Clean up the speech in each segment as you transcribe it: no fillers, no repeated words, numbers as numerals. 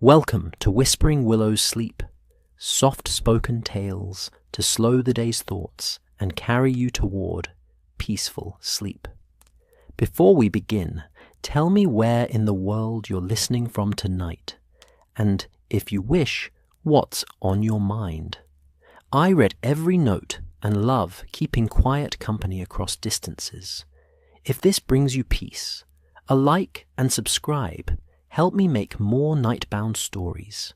Welcome to Whispering Willow's Sleep, soft-spoken tales to slow the day's thoughts and carry you toward peaceful sleep. Before we begin, tell me where in the world you're listening from tonight, and, if you wish, what's on your mind. I read every note and love keeping quiet company across distances. If this brings you peace, a like and subscribe help me make more nightbound stories.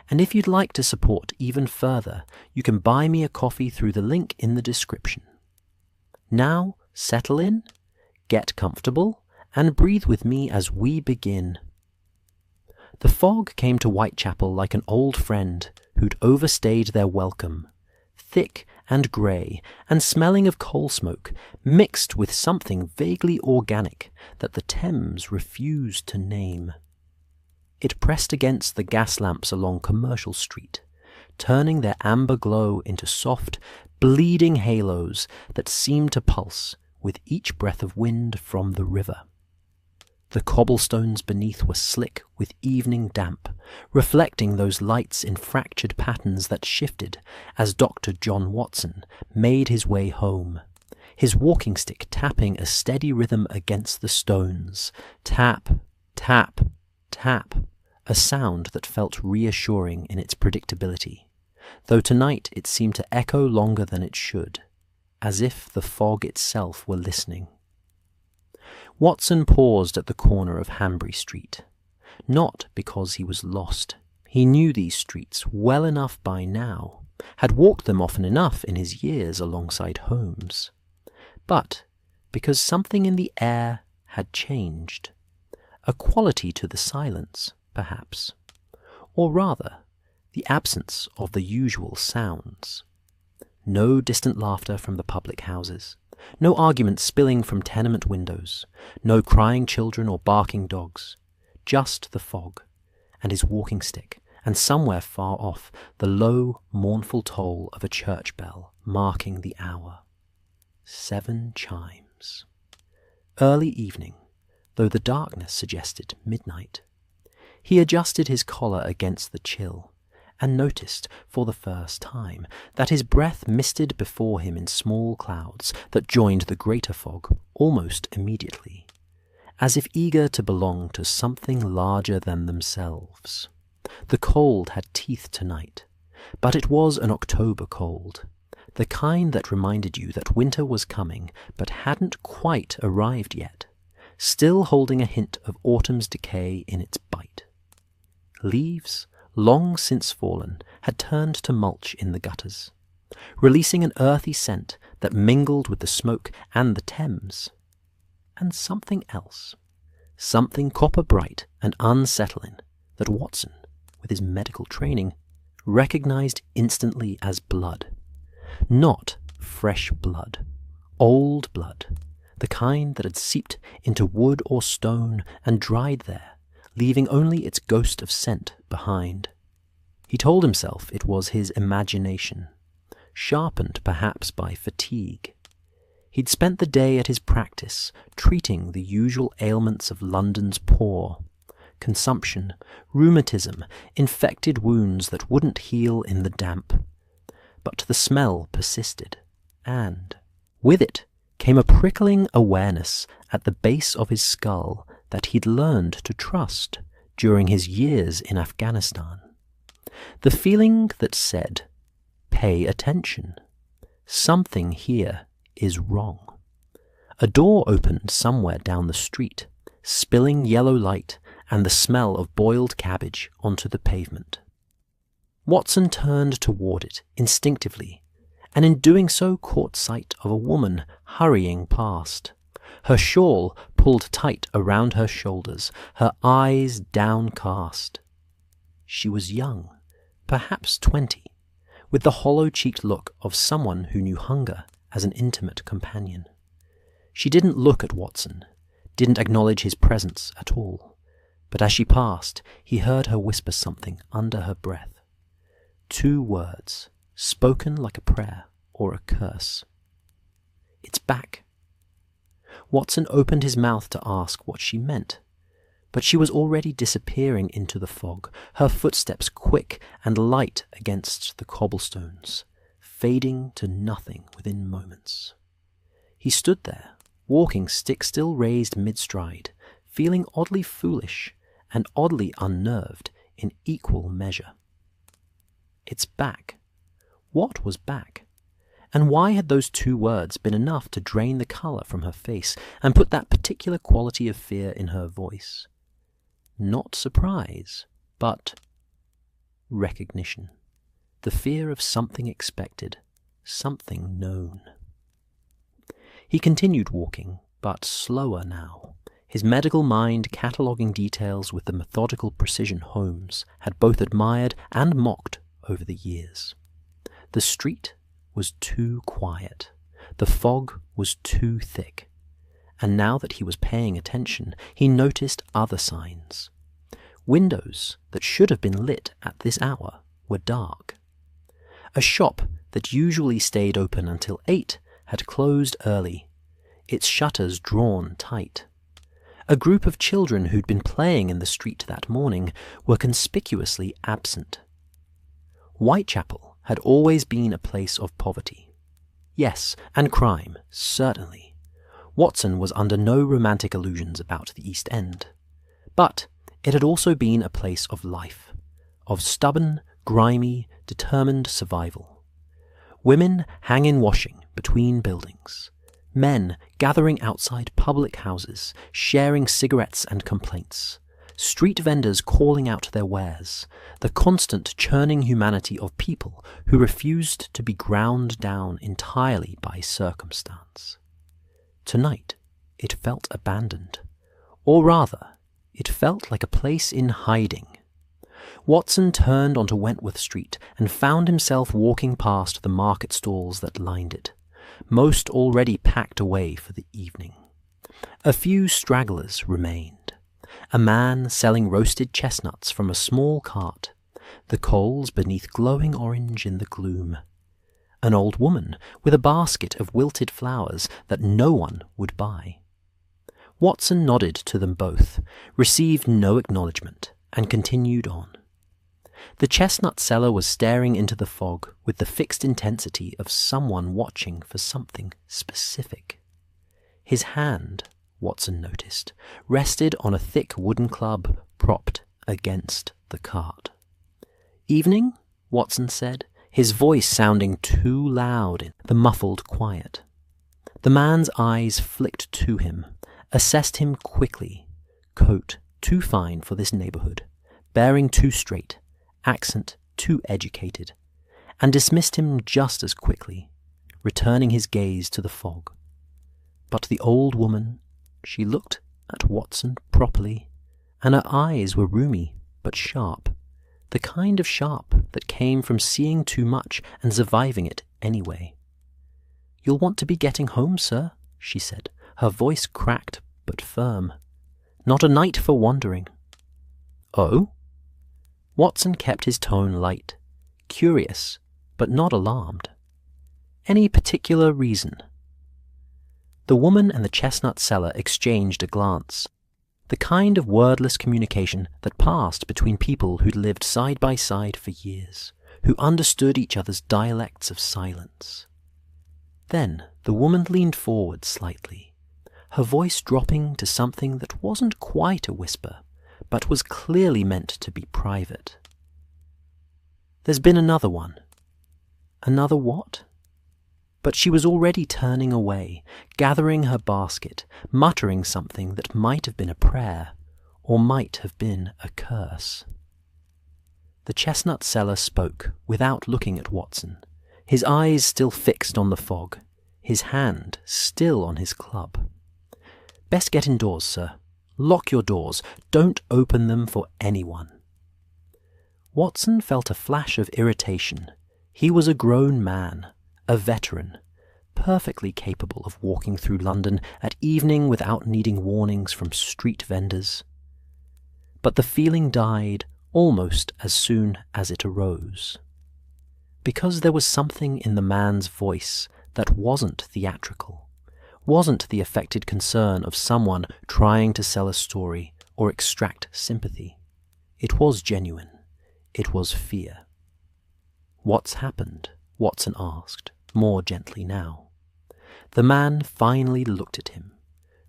And if you'd like to support even further, you can buy me a coffee through the link in the description. Now, settle in, get comfortable, and breathe with me as we begin. The fog came to Whitechapel like an old friend who'd overstayed their welcome, thick and grey and smelling of coal smoke, mixed with something vaguely organic that the Thames refused to name. It pressed against the gas lamps along Commercial Street, turning their amber glow into soft, bleeding halos that seemed to pulse with each breath of wind from the river. The cobblestones beneath were slick with evening damp, reflecting those lights in fractured patterns that shifted as Dr. John Watson made his way home, his walking stick tapping a steady rhythm against the stones. Tap, tap, tap, a sound that felt reassuring in its predictability, though tonight it seemed to echo longer than it should, as if the fog itself were listening. Watson paused at the corner of Hanbury Street, not because he was lost. He knew these streets well enough by now, had walked them often enough in his years alongside Holmes, but because something in the air had changed, a quality to the silence, perhaps, or rather, the absence of the usual sounds. No distant laughter from the public houses, no arguments spilling from tenement windows, no crying children or barking dogs, just the fog, and his walking stick, and somewhere far off, the low, mournful toll of a church bell marking the hour. 7 chimes. Early evening, though the darkness suggested midnight. He adjusted his collar against the chill, and noticed, for the first time, that his breath misted before him in small clouds that joined the greater fog almost immediately, as if eager to belong to something larger than themselves. The cold had teeth tonight, but it was an October cold, the kind that reminded you that winter was coming but hadn't quite arrived yet, still holding a hint of autumn's decay in its bite. Leaves, long since fallen, had turned to mulch in the gutters, releasing an earthy scent that mingled with the smoke and the Thames. And something else, something copper-bright and unsettling, that Watson, with his medical training, recognized instantly as blood. Not fresh blood, old blood, the kind that had seeped into wood or stone and dried there, leaving only its ghost of scent behind. He told himself it was his imagination, sharpened perhaps by fatigue. He'd spent the day at his practice, treating the usual ailments of London's poor: consumption, rheumatism, infected wounds that wouldn't heal in the damp. But the smell persisted, and, with it, came a prickling awareness at the base of his skull that he'd learned to trust during his years in Afghanistan. The feeling that said, "Pay attention. Something here is wrong." A door opened somewhere down the street, spilling yellow light and the smell of boiled cabbage onto the pavement. Watson turned toward it instinctively, and in doing so caught sight of a woman hurrying past, her shawl pulled tight around her shoulders, her eyes downcast. She was young, perhaps 20, with the hollow-cheeked look of someone who knew hunger as an intimate companion. She didn't look at Watson, didn't acknowledge his presence at all, but as she passed, he heard her whisper something under her breath. 2 words, spoken like a prayer or a curse. "It's back." Watson opened his mouth to ask what she meant, but she was already disappearing into the fog, her footsteps quick and light against the cobblestones, fading to nothing within moments. He stood there, walking stick still raised mid-stride, feeling oddly foolish and oddly unnerved in equal measure. It's back. What was back? And why had those two words been enough to drain the colour from her face and put that particular quality of fear in her voice? Not surprise, but recognition. The fear of something expected, something known. He continued walking, but slower now, his medical mind cataloguing details with the methodical precision Holmes had both admired and mocked over the years. The street was too quiet, the fog was too thick, and now that he was paying attention, he noticed other signs. Windows that should have been lit at this hour were dark. A shop that usually stayed open until 8 had closed early, its shutters drawn tight. A group of children who'd been playing in the street that morning were conspicuously absent. Whitechapel had always been a place of poverty. Yes, and crime, certainly. Watson was under no romantic illusions about the East End. But it had also been a place of life, of stubborn, grimy, determined survival. Women hanging washing between buildings. Men gathering outside public houses, sharing cigarettes and complaints. Street vendors calling out their wares. The constant churning humanity of people who refused to be ground down entirely by circumstance. Tonight, it felt abandoned. Or rather, it felt like a place in hiding. Watson turned onto Wentworth Street and found himself walking past the market stalls that lined it, most already packed away for the evening. A few stragglers remained. A man selling roasted chestnuts from a small cart, the coals beneath glowing orange in the gloom. An old woman with a basket of wilted flowers that no one would buy. Watson nodded to them both, received no acknowledgement, and continued on. The chestnut seller was staring into the fog with the fixed intensity of someone watching for something specific. His hand, Watson noticed, rested on a thick wooden club propped against the cart. "Evening?" Watson said, his voice sounding too loud in the muffled quiet. The man's eyes flicked to him, assessed him quickly, coat too fine for this neighbourhood, bearing too straight, accent too educated, and dismissed him just as quickly, returning his gaze to the fog. But the old woman, she looked at Watson properly, and her eyes were rheumy but sharp, the kind of sharp that came from seeing too much and surviving it anyway. "You'll want to be getting home, sir," she said, her voice cracked but firm. "Not a night for wandering." "Oh?" Watson kept his tone light, curious, but not alarmed. "Any particular reason?" The woman and the chestnut seller exchanged a glance, the kind of wordless communication that passed between people who'd lived side by side for years, who understood each other's dialects of silence. Then the woman leaned forward slightly, her voice dropping to something that wasn't quite a whisper, but was clearly meant to be private. "There's been another one." "Another what?" But she was already turning away, gathering her basket, muttering something that might have been a prayer, or might have been a curse. The chestnut seller spoke without looking at Watson, his eyes still fixed on the fog, his hand still on his club. "Best get indoors, sir. Lock your doors. Don't open them for anyone." Watson felt a flash of irritation. He was a grown man, a veteran, perfectly capable of walking through London at evening without needing warnings from street vendors. But the feeling died almost as soon as it arose. Because there was something in the man's voice that wasn't theatrical, wasn't the affected concern of someone trying to sell a story or extract sympathy. It was genuine. It was fear. "What's happened?" Watson asked, more gently now. The man finally looked at him,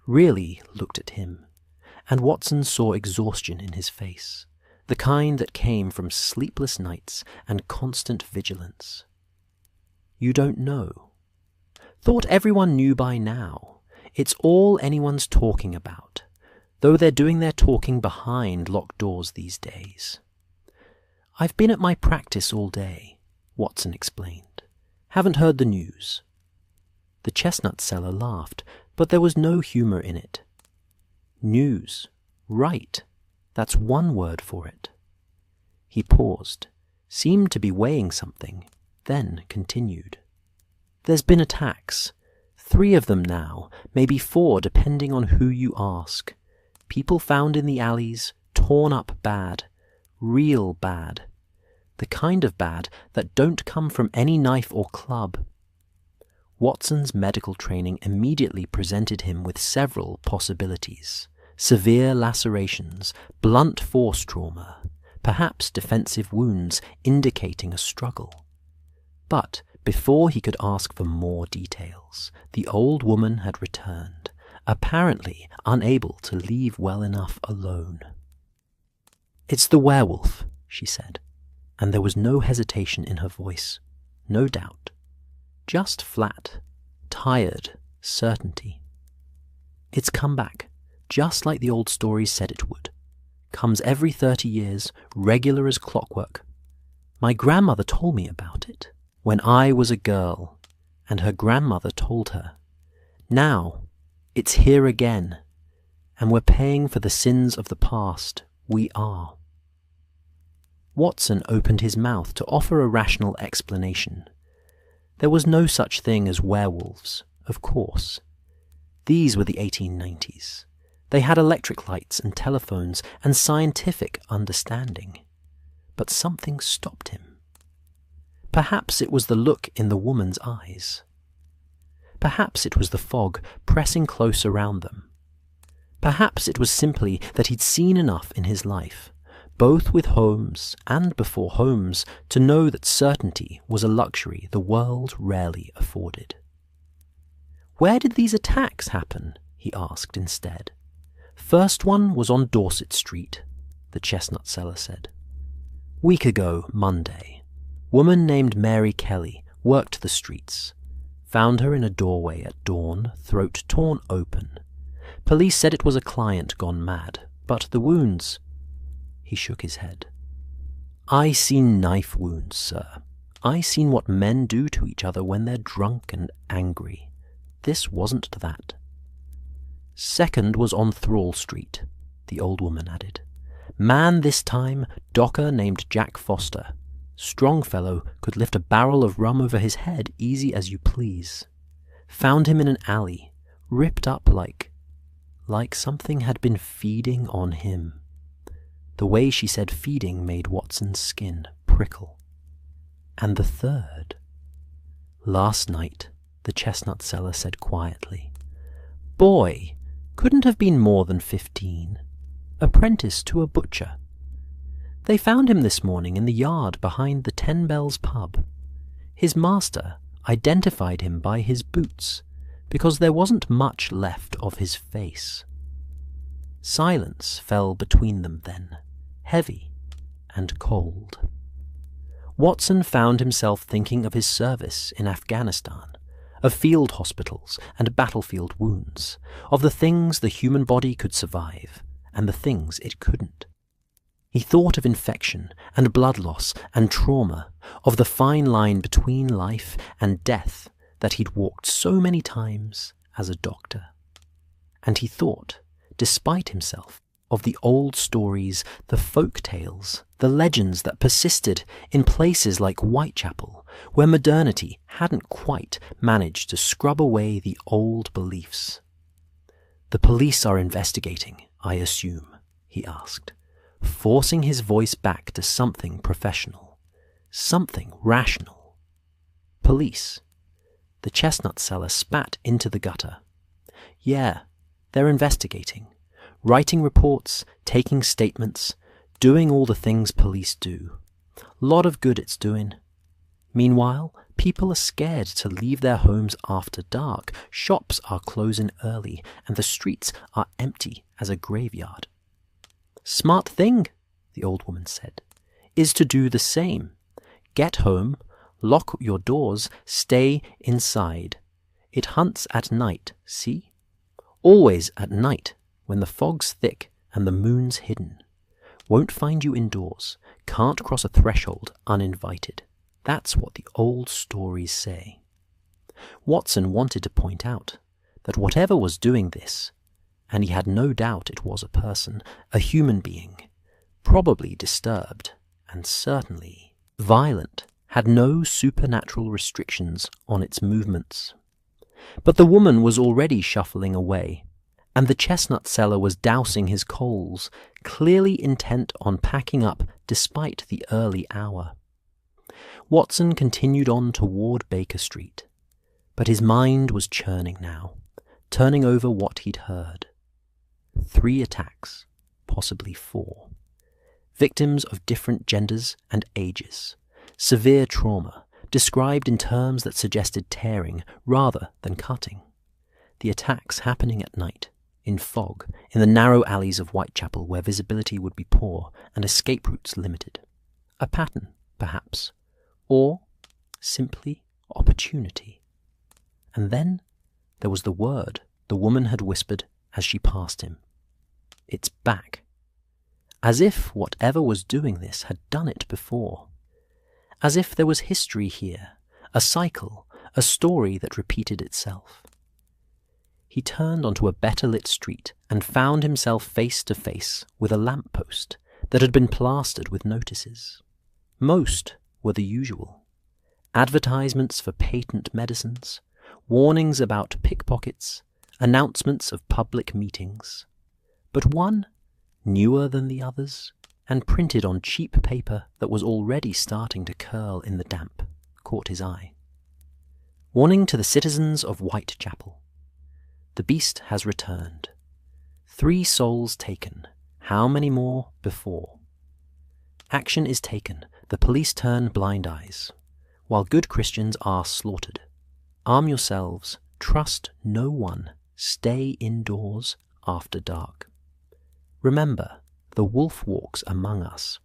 really looked at him, and Watson saw exhaustion in his face, the kind that came from sleepless nights and constant vigilance. "You don't know?" "Thought everyone knew by now. It's all anyone's talking about, though they're doing their talking behind locked doors these days." "I've been at my practice all day," Watson explained. "Haven't heard the news." The chestnut seller laughed, but there was no humour in it. "News. Right. That's one word for it." He paused, seemed to be weighing something, then continued. "There's been attacks. 3 of them now, maybe 4 depending on who you ask. People found in the alleys, torn up bad. Real bad. The kind of bad that don't come from any knife or club." Watson's medical training immediately presented him with several possibilities. Severe lacerations, blunt force trauma, perhaps defensive wounds indicating a struggle. But before he could ask for more details, the old woman had returned, apparently unable to leave well enough alone. "It's the werewolf," she said, and there was no hesitation in her voice, no doubt. Just flat, tired certainty. "It's come back, just like the old stories said it would. Comes every 30 years, regular as clockwork. My grandmother told me about it when I was a girl, and her grandmother told her. Now, it's here again, and we're paying for the sins of the past. We are." Watson opened his mouth to offer a rational explanation. There was no such thing as werewolves, of course. These were the 1890s. They had electric lights and telephones and scientific understanding. But something stopped him. Perhaps it was the look in the woman's eyes. Perhaps it was the fog pressing close around them. Perhaps it was simply that he'd seen enough in his life, both with Holmes and before Holmes, to know that certainty was a luxury the world rarely afforded. "Where did these attacks happen?" he asked instead. "First one was on Dorset Street," the chestnut seller said. "Week ago, Monday. Woman named Mary Kelly worked the streets. Found her in a doorway at dawn, throat torn open. Police said it was a client gone mad, but the wounds—" He shook his head. "I seen knife wounds, sir. I seen what men do to each other when they're drunk and angry. This wasn't that." "Second was on Thrall Street," the old woman added. "Man this time, docker named Jack Foster. Strong fellow, could lift a barrel of rum over his head easy as you please. Found him in an alley, ripped up like something had been feeding on him." The way she said feeding made Watson's skin prickle. "And the third?" "Last night," the chestnut seller said quietly. "Boy, couldn't have been more than 15. Apprentice to a butcher. They found him this morning in the yard behind the 10 Bells pub. His master identified him by his boots, because there wasn't much left of his face." Silence fell between them then, heavy and cold. Watson found himself thinking of his service in Afghanistan, of field hospitals and battlefield wounds, of the things the human body could survive and the things it couldn't. He thought of infection and blood loss and trauma, of the fine line between life and death that he'd walked so many times as a doctor. And he thought, despite himself, of the old stories, the folk tales, the legends that persisted in places like Whitechapel, where modernity hadn't quite managed to scrub away the old beliefs. "The police are investigating, I assume?" he asked, forcing his voice back to something professional, something rational. "Police." The chestnut seller spat into the gutter. "Yeah, they're investigating. writing reports, taking statements, doing all the things police do. Lot of good it's doing. Meanwhile, people are scared to leave their homes after dark, shops are closing early, and the streets are empty as a graveyard. Smart thing, the old woman said, is to do the same. Get home, lock your doors, stay inside. It hunts at night, see? Always at night, when the fog's thick and the moon's hidden. Won't find you indoors, can't cross a threshold uninvited. That's what the old stories say. Watson wanted to point out that whatever was doing this, and he had no doubt it was a person, a human being, probably disturbed, and certainly violent, had no supernatural restrictions on its movements. But the woman was already shuffling away, and the chestnut seller was dousing his coals, clearly intent on packing up despite the early hour. Watson continued on toward Baker Street, but his mind was churning now, turning over what he'd heard. 3 attacks, possibly 4. Victims of different genders and ages. Severe trauma, described in terms that suggested tearing rather than cutting. The attacks happening at night, in fog, in the narrow alleys of Whitechapel where visibility would be poor and escape routes limited. A pattern, perhaps, or simply opportunity. And then there was the word the woman had whispered as she passed him. It's back. As if whatever was doing this had done it before. As if there was history here, a cycle, a story that repeated itself. He turned onto a better lit street and found himself face to face with a lamppost that had been plastered with notices. Most were the usual. Advertisements for patent medicines, warnings about pickpockets, announcements of public meetings. But one, newer than the others, and printed on cheap paper that was already starting to curl in the damp, caught his eye. Warning to the citizens of Whitechapel. The beast has returned. 3 souls taken. How many more before? Action is taken. The police turn blind eyes, while good Christians are slaughtered. Arm yourselves. Trust no one. Stay indoors after dark. Remember, the wolf walks among us.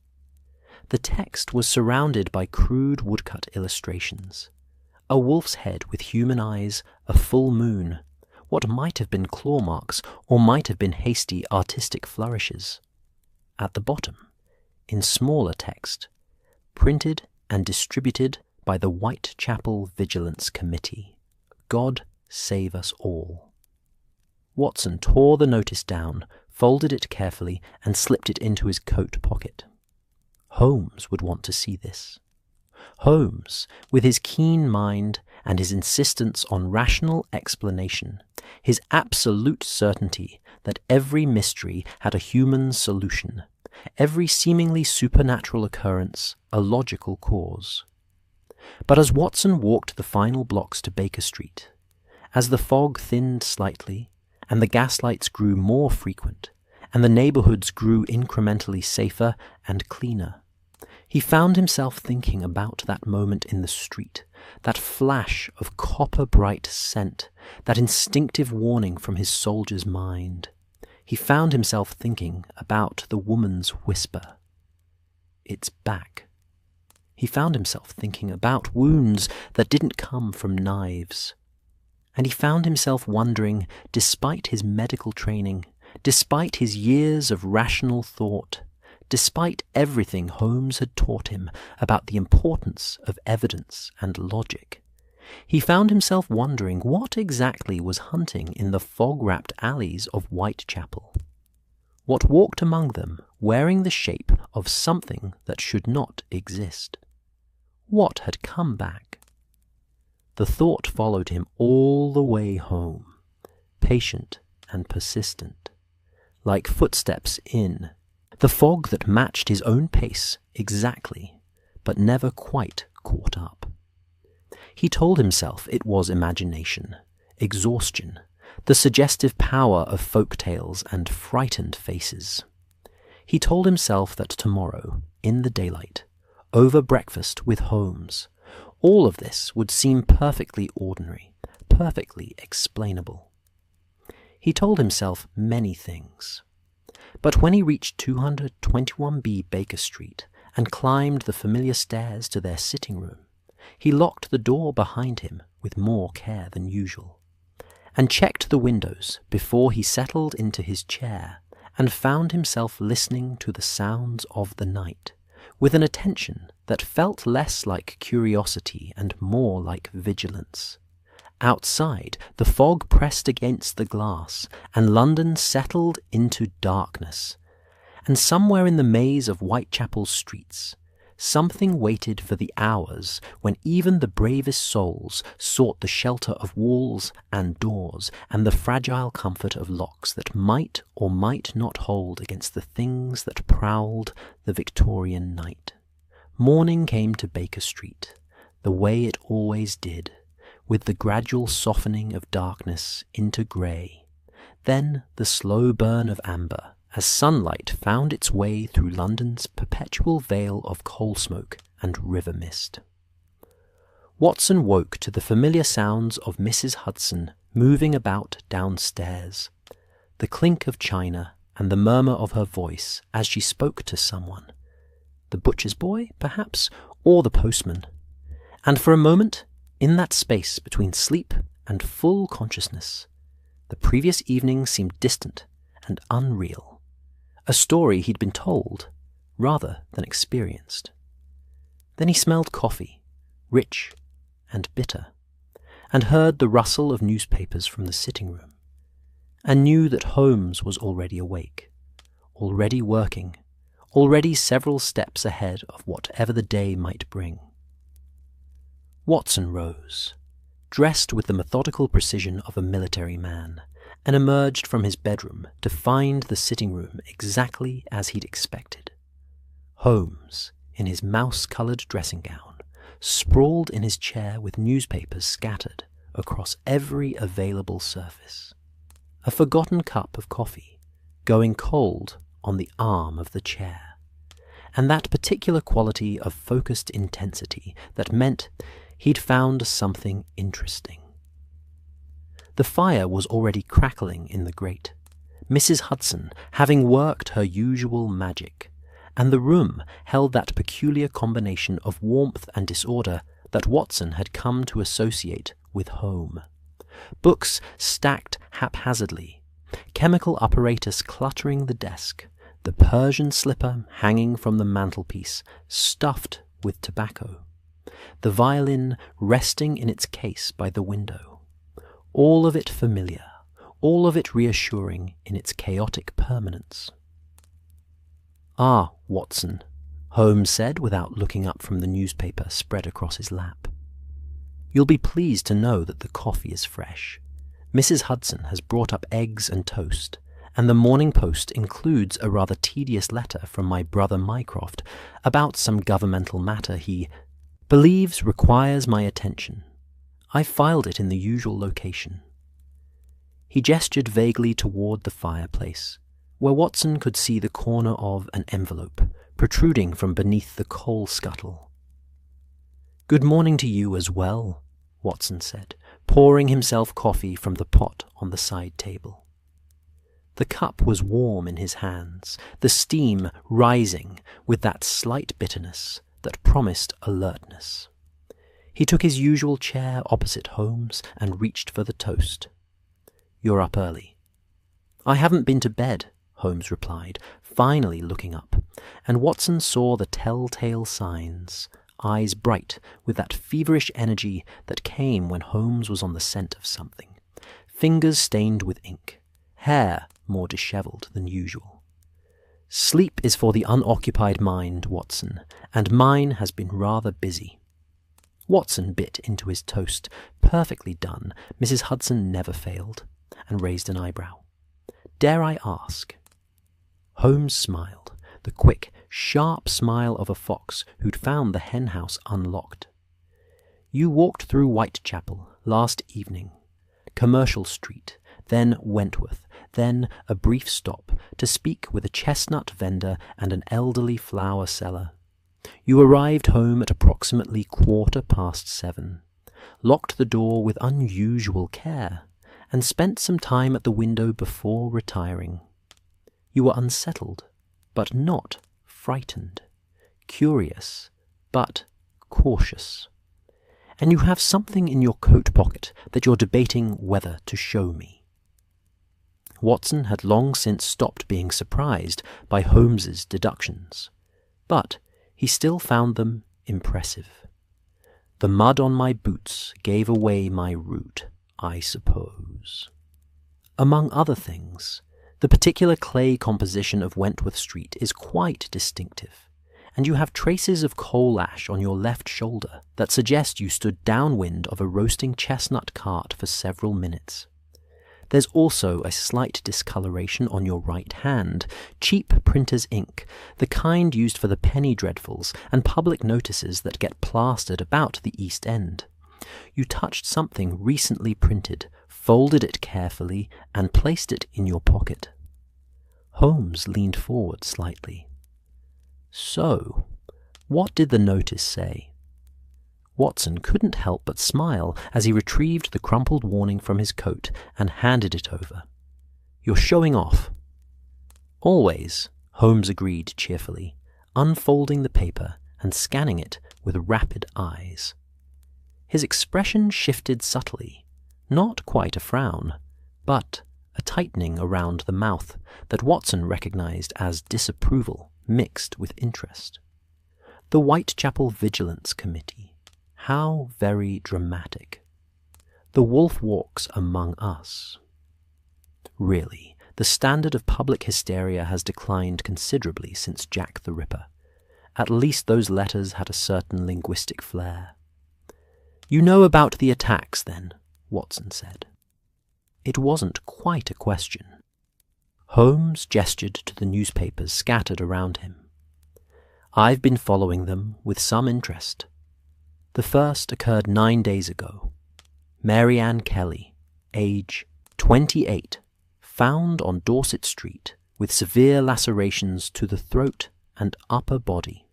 The text was surrounded by crude woodcut illustrations. A wolf's head with human eyes, a full moon, what might have been claw marks or might have been hasty artistic flourishes. At the bottom, in smaller text, printed and distributed by the Whitechapel Vigilance Committee. God save us all. Watson tore the notice down, folded it carefully, and slipped it into his coat pocket. Holmes would want to see this. Holmes, with his keen mind and his insistence on rational explanation, his absolute certainty that every mystery had a human solution, every seemingly supernatural occurrence a logical cause. But as Watson walked the final blocks to Baker Street, as the fog thinned slightly, and the gaslights grew more frequent, and the neighborhoods grew incrementally safer and cleaner, he found himself thinking about that moment in the street, that flash of copper-bright scent, that instinctive warning from his soldier's mind. He found himself thinking about the woman's whisper. It's back. He found himself thinking about wounds that didn't come from knives. And he found himself wondering, despite his medical training, despite his years of rational thought, despite everything Holmes had taught him about the importance of evidence and logic, he found himself wondering what exactly was hunting in the fog-wrapped alleys of Whitechapel. What walked among them, wearing the shape of something that should not exist? What had come back? The thought followed him all the way home, patient and persistent, like footsteps in, the fog that matched his own pace exactly, but never quite caught up. He told himself it was imagination, exhaustion, the suggestive power of folk tales and frightened faces. He told himself that tomorrow, in the daylight, over breakfast with Holmes, all of this would seem perfectly ordinary, perfectly explainable. He told himself many things. But when he reached 221B Baker Street and climbed the familiar stairs to their sitting room, he locked the door behind him with more care than usual, and checked the windows before he settled into his chair and found himself listening to the sounds of the night, with an attention that felt less like curiosity and more like vigilance. Outside, the fog pressed against the glass, and London settled into darkness. And somewhere in the maze of Whitechapel's streets, something waited for the hours when even the bravest souls sought the shelter of walls and doors and the fragile comfort of locks that might or might not hold against the things that prowled the Victorian night. Morning came to Baker Street, the way it always did, with the gradual softening of darkness into grey, then the slow burn of amber, as sunlight found its way through London's perpetual veil of coal smoke and river mist. Watson woke to the familiar sounds of Mrs. Hudson moving about downstairs, the clink of china and the murmur of her voice as she spoke to someone, the butcher's boy, perhaps, or the postman. And for a moment, in that space between sleep and full consciousness, the previous evening seemed distant and unreal, a story he'd been told rather than experienced. Then he smelled coffee, rich and bitter, and heard the rustle of newspapers from the sitting room, and knew that Holmes was already awake, already working, already several steps ahead of whatever the day might bring. Watson rose, dressed with the methodical precision of a military man, and emerged from his bedroom to find the sitting room exactly as he'd expected. Holmes, in his mouse-coloured dressing gown, sprawled in his chair with newspapers scattered across every available surface. A forgotten cup of coffee, going cold on the arm of the chair, and that particular quality of focused intensity that meant he'd found something interesting. The fire was already crackling in the grate, Mrs. Hudson having worked her usual magic, and the room held that peculiar combination of warmth and disorder that Watson had come to associate with home. Books stacked haphazardly, chemical apparatus cluttering the desk, the Persian slipper hanging from the mantelpiece, stuffed with tobacco, the violin resting in its case by the window, all of it familiar, all of it reassuring in its chaotic permanence. "Ah, Watson," Holmes said without looking up from the newspaper spread across his lap. "You'll be pleased to know that the coffee is fresh. Mrs. Hudson has brought up eggs and toast, and the Morning Post includes a rather tedious letter from my brother Mycroft about some governmental matter he believes requires my attention. I filed it in the usual location." He gestured vaguely toward the fireplace, where Watson could see the corner of an envelope protruding from beneath the coal scuttle. "Good morning to you as well," Watson said, pouring himself coffee from the pot on the side table. The cup was warm in his hands, the steam rising with that slight bitterness that promised alertness. He took his usual chair opposite Holmes and reached for the toast. "You're up early." "I haven't been to bed," Holmes replied, finally looking up, and Watson saw the telltale signs, eyes bright with that feverish energy that came when Holmes was on the scent of something, fingers stained with ink, hair more dishevelled than usual. "Sleep is for the unoccupied mind, Watson, and mine has been rather busy." Watson bit into his toast, perfectly done. Mrs. Hudson never failed, and raised an eyebrow. "Dare I ask?" Holmes smiled, the quick, sharp smile of a fox who'd found the hen-house unlocked. "You walked through Whitechapel last evening, Commercial Street, then Wentworth, then a brief stop to speak with a chestnut vendor and an elderly flower seller. You arrived home at approximately 7:15, locked the door with unusual care, and spent some time at the window before retiring. You were unsettled, but not frightened, curious, but cautious. And you have something in your coat pocket that you're debating whether to show me. Watson had long since stopped being surprised by Holmes's deductions, but he still found them impressive. The mud on my boots gave away my route, I suppose. Among other things, the particular clay composition of Wentworth Street is quite distinctive, and you have traces of coal ash on your left shoulder that suggest you stood downwind of a roasting chestnut cart for several minutes. There's also a slight discoloration on your right hand, cheap printer's ink, the kind used for the penny dreadfuls and public notices that get plastered about the East End. You touched something recently printed, folded it carefully, and placed it in your pocket. Holmes leaned forward slightly. So, what did the notice say? Watson couldn't help but smile as he retrieved the crumpled warning from his coat and handed it over. "You're showing off." "Always," Holmes agreed cheerfully, unfolding the paper and scanning it with rapid eyes. His expression shifted subtly, not quite a frown, but a tightening around the mouth that Watson recognized as disapproval mixed with interest. The Whitechapel Vigilance Committee. How very dramatic. The wolf walks among us. Really, the standard of public hysteria has declined considerably since Jack the Ripper. At least those letters had a certain linguistic flair. "You know about the attacks, then?" Watson said. It wasn't quite a question. Holmes gestured to the newspapers scattered around him. "I've been following them with some interest. The first occurred 9 days ago. Mary Ann Kelly, age 28, found on Dorset Street with severe lacerations to the throat and upper body.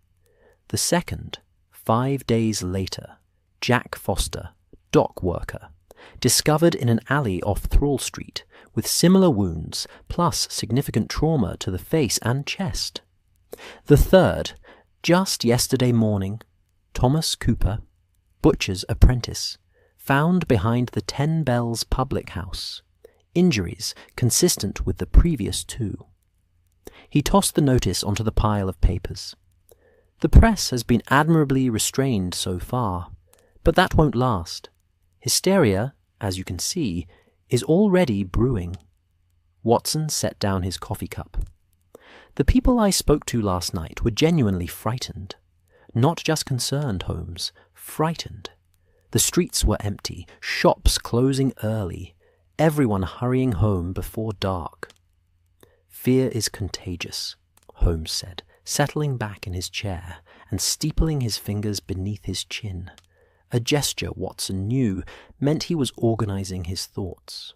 The second, 5 days later, Jack Foster, dock worker, discovered in an alley off Thrall Street with similar wounds plus significant trauma to the face and chest. The third, just yesterday morning, Thomas Cooper, butcher's apprentice, found behind the 10 Bells public house, injuries consistent with the previous 2. He tossed the notice onto the pile of papers. "The press has been admirably restrained so far, but that won't last. Hysteria, as you can see, is already brewing." Watson set down his coffee cup. "The people I spoke to last night were genuinely frightened. Not just concerned, Holmes, frightened. The streets were empty, shops closing early, everyone hurrying home before dark." "Fear is contagious," Holmes said, settling back in his chair and steepling his fingers beneath his chin. A gesture Watson knew meant he was organizing his thoughts.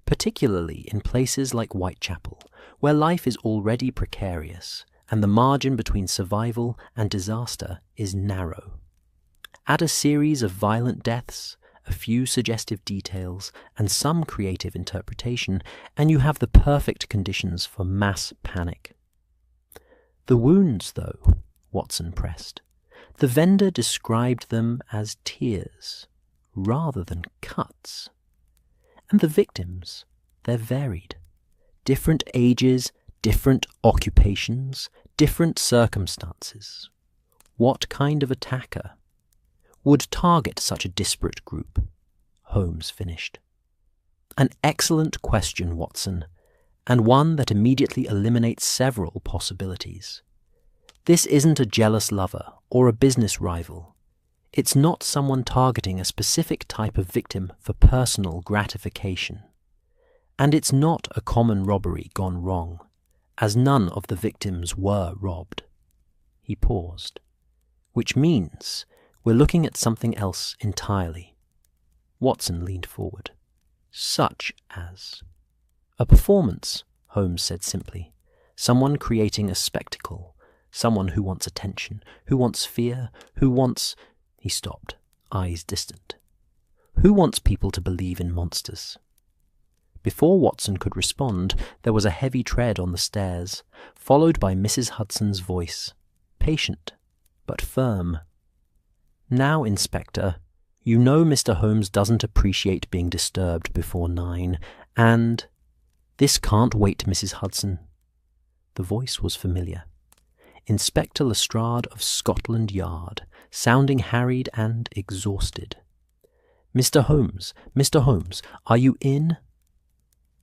Particularly in places like Whitechapel, where life is already precarious and the margin between survival and disaster is narrow. Add a series of violent deaths, a few suggestive details, and some creative interpretation, and you have the perfect conditions for mass panic. "The wounds, though," Watson pressed. "The vendor described them as tears, rather than cuts. And the victims, they're varied. Different ages, different occupations, different circumstances. What kind of attacker would target such a disparate group?" Holmes finished. "An excellent question, Watson, and one that immediately eliminates several possibilities. This isn't a jealous lover or a business rival. It's not someone targeting a specific type of victim for personal gratification. And it's not a common robbery gone wrong, as none of the victims were robbed." He paused. "Which means we're looking at something else entirely." Watson leaned forward. Such as? A performance, Holmes said simply. Someone creating a spectacle. Someone who wants attention, who wants fear, who wants... He stopped, eyes distant. Who wants people to believe in monsters? Before Watson could respond, there was a heavy tread on the stairs, followed by Mrs. Hudson's voice, patient, but firm. Now, Inspector, you know Mr. Holmes doesn't appreciate being disturbed before 9, and... This can't wait, Mrs. Hudson. The voice was familiar. Inspector Lestrade of Scotland Yard, sounding harried and exhausted. Mr. Holmes, are you in?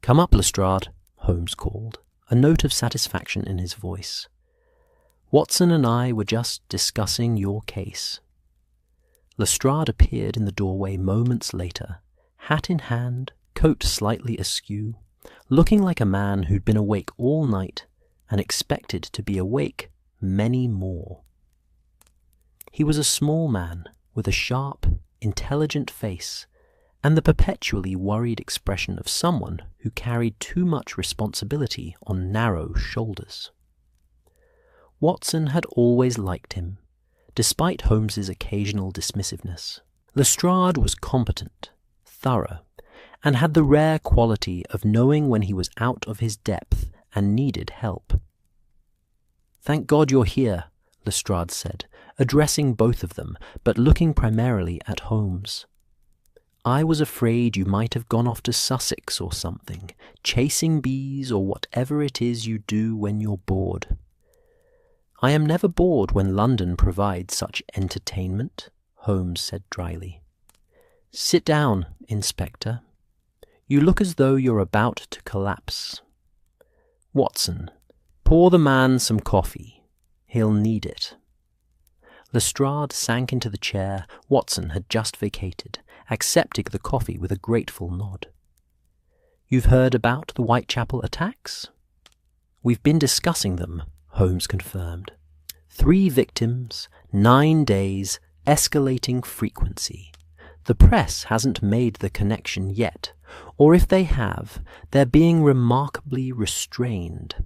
Come up, Lestrade, Holmes called, a note of satisfaction in his voice. Watson and I were just discussing your case. Lestrade appeared in the doorway moments later, hat in hand, coat slightly askew, looking like a man who'd been awake all night and expected to be awake many more. He was a small man with a sharp, intelligent face and the perpetually worried expression of someone who carried too much responsibility on narrow shoulders. Watson had always liked him, despite Holmes's occasional dismissiveness. Lestrade was competent, thorough, and had the rare quality of knowing when he was out of his depth and needed help. "Thank God you're here," Lestrade said, addressing both of them, but looking primarily at Holmes. "I was afraid you might have gone off to Sussex or something, chasing bees or whatever it is you do when you're bored." "I am never bored when London provides such entertainment," Holmes said dryly. "Sit down, Inspector. You look as though you're about to collapse. Watson, pour the man some coffee. He'll need it." Lestrade sank into the chair Watson had just vacated, accepting the coffee with a grateful nod. "You've heard about the Whitechapel attacks?" "We've been discussing them," Holmes confirmed. 3 victims, 9 days, escalating frequency. The press hasn't made the connection yet, or if they have, they're being remarkably restrained.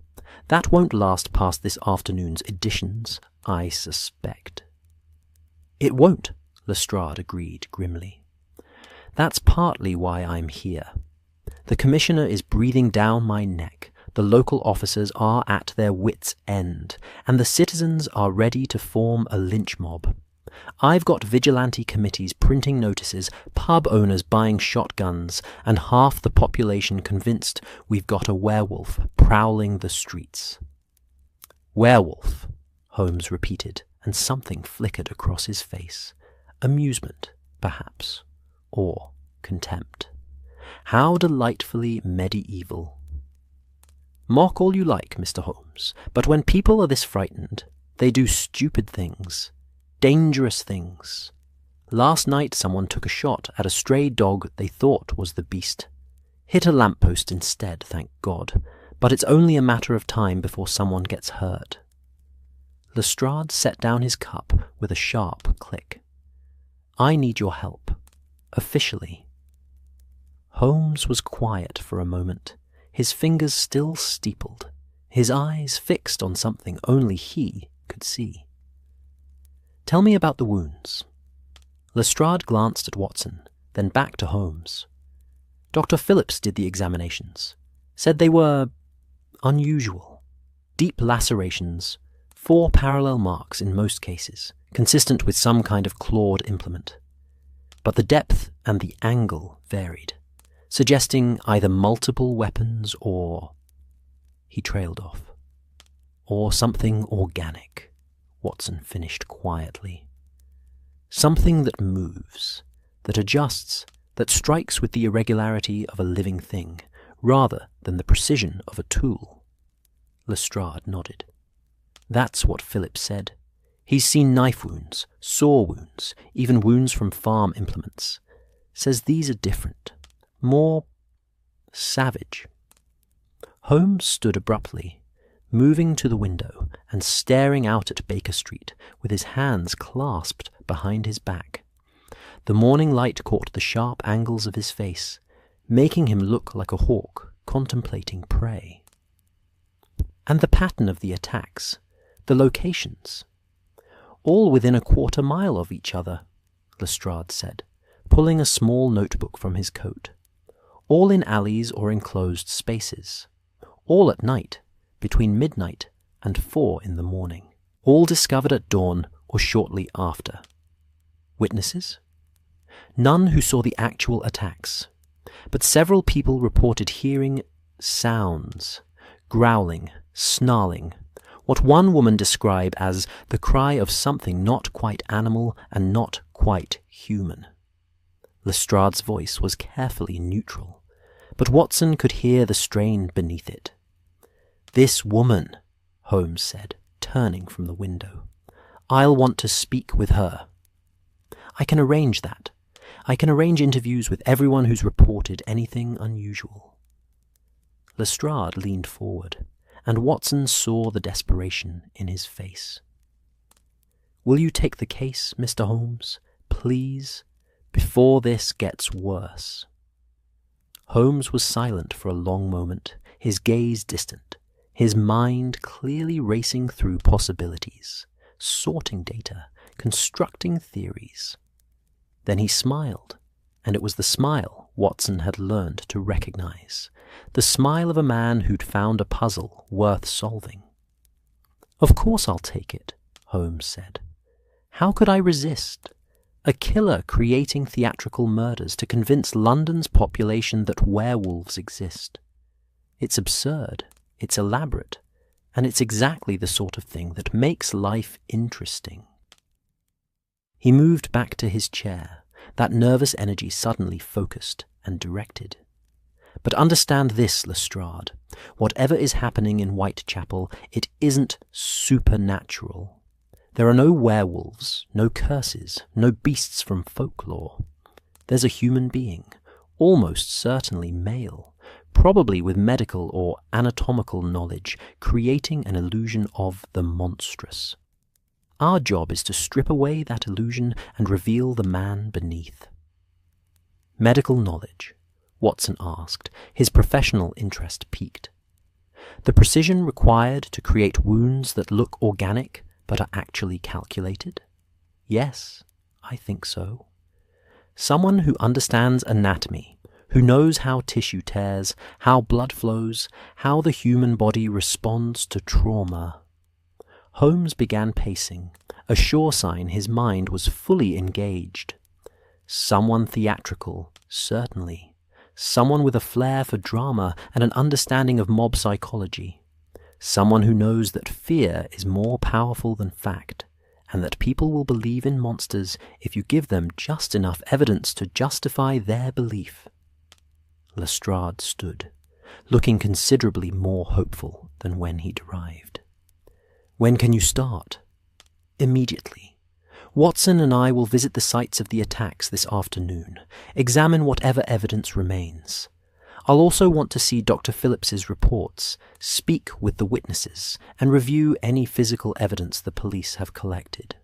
That won't last past this afternoon's editions, I suspect. "It won't," Lestrade agreed grimly. "That's partly why I'm here. The Commissioner is breathing down my neck, the local officers are at their wits' end, and the citizens are ready to form a lynch mob. I've got vigilante committees printing notices, pub owners buying shotguns, and half the population convinced we've got a werewolf prowling the streets." "Werewolf," Holmes repeated, and something flickered across his face. Amusement, perhaps, or contempt. How delightfully medieval. "Mock all you like, Mr. Holmes, but when people are this frightened, they do stupid things. Dangerous things. Last night someone took a shot at a stray dog they thought was the beast. Hit a lamppost instead, thank God, but it's only a matter of time before someone gets hurt." Lestrade set down his cup with a sharp click. "I need your help. Officially." Holmes was quiet for a moment, his fingers still steepled, his eyes fixed on something only he could see. "Tell me about the wounds." Lestrade glanced at Watson, then back to Holmes. "Dr. Phillips did the examinations. Said they were unusual. Deep lacerations, 4 parallel marks in most cases, consistent with some kind of clawed implement. But the depth and the angle varied, suggesting either multiple weapons or..." He trailed off. "Or something organic," Watson finished quietly. "Something that moves, that adjusts, that strikes with the irregularity of a living thing, rather than the precision of a tool." Lestrade nodded. "That's what Phillips said. He's seen knife wounds, saw wounds, even wounds from farm implements. Says these are different. More savage." Holmes stood abruptly, moving to the window and staring out at Baker Street with his hands clasped behind his back. The morning light caught the sharp angles of his face, making him look like a hawk contemplating prey. And the pattern of the attacks, the locations, all within a quarter-mile of each other, Lestrade said, pulling a small notebook from his coat. All in alleys or enclosed spaces. All at night, between midnight and 4 in the morning. All discovered at dawn or shortly after. Witnesses? None who saw the actual attacks, but several people reported hearing sounds, growling, snarling, what one woman described as the cry of something not quite animal and not quite human. Lestrade's voice was carefully neutral, but Watson could hear the strain beneath it. "This woman," Holmes said, turning from the window. "I'll want to speak with her." "I can arrange that. I can arrange interviews with everyone who's reported anything unusual." Lestrade leaned forward, and Watson saw the desperation in his face. "Will you take the case, Mr. Holmes, please, before this gets worse?" Holmes was silent for a long moment, his gaze distant, his mind clearly racing through possibilities, sorting data, constructing theories. Then he smiled, and it was the smile Watson had learned to recognize, the smile of a man who'd found a puzzle worth solving. "Of course I'll take it," Holmes said. "How could I resist? A killer creating theatrical murders to convince London's population that werewolves exist. It's absurd, it's elaborate, and it's exactly the sort of thing that makes life interesting." He moved back to his chair, that nervous energy suddenly focused and directed. "But understand this, Lestrade. Whatever is happening in Whitechapel, it isn't supernatural. There are no werewolves, no curses, no beasts from folklore. There's a human being, almost certainly male, probably with medical or anatomical knowledge, creating an illusion of the monstrous. Our job is to strip away that illusion and reveal the man beneath." "Medical knowledge?" Watson asked, his professional interest piqued. "The precision required to create wounds that look organic but are actually calculated? Yes, I think so. Someone who understands anatomy, who knows how tissue tears, how blood flows, how the human body responds to trauma." Holmes began pacing, a sure sign his mind was fully engaged. Someone theatrical, certainly. Someone with a flair for drama and an understanding of mob psychology. Someone who knows that fear is more powerful than fact, and that people will believe in monsters if you give them just enough evidence to justify their belief. Lestrade stood, looking considerably more hopeful than when he'd arrived. "When can you start?" "Immediately. Watson and I will visit the sites of the attacks this afternoon, examine whatever evidence remains. I'll also want to see Dr. Phillips's reports, speak with the witnesses, and review any physical evidence the police have collected."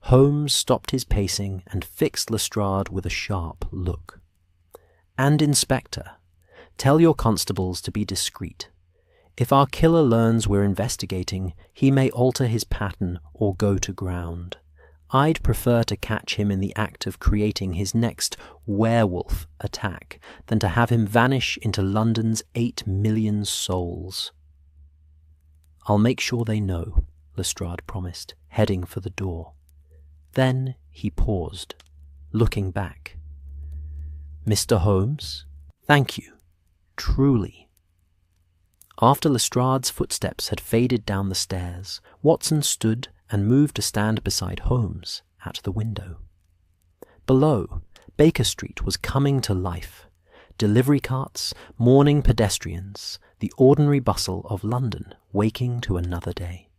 Holmes stopped his pacing and fixed Lestrade with a sharp look. "And Inspector, tell your constables to be discreet. If our killer learns we're investigating, he may alter his pattern or go to ground. I'd prefer to catch him in the act of creating his next werewolf attack than to have him vanish into London's 8 million souls." "I'll make sure they know," Lestrade promised, heading for the door. Then he paused, looking back. "Mr. Holmes, thank you, truly." After Lestrade's footsteps had faded down the stairs, Watson stood and moved to stand beside Holmes at the window. Below, Baker Street was coming to life. Delivery carts, morning pedestrians, the ordinary bustle of London waking to another day.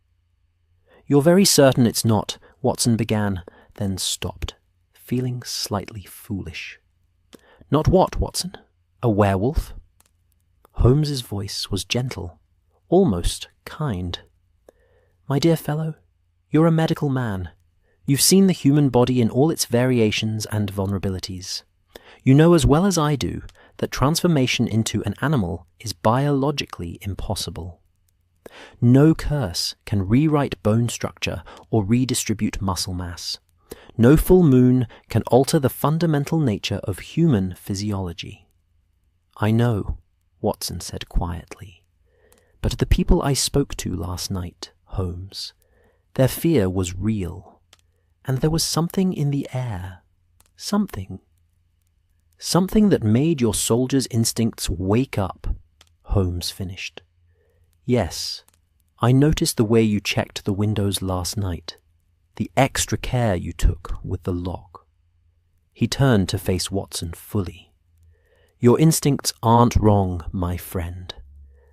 "You're very certain it's not," Watson began, then stopped, feeling slightly foolish. "Not what, Watson? A werewolf?" Holmes's voice was gentle, almost kind. "My dear fellow, you're a medical man. You've seen the human body in all its variations and vulnerabilities. You know as well as I do that transformation into an animal is biologically impossible. No curse can rewrite bone structure or redistribute muscle mass. No full moon can alter the fundamental nature of human physiology. I know, Watson said quietly, but the people I spoke to last night, Holmes, their fear was real, and there was something in the air. Something that made your soldier's instincts wake up, Holmes finished. Yes, I noticed the way you checked the windows last night, the extra care you took with the lock. He turned to face Watson fully. Your instincts aren't wrong, my friend.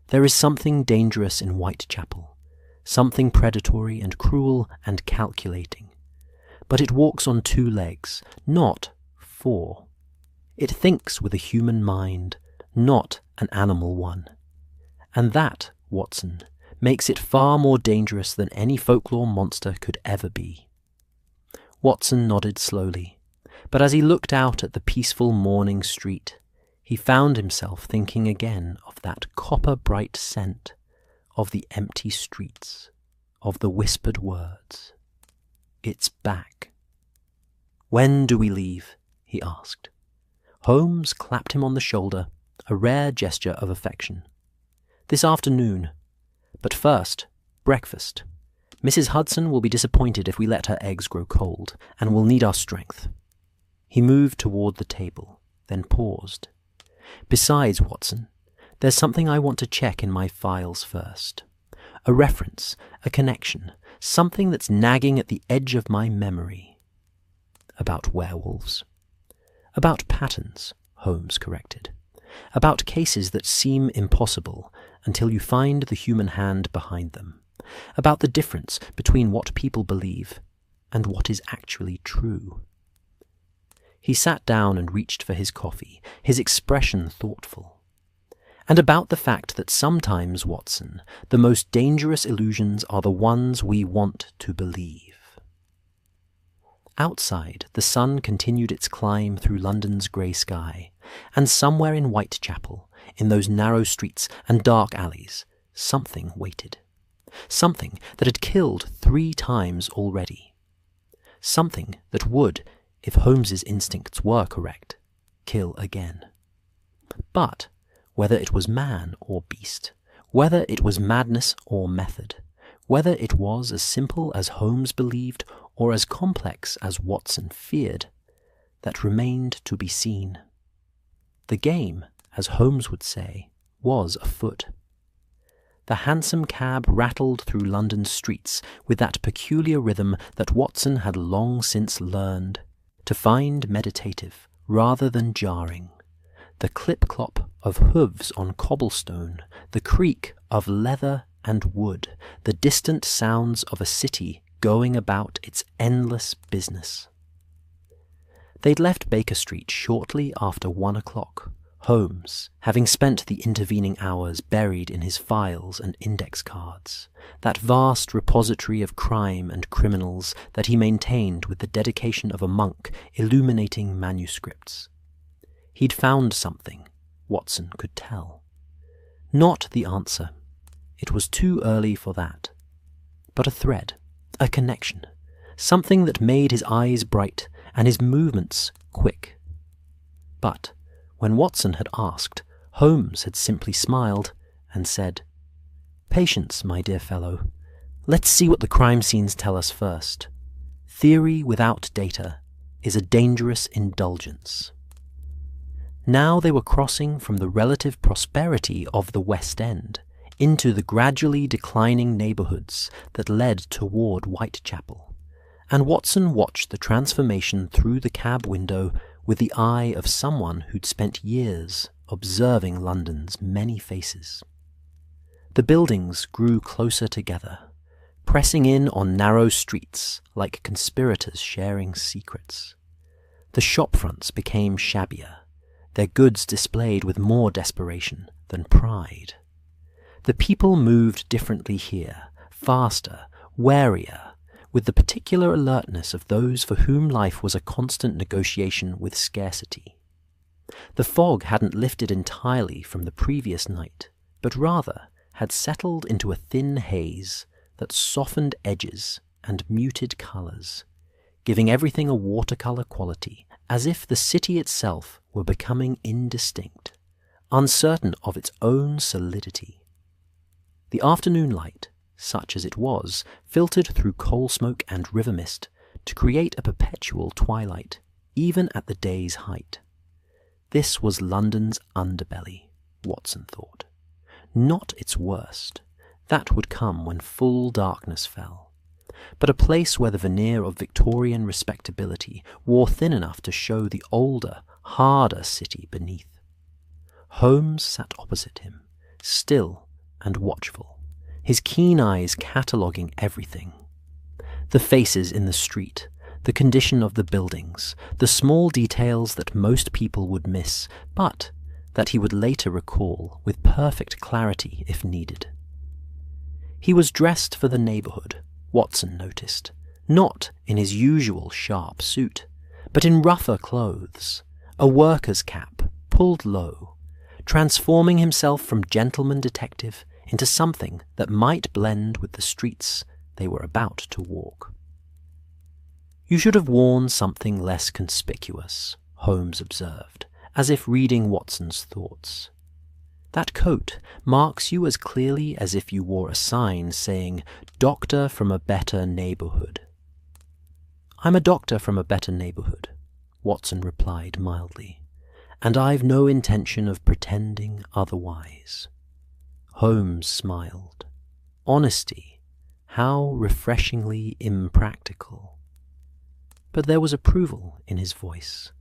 There is something dangerous in Whitechapel, something predatory and cruel and calculating. But it walks on 2 legs, not 4. It thinks with a human mind, not an animal one. And that, Watson, makes it far more dangerous than any folklore monster could ever be. Watson nodded slowly, but as he looked out at the peaceful morning street, he found himself thinking again of that copper-bright scent, of the empty streets, of the whispered words. It's back. When do we leave? He asked. Holmes clapped him on the shoulder, a rare gesture of affection. This afternoon. But first, breakfast. Mrs. Hudson will be disappointed if we let her eggs grow cold, and will need our strength. He moved toward the table, then paused. Besides, Watson, there's something I want to check in my files first. A reference, a connection, something that's nagging at the edge of my memory. About werewolves. About patterns, Holmes corrected. About cases that seem impossible until you find the human hand behind them. About the difference between what people believe and what is actually true. He sat down and reached for his coffee, his expression thoughtful. And about the fact that sometimes, Watson, the most dangerous illusions are the ones we want to believe. Outside, the sun continued its climb through London's grey sky, and somewhere in Whitechapel, in those narrow streets and dark alleys, something waited. Something that had killed 3 times already. Something that would, if Holmes's instincts were correct, kill again. But whether it was man or beast, whether it was madness or method, whether it was as simple as Holmes believed or as complex as Watson feared, that remained to be seen. The game, as Holmes would say, was afoot. The hansom cab rattled through London's streets with that peculiar rhythm that Watson had long since learned to find meditative rather than jarring. The clip-clop of hooves on cobblestone, the creak of leather and wood, the distant sounds of a city going about its endless business. They'd left Baker Street shortly after 1 o'clock, Holmes having spent the intervening hours buried in his files and index cards, that vast repository of crime and criminals that he maintained with the dedication of a monk illuminating manuscripts. He'd found something, Watson could tell. Not the answer. It was too early for that. But a thread, a connection, something that made his eyes bright and his movements quick. But when Watson had asked, Holmes had simply smiled and said, "Patience, my dear fellow. Let's see what the crime scenes tell us first. Theory without data is a dangerous indulgence." Now they were crossing from the relative prosperity of the West End into the gradually declining neighbourhoods that led toward Whitechapel, and Watson watched the transformation through the cab window with the eye of someone who'd spent years observing London's many faces. The buildings grew closer together, pressing in on narrow streets like conspirators sharing secrets. The shopfronts became shabbier, their goods displayed with more desperation than pride. The people moved differently here, faster, warier, with the particular alertness of those for whom life was a constant negotiation with scarcity. The fog hadn't lifted entirely from the previous night, but rather had settled into a thin haze that softened edges and muted colours, giving everything a watercolour quality, as if the city itself were becoming indistinct, uncertain of its own solidity. The afternoon light, such as it was, filtered through coal smoke and river mist to create a perpetual twilight, even at the day's height. This was London's underbelly, Watson thought. Not its worst. That would come when full darkness fell. But a place where the veneer of Victorian respectability wore thin enough to show the older, harder city beneath. Holmes sat opposite him, still and watchful, his keen eyes cataloguing everything. The faces in the street, the condition of the buildings, the small details that most people would miss, but that he would later recall with perfect clarity if needed. He was dressed for the neighbourhood, Watson noticed, not in his usual sharp suit, but in rougher clothes, a worker's cap pulled low, transforming himself from gentleman detective into something that might blend with the streets they were about to walk. "You should have worn something less conspicuous," Holmes observed, as if reading Watson's thoughts. "That coat marks you as clearly as if you wore a sign saying, 'Doctor from a better neighbourhood.'" "I'm a doctor from a better neighbourhood," Watson replied mildly, "and I've no intention of pretending otherwise." Holmes smiled. Honesty, how refreshingly impractical. But there was approval in his voice,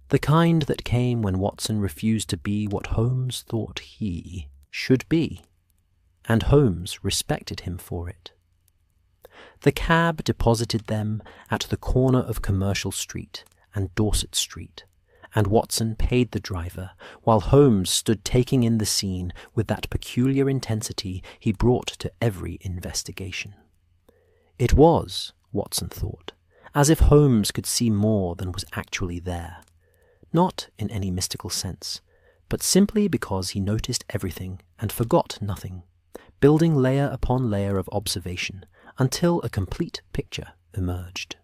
the kind that came when Watson refused to be what Holmes thought he should be, and Holmes respected him for it. The cab deposited them at the corner of Commercial Street and Dorset Street, and Watson paid the driver, while Holmes stood taking in the scene with that peculiar intensity he brought to every investigation. It was, Watson thought, as if Holmes could see more than was actually there, not in any mystical sense, but simply because he noticed everything and forgot nothing, building layer upon layer of observation until a complete picture emerged.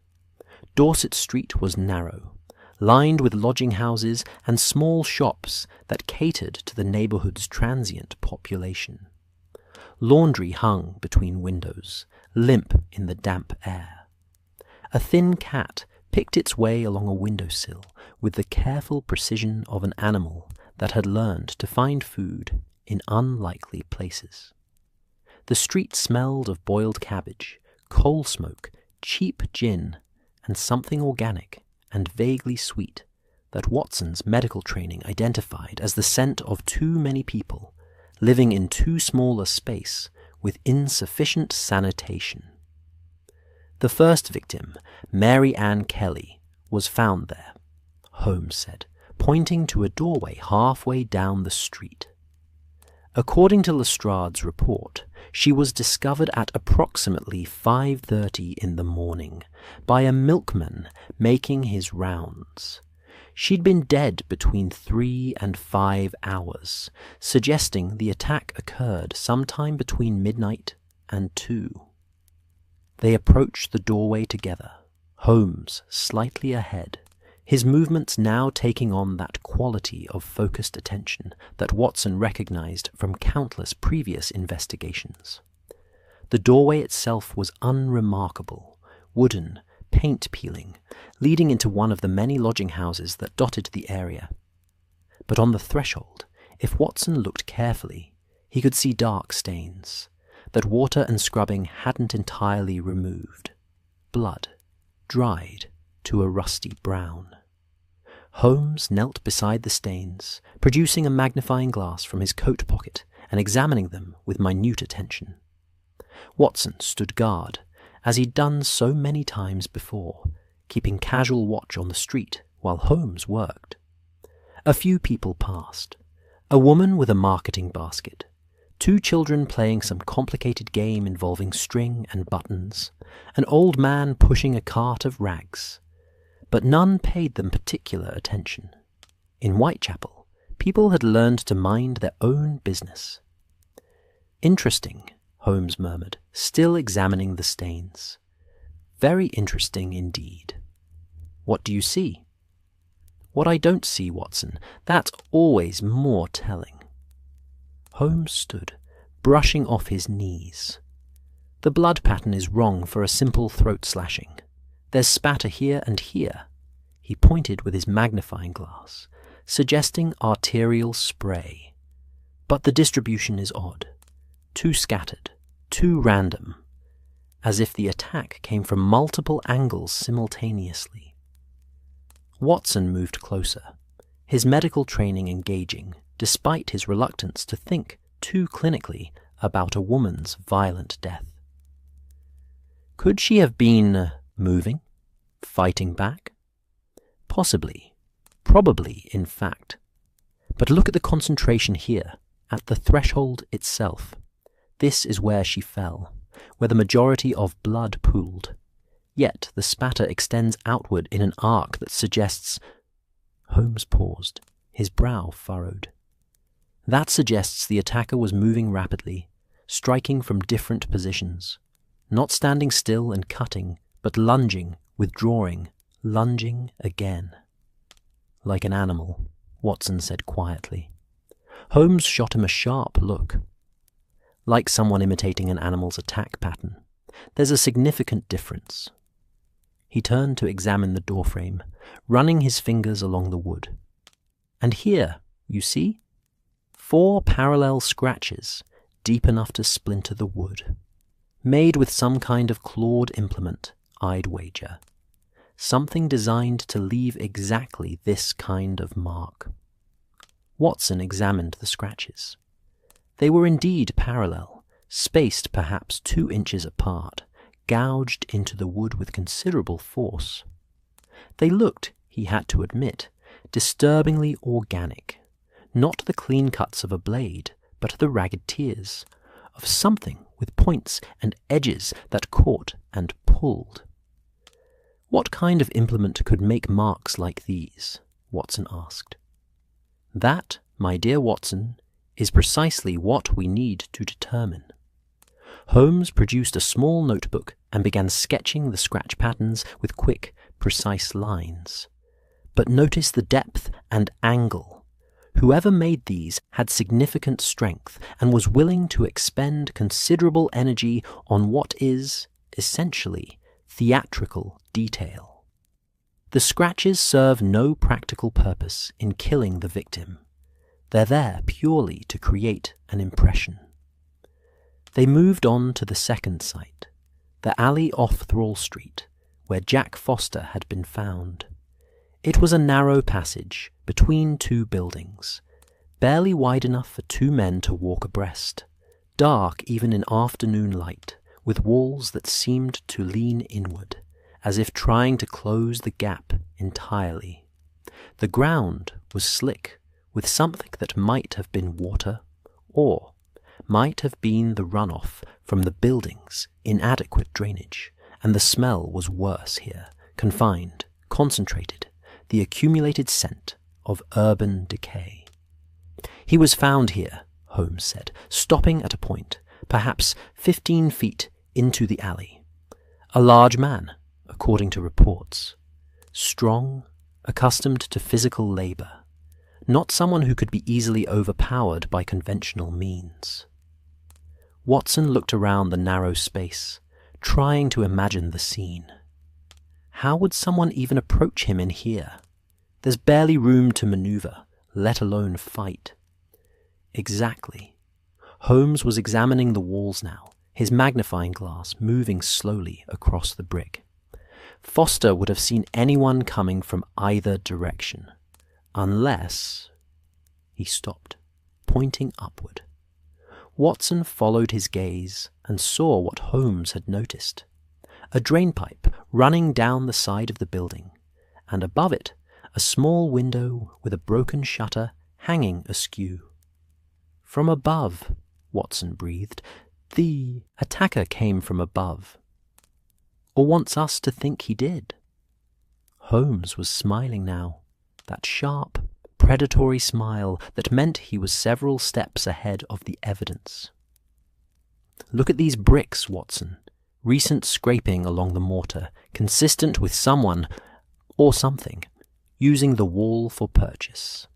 Dorset Street was narrow, lined with lodging houses and small shops that catered to the neighbourhood's transient population. Laundry hung between windows, limp in the damp air. A thin cat picked its way along a windowsill with the careful precision of an animal that had learned to find food in unlikely places. The street smelled of boiled cabbage, coal smoke, cheap gin, and something organic and vaguely sweet that Watson's medical training identified as the scent of too many people living in too small a space with insufficient sanitation. The first victim, Mary Ann Kelly, was found there, Holmes said, pointing to a doorway halfway down the street. According to Lestrade's report, she was discovered at approximately 5:30 in the morning by a milkman making his rounds. She'd been dead between 3 and 5 hours, suggesting the attack occurred sometime between midnight and 2. They approached the doorway together, Holmes slightly ahead, his movements now taking on that quality of focused attention that Watson recognized from countless previous investigations. The doorway itself was unremarkable, wooden, paint-peeling, leading into one of the many lodging houses that dotted the area. But on the threshold, if Watson looked carefully, he could see dark stains that water and scrubbing hadn't entirely removed. Blood, dried to a rusty brown. Holmes knelt beside the stains, producing a magnifying glass from his coat pocket and examining them with minute attention. Watson stood guard, as he'd done so many times before, keeping casual watch on the street while Holmes worked. A few people passed. A woman with a marketing basket, 2 children playing some complicated game involving string and buttons, an old man pushing a cart of rags, but none paid them particular attention. In Whitechapel, people had learned to mind their own business. "Interesting," Holmes murmured, still examining the stains. "Very interesting indeed. What do you see?" "What I don't see, Watson. That's always more telling." Holmes stood, brushing off his knees. "The blood pattern is wrong for a simple throat slashing. There's spatter here and here." He pointed with his magnifying glass, suggesting arterial spray. "But the distribution is odd. Too scattered, too random, as if the attack came from multiple angles simultaneously." Watson moved closer, his medical training engaging, despite his reluctance to think too clinically about a woman's violent death. "Could she have been moving? Fighting back?" "Possibly. Probably, in fact. But look at the concentration here, at the threshold itself. This is where she fell, where the majority of blood pooled. Yet the spatter extends outward in an arc that suggests—" Holmes paused, his brow furrowed. "That suggests the attacker was moving rapidly, striking from different positions, not standing still and cutting, but lunging, withdrawing, lunging again." "Like an animal," Watson said quietly. Holmes shot him a sharp look. "Like someone imitating an animal's attack pattern. There's a significant difference." He turned to examine the doorframe, running his fingers along the wood. "And here, you see? 4 parallel scratches, deep enough to splinter the wood. Made with some kind of clawed implement, I'd wager. Something designed to leave exactly this kind of mark." Watson examined the scratches. They were indeed parallel, spaced perhaps 2 inches apart, gouged into the wood with considerable force. They looked, he had to admit, disturbingly organic. Not the clean cuts of a blade, but the ragged tears of something with points and edges that caught and pulled. "What kind of implement could make marks like these?" Watson asked. "That, my dear Watson, is precisely what we need to determine." Holmes produced a small notebook and began sketching the scratch patterns with quick, precise lines. "But notice the depth and angle. Whoever made these had significant strength and was willing to expend considerable energy on what is, essentially, theatrical detail. The scratches serve no practical purpose in killing the victim. They're there purely to create an impression." They moved on to the second site, the alley off Thrall Street, where Jack Foster had been found. It was a narrow passage between 2 buildings, barely wide enough for 2 men to walk abreast, dark even in afternoon light, with walls that seemed to lean inward, as if trying to close the gap entirely. The ground was slick, with something that might have been water, or might have been the runoff from the building's inadequate drainage, and the smell was worse here, confined, concentrated, the accumulated scent of urban decay. "He was found here," Holmes said, stopping at a point, perhaps 15 feet into the alley. "A large man, according to reports. Strong, accustomed to physical labor. Not someone who could be easily overpowered by conventional means." Watson looked around the narrow space, trying to imagine the scene. How would someone even approach him in here? There's barely room to maneuver, let alone fight. Exactly. Holmes was examining the walls now, his magnifying glass moving slowly across the brick. Foster would have seen anyone coming from either direction, unless... He stopped, pointing upward. Watson followed his gaze and saw what Holmes had noticed. A drainpipe running down the side of the building, and above it, a small window with a broken shutter hanging askew. "From above," Watson breathed. "The attacker came from above. Or wants us to think he did." Holmes was smiling now, that sharp, predatory smile that meant he was several steps ahead of the evidence. "Look at these bricks, Watson. Recent scraping along the mortar, consistent with someone, or something, using the wall for purchase.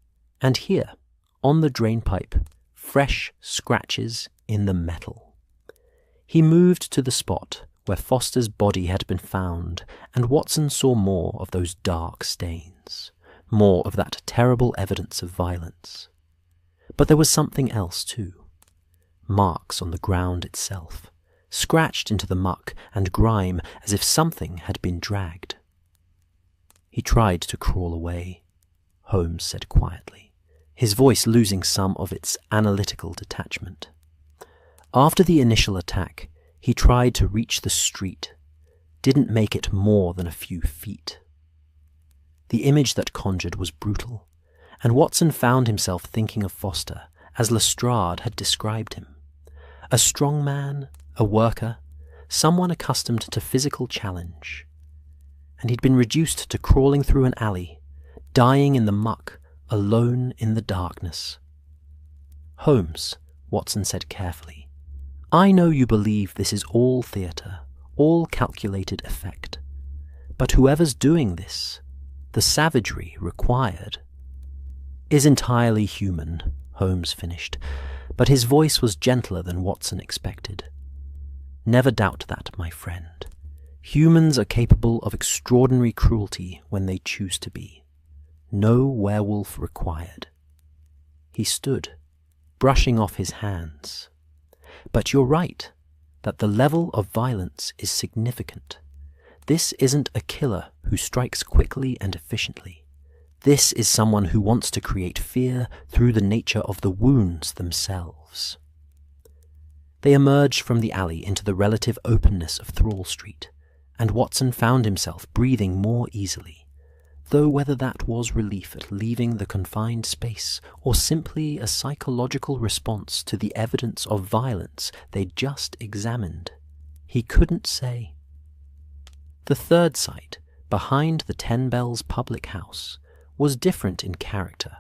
And here, on the drainpipe, fresh scratches in the metal." He moved to the spot where Foster's body had been found, and Watson saw more of those dark stains, more of that terrible evidence of violence. But there was something else too. Marks on the ground itself, scratched into the muck and grime as if something had been dragged. "He tried to crawl away," Holmes said quietly, his voice losing some of its analytical detachment. "After the initial attack, he tried to reach the street, didn't make it more than a few feet." The image that conjured was brutal, and Watson found himself thinking of Foster as Lestrade had described him. A strong man, a worker, someone accustomed to physical challenge. And he'd been reduced to crawling through an alley, dying in the muck, alone in the darkness. "Holmes," Watson said carefully, "I know you believe this is all theatre, all calculated effect. But whoever's doing this, the savagery required, is entirely human," Holmes finished, but his voice was gentler than Watson expected. "Never doubt that, my friend. Humans are capable of extraordinary cruelty when they choose to be. No werewolf required." He stood, brushing off his hands. "But you're right, that the level of violence is significant. This isn't a killer who strikes quickly and efficiently. This is someone who wants to create fear through the nature of the wounds themselves." They emerged from the alley into the relative openness of Thrall Street, and Watson found himself breathing more easily, though whether that was relief at leaving the confined space or simply a psychological response to the evidence of violence they'd just examined, he couldn't say. The third site, behind the Ten Bells public house, was different in character,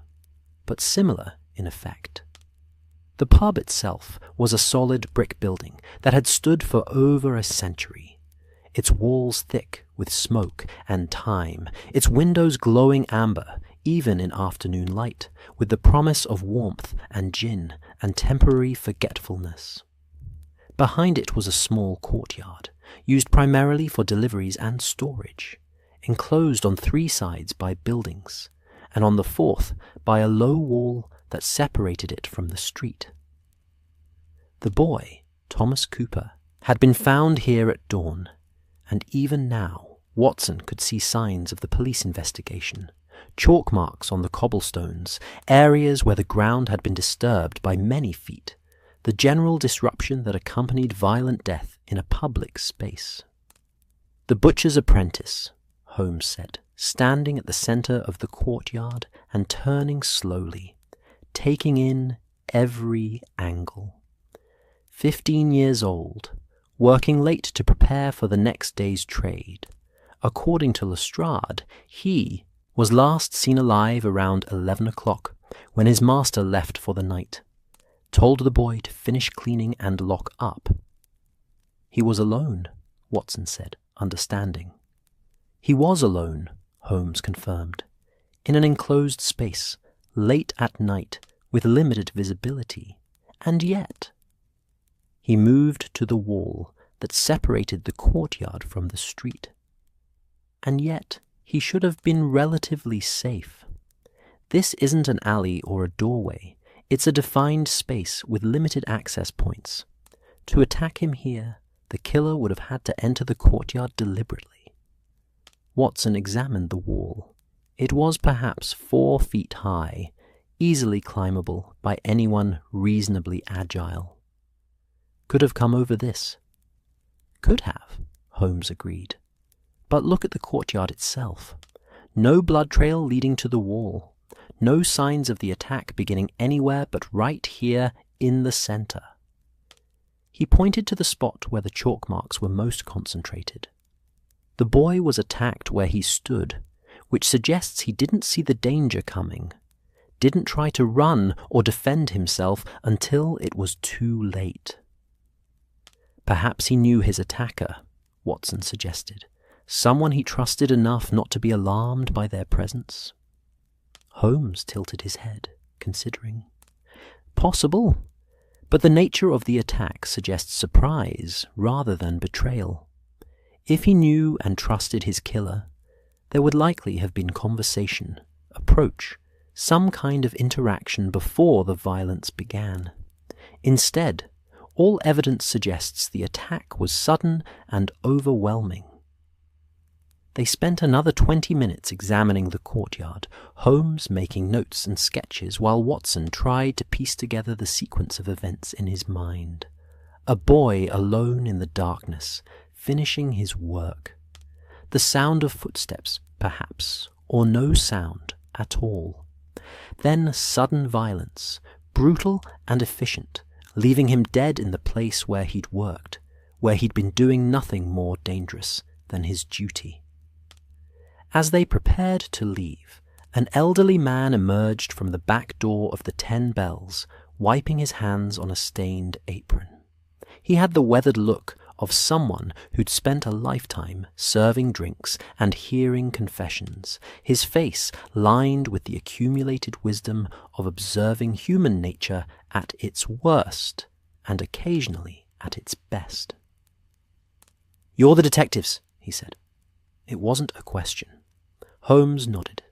but similar in effect. The pub itself was a solid brick building that had stood for over a century, its walls thick with smoke and time, its windows glowing amber even in afternoon light, with the promise of warmth and gin and temporary forgetfulness. Behind it was a small courtyard, used primarily for deliveries and storage, enclosed on 3 sides by buildings, and on the 4th by a low wall that separated it from the street. The boy, Thomas Cooper, had been found here at dawn, and even now Watson could see signs of the police investigation, chalk marks on the cobblestones, areas where the ground had been disturbed by many feet, the general disruption that accompanied violent death in a public space. "The butcher's apprentice," Holmes said, standing at the centre of the courtyard and turning slowly, taking in every angle. 15 years old, working late to prepare for the next day's trade. According to Lestrade, he was last seen alive around 11 o'clock when his master left for the night, told the boy to finish cleaning and lock up. "He was alone," Watson said, understanding. "He was alone," Holmes confirmed, "in an enclosed space, late at night, with limited visibility, and yet—" He moved to the wall that separated the courtyard from the street. "And yet he should have been relatively safe. This isn't an alley or a doorway. It's a defined space with limited access points. To attack him here, the killer would have had to enter the courtyard deliberately." Watson examined the wall. It was perhaps 4 feet high, easily climbable by anyone reasonably agile. "Could have come over this." "Could have," Holmes agreed. "But look at the courtyard itself. No blood trail leading to the wall. No signs of the attack beginning anywhere but right here in the center." He pointed to the spot where the chalk marks were most concentrated. The boy was attacked where he stood, which suggests he didn't see the danger coming, didn't try to run or defend himself until it was too late. Perhaps he knew his attacker, Watson suggested, someone he trusted enough not to be alarmed by their presence. Holmes tilted his head, considering. Possible, but the nature of the attack suggests surprise rather than betrayal. If he knew and trusted his killer, there would likely have been conversation, approach, some kind of interaction before the violence began. Instead, all evidence suggests the attack was sudden and overwhelming. They spent another 20 minutes examining the courtyard, Holmes making notes and sketches while Watson tried to piece together the sequence of events in his mind. A boy alone in the darkness, finishing his work. The sound of footsteps, perhaps, or no sound at all. Then sudden violence, brutal and efficient, leaving him dead in the place where he'd worked, where he'd been doing nothing more dangerous than his duty. As they prepared to leave, an elderly man emerged from the back door of the 10 Bells, wiping his hands on a stained apron. He had the weathered look of someone who'd spent a lifetime serving drinks and hearing confessions, his face lined with the accumulated wisdom of observing human nature at its worst and occasionally at its best. "You're the detectives," he said. It wasn't a question. Holmes nodded.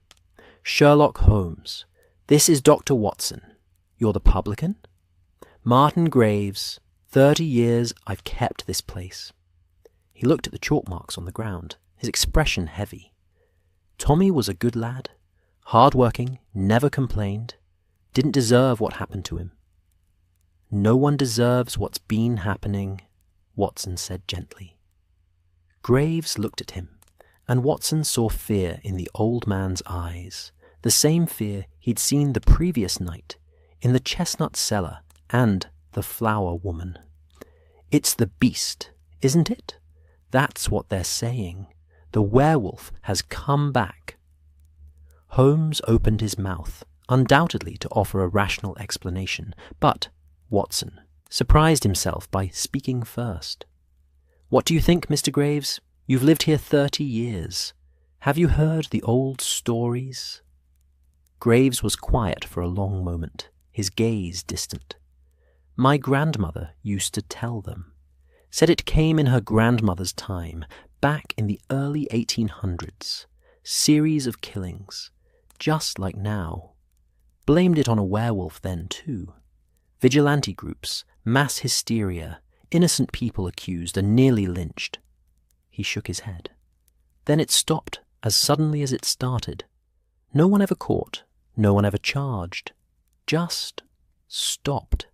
"Sherlock Holmes. This is Dr. Watson. You're the publican?" "Martin Graves. 30 years I've kept this place." He looked at the chalk marks on the ground, his expression heavy. Tommy was a good lad, hard-working, never complained, didn't deserve what happened to him. "No one deserves what's been happening," Watson said gently. Graves looked at him, and Watson saw fear in the old man's eyes, the same fear he'd seen the previous night in the chestnut cellar and the flower woman. "It's the beast, isn't it? That's what they're saying. The werewolf has come back." Holmes opened his mouth, undoubtedly to offer a rational explanation, but Watson surprised himself by speaking first. "What do you think, Mr. Graves? You've lived here 30 years. Have you heard the old stories?" Graves was quiet for a long moment, his gaze distant. "My grandmother used to tell them. Said it came in her grandmother's time, back in the early 1800s. Series of killings, just like now. Blamed it on a werewolf then, too. Vigilante groups, mass hysteria, innocent people accused and nearly lynched." He shook his head. "Then it stopped as suddenly as it started. No one ever caught, no one ever charged. Just stopped."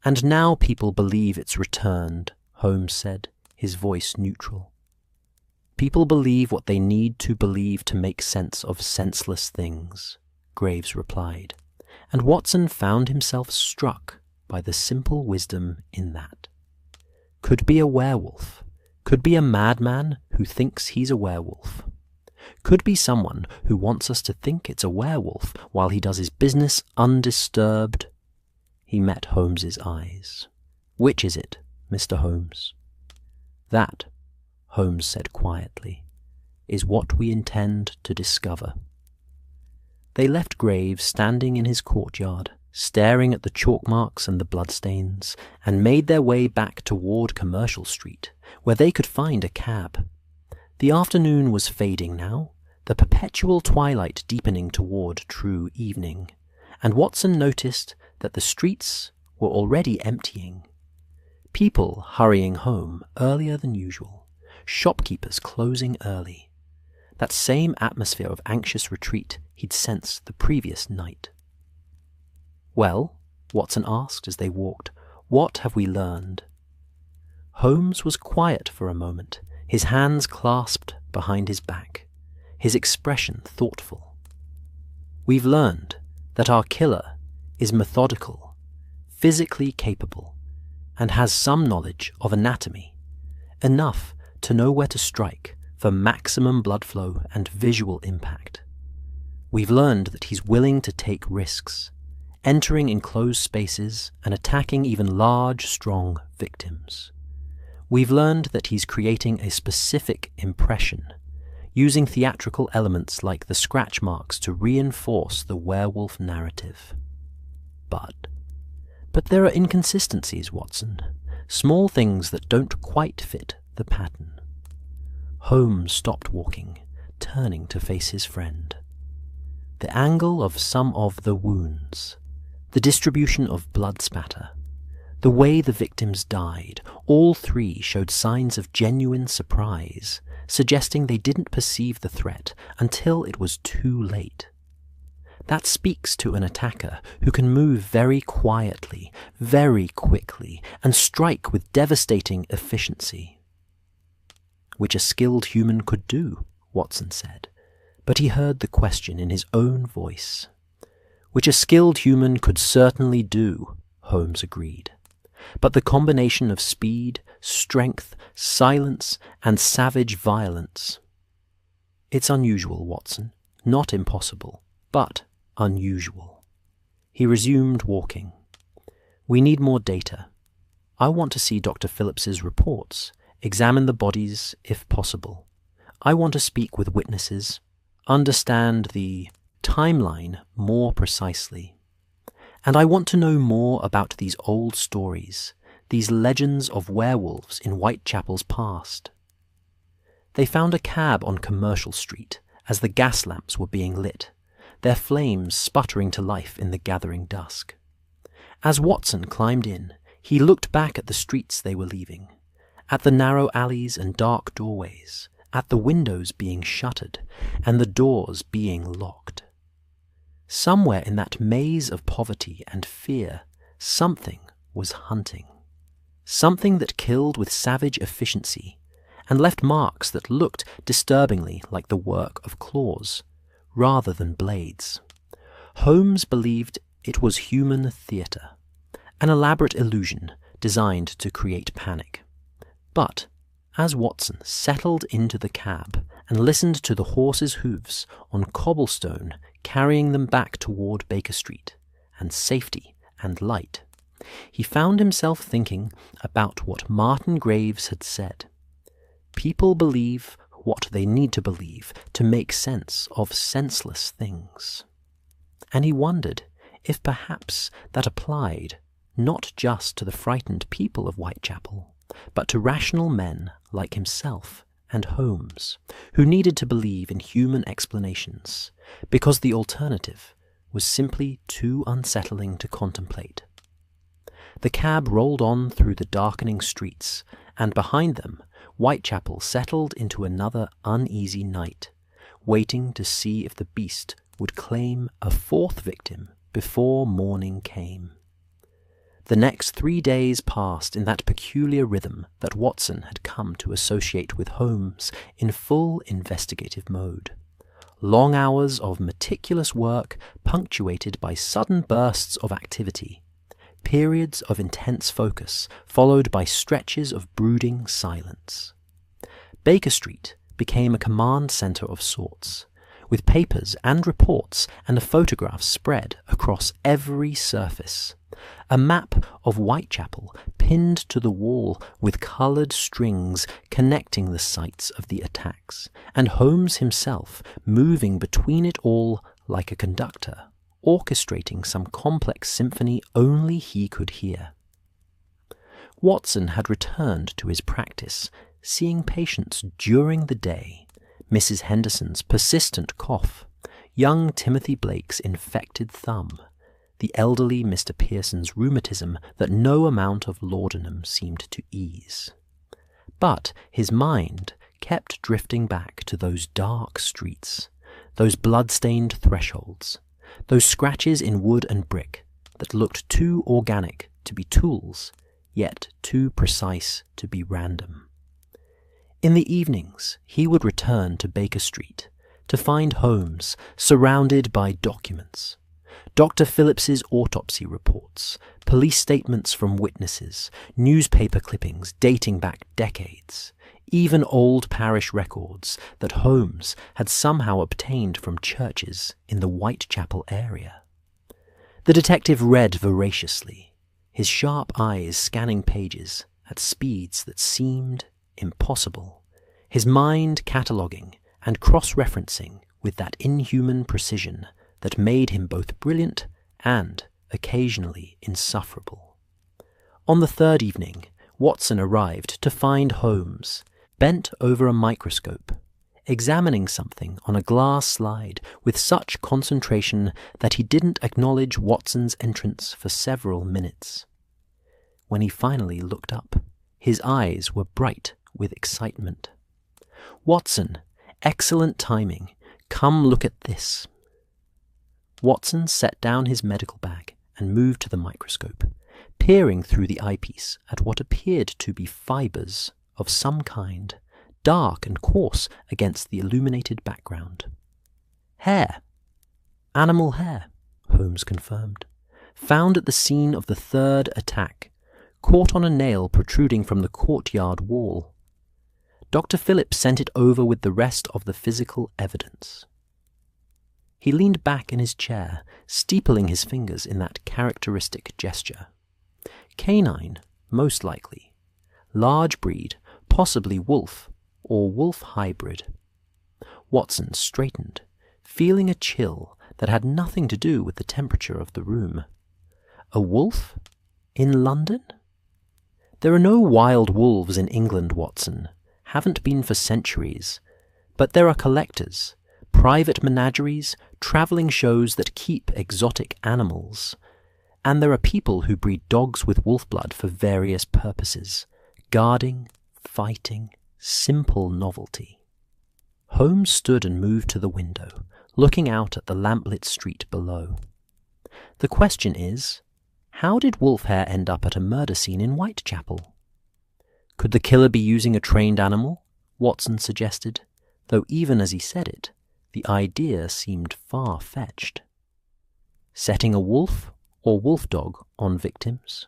"And now people believe it's returned," Holmes said, his voice neutral. "People believe what they need to believe to make sense of senseless things," Graves replied, and Watson found himself struck by the simple wisdom in that. Could be a werewolf, could be a madman who thinks he's a werewolf, could be someone who wants us to think it's a werewolf while he does his business undisturbed. He met Holmes's eyes. "Which is it, Mr. Holmes?" "That," Holmes said quietly, "is what we intend to discover." They left Graves standing in his courtyard, staring at the chalk marks and the bloodstains, and made their way back toward Commercial Street, where they could find a cab. The afternoon was fading now, the perpetual twilight deepening toward true evening, and Watson noticed that the streets were already emptying. People hurrying home earlier than usual, shopkeepers closing early. That same atmosphere of anxious retreat he'd sensed the previous night. "Well," Watson asked as they walked, "what have we learned?" Holmes was quiet for a moment, his hands clasped behind his back, his expression thoughtful. "We've learned that our killer is methodical, physically capable, and has some knowledge of anatomy, enough to know where to strike for maximum blood flow and visual impact. We've learned that he's willing to take risks, entering enclosed spaces and attacking even large, strong victims. We've learned that he's creating a specific impression, using theatrical elements like the scratch marks to reinforce the werewolf narrative. But there are inconsistencies, Watson, small things that don't quite fit the pattern. Holmes stopped walking, turning to face his friend. The angle of some of the wounds, the distribution of blood spatter, the way the victims died, all three showed signs of genuine surprise, suggesting they didn't perceive the threat until it was too late. That speaks to an attacker who can move very quietly, very quickly, and strike with devastating efficiency. Which a skilled human could do, Watson said, but he heard the question in his own voice. Which a skilled human could certainly do, Holmes agreed. But the combination of speed, strength, silence, and savage violence. It's unusual, Watson, not impossible, but unusual. He resumed walking. We need more data. I want to see Dr. Phillips's reports, examine the bodies if possible. I want to speak with witnesses, understand the timeline more precisely. And I want to know more about these old stories, these legends of werewolves in Whitechapel's past. They found a cab on Commercial Street as the gas lamps were being lit, their flames sputtering to life in the gathering dusk. As Watson climbed in, he looked back at the streets they were leaving, at the narrow alleys and dark doorways, at the windows being shuttered and the doors being locked. Somewhere in that maze of poverty and fear, something was hunting. Something that killed with savage efficiency and left marks that looked disturbingly like the work of claws, rather than blades. Holmes believed it was human theatre, an elaborate illusion designed to create panic. But as Watson settled into the cab and listened to the horses' hooves on cobblestone carrying them back toward Baker Street, and safety and light, he found himself thinking about what Martin Graves had said. People believe what they need to believe to make sense of senseless things. And he wondered if perhaps that applied not just to the frightened people of Whitechapel, but to rational men like himself and Holmes, who needed to believe in human explanations, because the alternative was simply too unsettling to contemplate. The cab rolled on through the darkening streets, and behind them, Whitechapel settled into another uneasy night, waiting to see if the beast would claim a fourth victim before morning came. The next 3 days passed in that peculiar rhythm that Watson had come to associate with Holmes in full investigative mode. Long hours of meticulous work punctuated by sudden bursts of activity, periods of intense focus followed by stretches of brooding silence. Baker Street became a command centre of sorts, with papers and reports and a photograph spread across every surface. A map of Whitechapel pinned to the wall with coloured strings connecting the sites of the attacks, and Holmes himself moving between it all like a conductor, orchestrating some complex symphony only he could hear. Watson had returned to his practice, seeing patients during the day, Mrs. Henderson's persistent cough, young Timothy Blake's infected thumb, the elderly Mr. Pearson's rheumatism that no amount of laudanum seemed to ease. But his mind kept drifting back to those dark streets, those blood-stained thresholds, those scratches in wood and brick that looked too organic to be tools, yet too precise to be random. In the evenings, he would return to Baker Street to find Holmes surrounded by documents. Dr. Phillips's autopsy reports, police statements from witnesses, newspaper clippings dating back decades, even old parish records that Holmes had somehow obtained from churches in the Whitechapel area. The detective read voraciously, his sharp eyes scanning pages at speeds that seemed impossible, his mind cataloguing and cross-referencing with that inhuman precision that made him both brilliant and occasionally insufferable. On the third evening, Watson arrived to find Holmes bent over a microscope, examining something on a glass slide with such concentration that he didn't acknowledge Watson's entrance for several minutes. When he finally looked up, his eyes were bright with excitement. "Watson, excellent timing. Come look at this." Watson set down his medical bag and moved to the microscope, peering through the eyepiece at what appeared to be fibres of some kind, dark and coarse against the illuminated background. "Hair. Animal hair," Holmes confirmed. "Found at the scene of the third attack, caught on a nail protruding from the courtyard wall. Dr. Phillips sent it over with the rest of the physical evidence." He leaned back in his chair, steepling his fingers in that characteristic gesture. "Canine, most likely. Large breed, possibly wolf or wolf hybrid." Watson straightened, feeling a chill that had nothing to do with the temperature of the room. "A wolf? In London?" "There are no wild wolves in England, Watson. Haven't been for centuries. But there are collectors, private menageries, travelling shows that keep exotic animals. And there are people who breed dogs with wolf blood for various purposes. Guarding, fighting, simple novelty." Holmes stood and moved to the window, looking out at the lamplit street below. "The question is, how did wolf hair end up at a murder scene in Whitechapel?" "Could the killer be using a trained animal?" Watson suggested, though even as he said it, the idea seemed far-fetched. "Setting a wolf or wolf dog on victims?"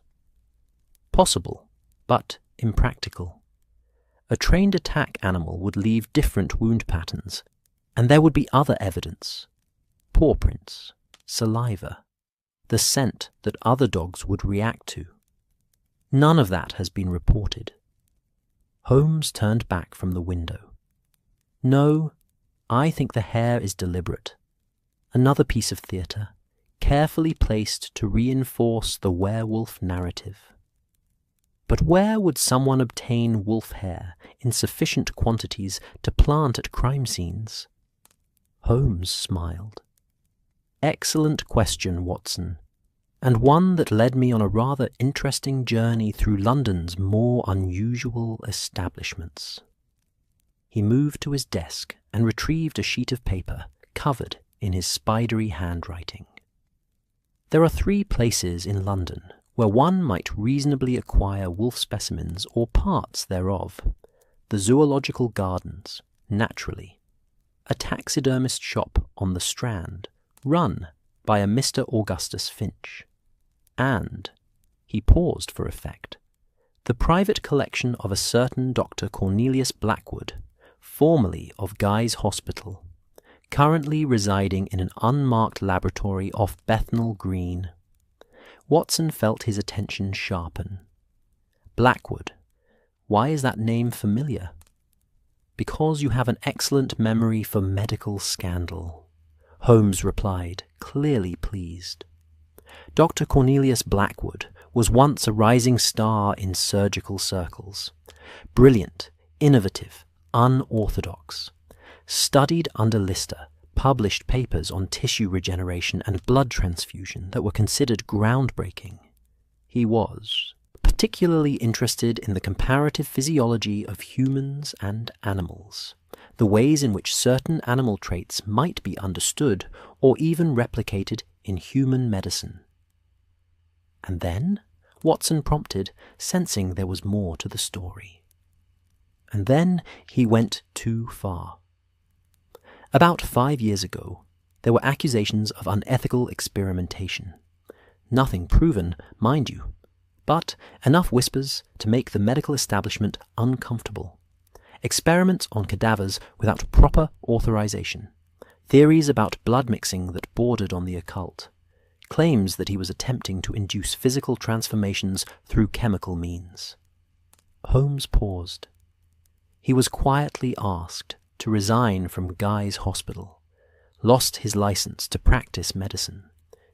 "Possible, but impractical. A trained attack animal would leave different wound patterns, and there would be other evidence. Paw prints, saliva, the scent that other dogs would react to. None of that has been reported." Holmes turned back from the window. "No, I think the hair is deliberate. Another piece of theatre, carefully placed to reinforce the werewolf narrative. But where would someone obtain wolf hair in sufficient quantities to plant at crime scenes?" Holmes smiled. "Excellent question, Watson, and one that led me on a rather interesting journey through London's more unusual establishments." He moved to his desk and retrieved a sheet of paper covered in his spidery handwriting. "There are 3 places in London where one might reasonably acquire wolf specimens or parts thereof. The Zoological Gardens, naturally. A taxidermist shop on the Strand, run by a Mr. Augustus Finch. And," he paused for effect, "the private collection of a certain Dr. Cornelius Blackwood, formerly of Guy's Hospital, currently residing in an unmarked laboratory off Bethnal Green." Watson felt his attention sharpen. "Blackwood. Why is that name familiar?" "Because you have an excellent memory for medical scandal," Holmes replied, clearly pleased. "Dr. Cornelius Blackwood was once a rising star in surgical circles. Brilliant, innovative, unorthodox. Studied under Lister, published papers on tissue regeneration and blood transfusion that were considered groundbreaking. He was particularly interested in the comparative physiology of humans and animals, the ways in which certain animal traits might be understood or even replicated in human medicine." "And then?" Watson prompted, sensing there was more to the story. "And then he went too far. About 5 years ago, there were accusations of unethical experimentation. Nothing proven, mind you, but enough whispers to make the medical establishment uncomfortable. experiments on cadavers without proper authorization, theories about blood mixing that bordered on the occult, claims that he was attempting to induce physical transformations through chemical means. Holmes paused. He was quietly asked to resign from Guy's Hospital, lost his license to practice medicine,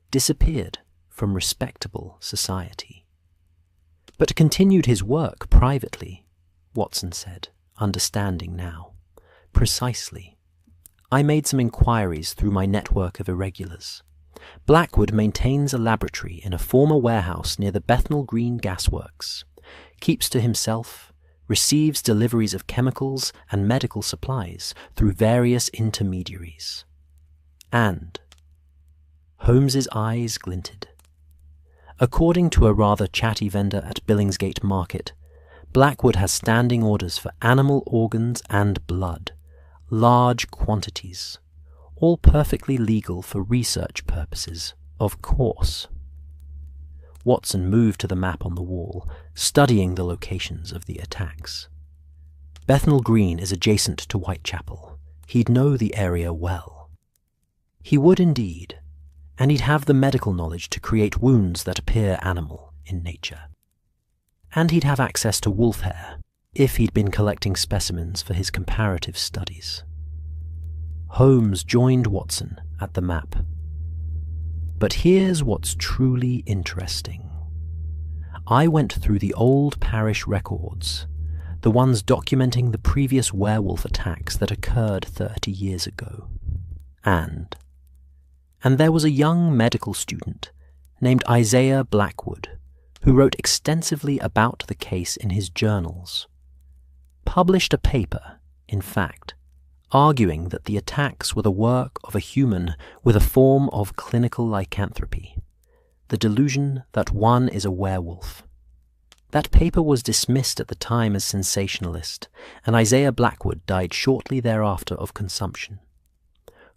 disappeared from respectable society. But continued his work privately, Watson said, understanding now. Precisely. I made some inquiries through my network of irregulars. Blackwood maintains a laboratory in a former warehouse near the Bethnal Green Gasworks, keeps to himself, receives deliveries of chemicals and medical supplies through various intermediaries. And Holmes's eyes glinted. According to a rather chatty vendor at Billingsgate Market, Blackwood has standing orders for animal organs and blood, large quantities, all perfectly legal for research purposes, of course. Watson moved to the map on the wall, studying the locations of the attacks. Bethnal Green is adjacent to Whitechapel. He'd know the area well. He would indeed, and he'd have the medical knowledge to create wounds that appear animal in nature. And he'd have access to wolf hair, if he'd been collecting specimens for his comparative studies. Holmes joined Watson at the map. But here's what's truly interesting. I went through the old parish records, the ones documenting the previous werewolf attacks that occurred 30 years ago. And there was a young medical student named Isaiah Blackwood who wrote extensively about the case in his journals. Published a paper, in fact, arguing that the attacks were the work of a human with a form of clinical lycanthropy, the delusion that one is a werewolf. That paper was dismissed at the time as sensationalist, and Isaiah Blackwood died shortly thereafter of consumption.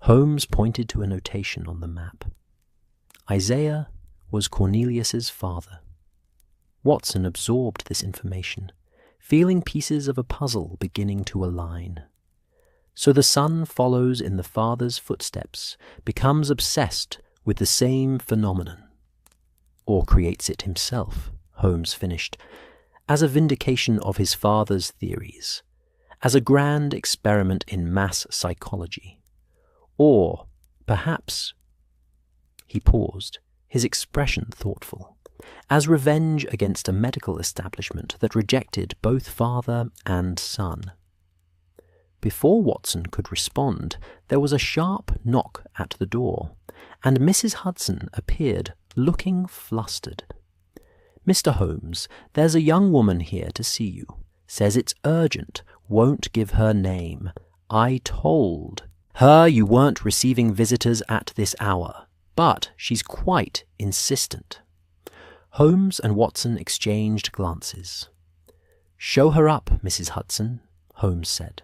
Holmes pointed to a notation on the map. Isaiah was Cornelius's father. Watson absorbed this information, feeling pieces of a puzzle beginning to align. So the son follows in the father's footsteps, becomes obsessed with the same phenomenon. Or creates it himself, Holmes finished, as a vindication of his father's theories, as a grand experiment in mass psychology. Or, perhaps, he paused, his expression thoughtful, as revenge against a medical establishment that rejected both father and son. Before Watson could respond, there was a sharp knock at the door, and Mrs. Hudson appeared, looking flustered. "Mr. Holmes, there's a young woman here to see you. Says it's urgent, won't give her name. I told her you weren't receiving visitors at this hour, but she's quite insistent." Holmes and Watson exchanged glances. "Show her up, Mrs. Hudson," Holmes said.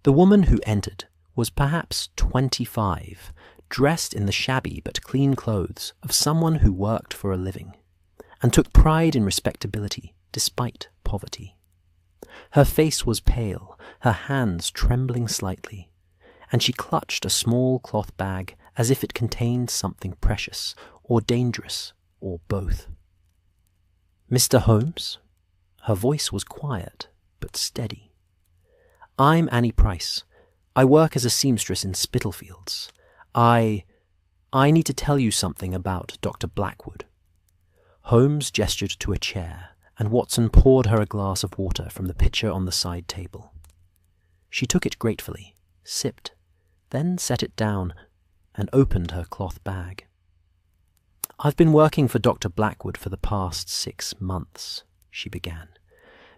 The woman who entered was perhaps 25, dressed in the shabby but clean clothes of someone who worked for a living, and took pride in respectability despite poverty. Her face was pale, her hands trembling slightly, and she clutched a small cloth bag as if it contained something precious or dangerous, or both. "Mr. Holmes?" Her voice was quiet but steady. "I'm Annie Price. I work as a seamstress in Spitalfields. I need to tell you something about Dr. Blackwood." Holmes gestured to a chair, and Watson poured her a glass of water from the pitcher on the side table. She took it gratefully, sipped, then set it down, and opened her cloth bag. "I've been working for Dr. Blackwood for the past 6 months, she began,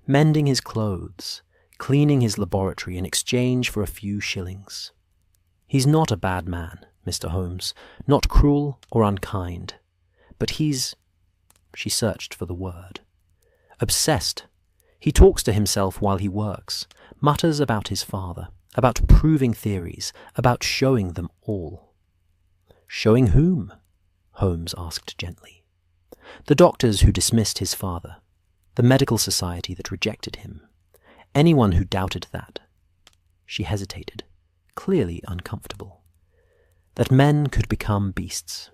mending his clothes, cleaning his laboratory in exchange for a few shillings. He's not a bad man, Mr. Holmes, not cruel or unkind, but he's—" she searched for the word. "Obsessed. He talks to himself while he works, mutters about his father, about proving theories, about showing them all." "Showing whom?" Holmes asked gently. "The doctors who dismissed his father, the medical society that rejected him, Anyone who doubted that, she hesitated, clearly uncomfortable, that men could become beasts.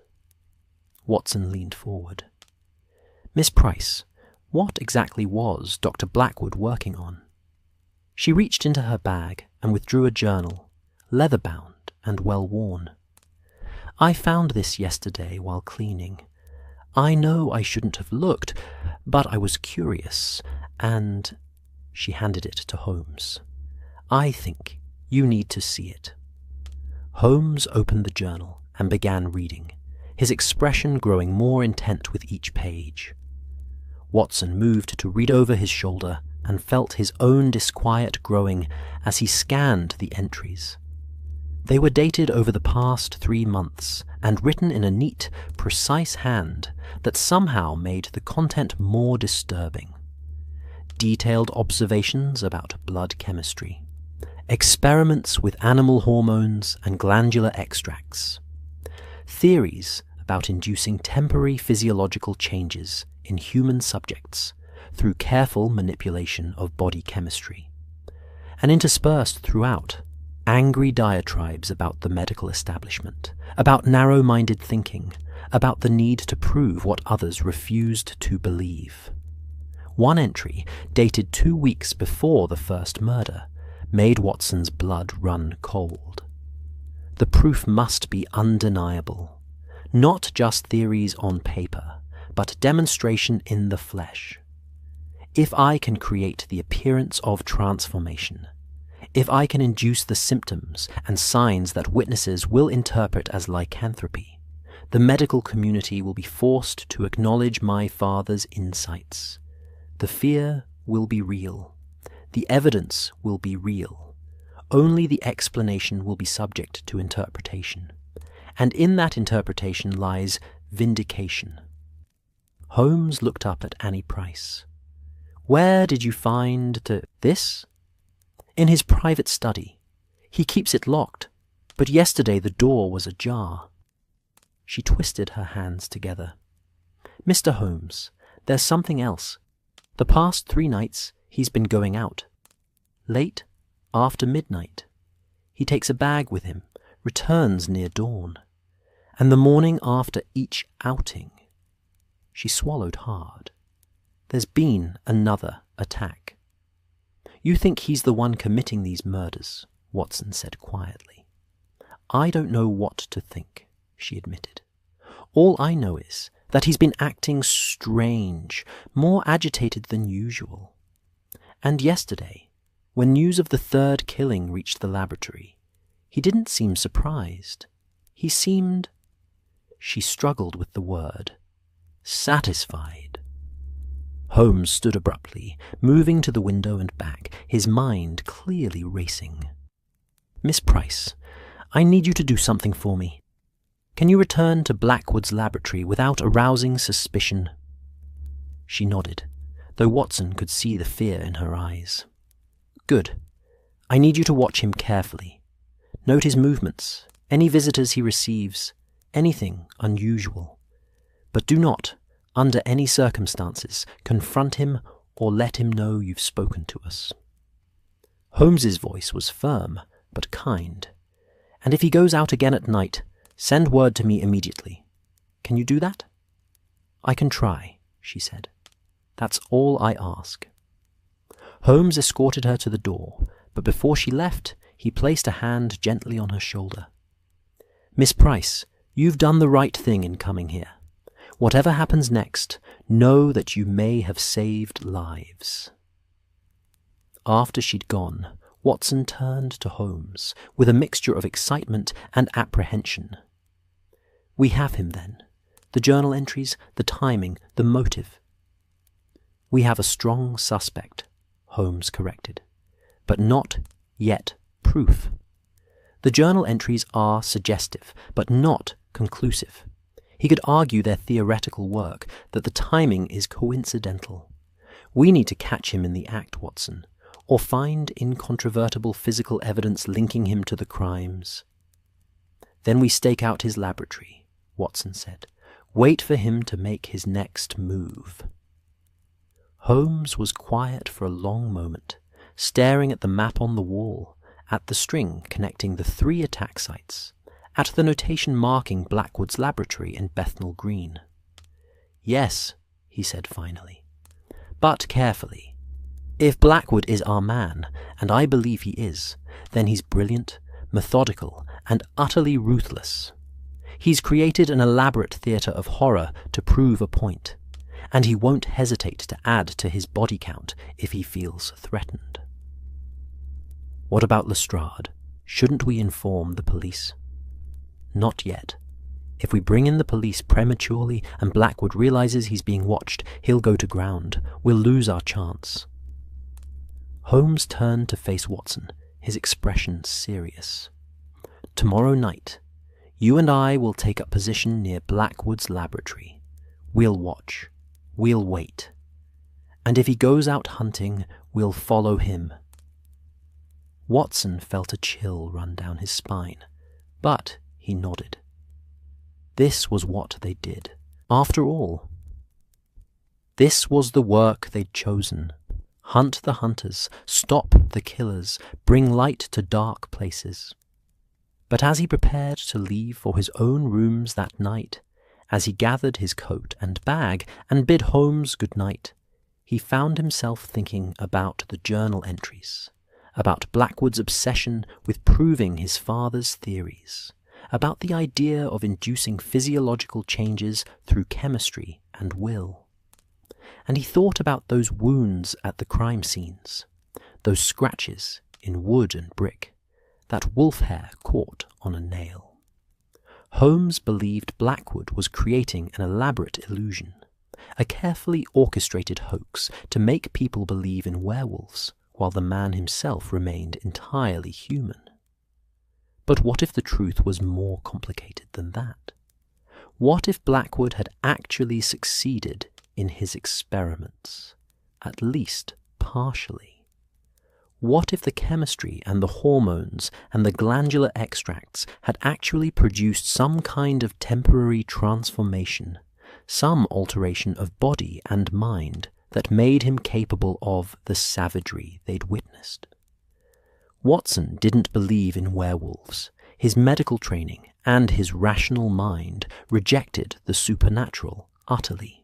Watson leaned forward. Miss Price, what exactly was Dr. Blackwood working on? She reached into her bag and withdrew a journal, leather-bound and well-worn. I found this yesterday while cleaning. I know I shouldn't have looked, but I was curious, and she handed it to Holmes. I think you need to see it. Holmes opened the journal and began reading, his expression growing more intent with each page. Watson moved to read over his shoulder and felt his own disquiet growing as he scanned the entries. They were dated over the past 3 months and written in a neat, precise hand that somehow made the content more disturbing. Detailed observations about blood chemistry, experiments with animal hormones and glandular extracts, theories about inducing temporary physiological changes in human subjects through careful manipulation of body chemistry, and interspersed throughout angry diatribes about the medical establishment, about narrow-minded thinking, about the need to prove what others refused to believe. One entry, dated 2 weeks before the first murder, made Watson's blood run cold. The proof must be undeniable, not just theories on paper, but demonstration in the flesh. If I can create the appearance of transformation, if I can induce the symptoms and signs that witnesses will interpret as lycanthropy, the medical community will be forced to acknowledge my father's insights. The fear will be real. The evidence will be real. Only the explanation will be subject to interpretation. And in that interpretation lies vindication. Holmes looked up at Annie Price. Where did you find this? In his private study. He keeps it locked, but yesterday the door was ajar. She twisted her hands together. Mr. Holmes, there's something else. The past 3 nights he's been going out. Late, after midnight. He takes a bag with him, returns near dawn. And the morning after each outing. She swallowed hard. There's been another attack. You think he's the one committing these murders, Watson said quietly. I don't know what to think, she admitted. All I know is that he's been acting strange, more agitated than usual. And yesterday, when news of the 3rd killing reached the laboratory, he didn't seem surprised. He seemed... She struggled with the word. Satisfied. Holmes stood abruptly, moving to the window and back, his mind clearly racing. Miss Price, I need you to do something for me. Can you return to Blackwood's laboratory without arousing suspicion? She nodded, though Watson could see the fear in her eyes. Good. I need you to watch him carefully. Note his movements, any visitors he receives, anything unusual. But do not, under any circumstances, confront him or let him know you've spoken to us. Holmes's voice was firm, but kind. And if he goes out again at night, send word to me immediately. Can you do that? I can try, she said. That's all I ask. Holmes escorted her to the door, but before she left, he placed a hand gently on her shoulder. Miss Price, you've done the right thing in coming here. Whatever happens next, know that you may have saved lives. After she'd gone, Watson turned to Holmes with a mixture of excitement and apprehension. We have him then. The journal entries, the timing, the motive. We have a strong suspect, Holmes corrected, but not yet proof. The journal entries are suggestive, but not conclusive. He could argue their theoretical work, that the timing is coincidental. We need to catch him in the act, Watson, or find incontrovertible physical evidence linking him to the crimes. Then we stake out his laboratory, Watson said. Wait for him to make his next move. Holmes was quiet for a long moment, staring at the map on the wall, at the string connecting the 3 attack sites, at the notation marking Blackwood's laboratory in Bethnal Green. "Yes," he said finally, "but carefully. If Blackwood is our man, and I believe he is, then he's brilliant, methodical, and utterly ruthless. He's created an elaborate theatre of horror to prove a point, and he won't hesitate to add to his body count if he feels threatened." "What about Lestrade? Shouldn't we inform the police?" "Not yet. If we bring in the police prematurely and Blackwood realizes he's being watched, he'll go to ground. We'll lose our chance." Holmes turned to face Watson, his expression serious. "Tomorrow night, you and I will take up position near Blackwood's laboratory. We'll watch. We'll wait. And if he goes out hunting, we'll follow him." Watson felt a chill run down his spine, but he nodded. This was what they did. After all, this was the work they'd chosen. Hunt the hunters, stop the killers, bring light to dark places. But as he prepared to leave for his own rooms that night, as he gathered his coat and bag and bid Holmes good night, he found himself thinking about the journal entries, about Blackwood's obsession with proving his father's theories, about the idea of inducing physiological changes through chemistry and will. And he thought about those wounds at the crime scenes, those scratches in wood and brick, that wolf hair caught on a nail. Holmes believed Blackwood was creating an elaborate illusion, a carefully orchestrated hoax to make people believe in werewolves, while the man himself remained entirely human. But what if the truth was more complicated than that? What if Blackwood had actually succeeded in his experiments, at least partially? What if the chemistry and the hormones and the glandular extracts had actually produced some kind of temporary transformation, some alteration of body and mind that made him capable of the savagery they'd witnessed? Watson didn't believe in werewolves. His medical training and his rational mind rejected the supernatural utterly.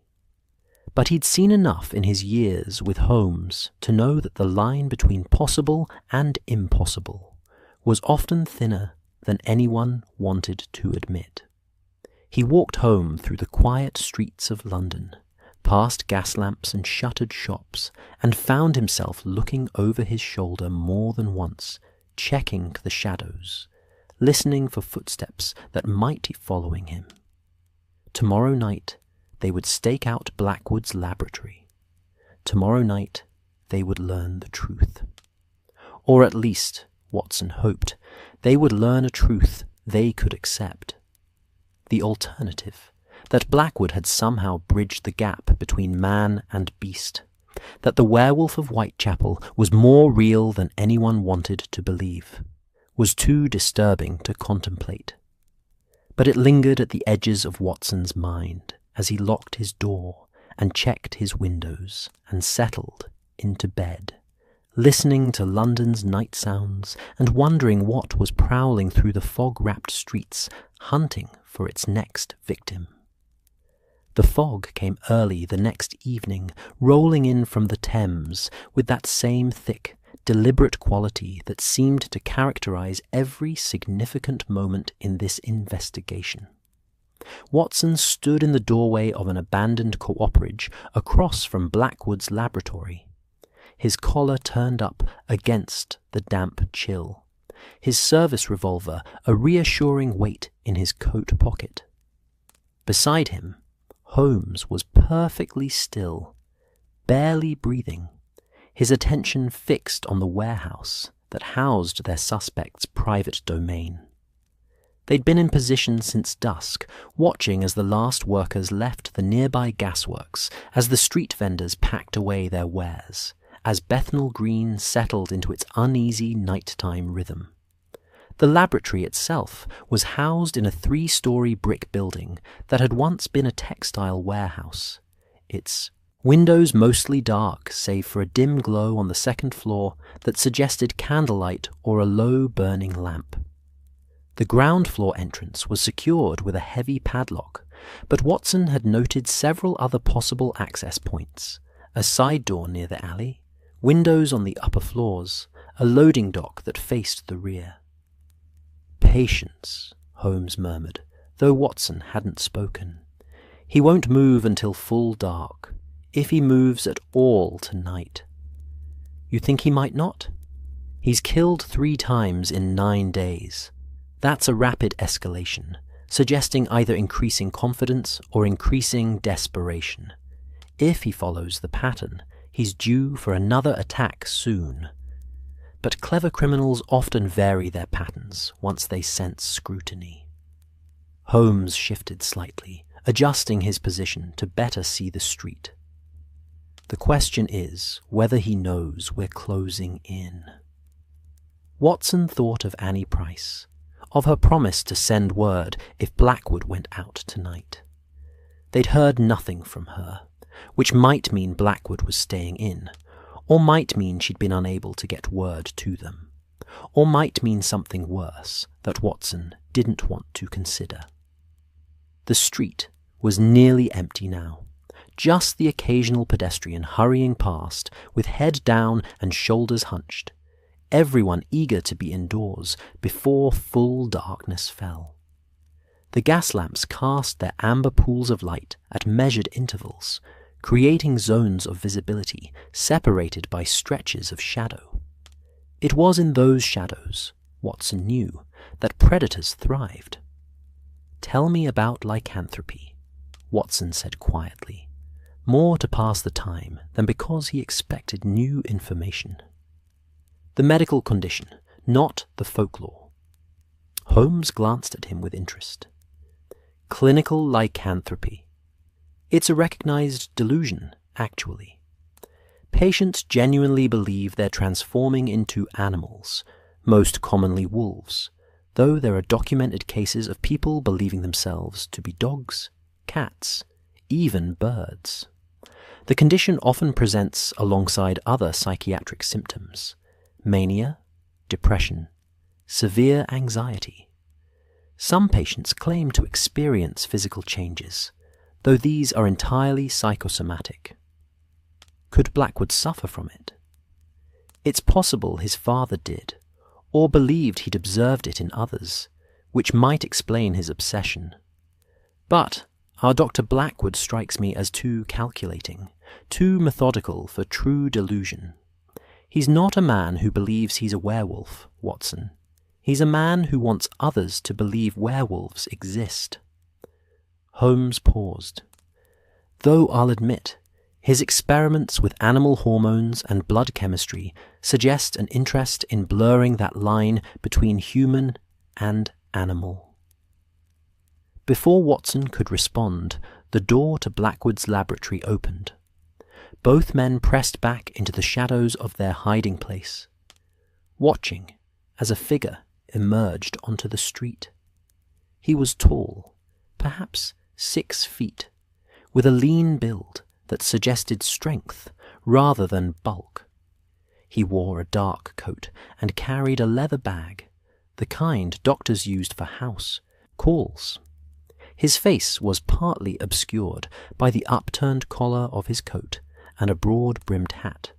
But he'd seen enough in his years with Holmes to know that the line between possible and impossible was often thinner than anyone wanted to admit. He walked home through the quiet streets of London, past gas lamps and shuttered shops, and found himself looking over his shoulder more than once, checking the shadows, listening for footsteps that might be following him. Tomorrow night, they would stake out Blackwood's laboratory. Tomorrow night, they would learn the truth. Or at least, Watson hoped, they would learn a truth they could accept. The alternative, that Blackwood had somehow bridged the gap between man and beast, that the werewolf of Whitechapel was more real than anyone wanted to believe, was too disturbing to contemplate. But it lingered at the edges of Watson's mind as he locked his door and checked his windows and settled into bed, listening to London's night sounds and wondering what was prowling through the fog-wrapped streets, hunting for its next victim. The fog came early the next evening, rolling in from the Thames with that same thick, deliberate quality that seemed to characterize every significant moment in this investigation. Watson stood in the doorway of an abandoned cooperage across from Blackwood's laboratory, his collar turned up against the damp chill, his service revolver a reassuring weight in his coat pocket. Beside him, Holmes was perfectly still, barely breathing, his attention fixed on the warehouse that housed their suspect's private domain. They'd been in position since dusk, watching as the last workers left the nearby gasworks, as the street vendors packed away their wares, as Bethnal Green settled into its uneasy nighttime rhythm. The laboratory itself was housed in a 3-story brick building that had once been a textile warehouse, its Windows mostly dark save for a dim glow on the second floor that suggested candlelight or a low burning lamp. The ground floor entrance was secured with a heavy padlock, but Watson had noted several other possible access points: a side door near the alley, windows on the upper floors, a loading dock that faced the rear. "Patience," Holmes murmured, though Watson hadn't spoken. "He won't move until full dark, if he moves at all tonight." "You think he might not?" "He's killed 3 times in 9 days. That's a rapid escalation, suggesting either increasing confidence or increasing desperation. If he follows the pattern, he's due for another attack soon. But clever criminals often vary their patterns once they sense scrutiny." Holmes shifted slightly, adjusting his position to better see the street. "The question is whether he knows we're closing in." Watson thought of Annie Price, of her promise to send word if Blackwood went out tonight. They'd heard nothing from her, which might mean Blackwood was staying in, or might mean she'd been unable to get word to them, or might mean something worse that Watson didn't want to consider. The street was nearly empty now, just the occasional pedestrian hurrying past with head down and shoulders hunched, everyone eager to be indoors before full darkness fell. The gas lamps cast their amber pools of light at measured intervals, creating zones of visibility separated by stretches of shadow. It was in those shadows, Watson knew, that predators thrived. "Tell me about lycanthropy," Watson said quietly, more to pass the time than because he expected new information. "The medical condition, not the folklore." Holmes glanced at him with interest. "Clinical lycanthropy. It's a recognized delusion, actually. Patients genuinely believe they're transforming into animals, most commonly wolves, though there are documented cases of people believing themselves to be dogs, cats, even birds. The condition often presents alongside other psychiatric symptoms: mania, depression, severe anxiety. Some patients claim to experience physical changes, though these are entirely psychosomatic. Could Blackwood suffer from it? It's possible his father did, or believed he'd observed it in others, which might explain his obsession. But our Dr. Blackwood strikes me as too calculating, too methodical for true delusion. He's not a man who believes he's a werewolf, Watson. He's a man who wants others to believe werewolves exist." Holmes paused. "Though I'll admit, his experiments with animal hormones and blood chemistry suggest an interest in blurring that line between human and animal." Before Watson could respond, the door to Blackwood's laboratory opened. Both men pressed back into the shadows of their hiding place, watching as a figure emerged onto the street. He was tall, perhaps 6 feet, with a lean build that suggested strength rather than bulk. He wore a dark coat and carried a leather bag, the kind doctors used for house calls. His face was partly obscured by the upturned collar of his coat and a broad-brimmed hat,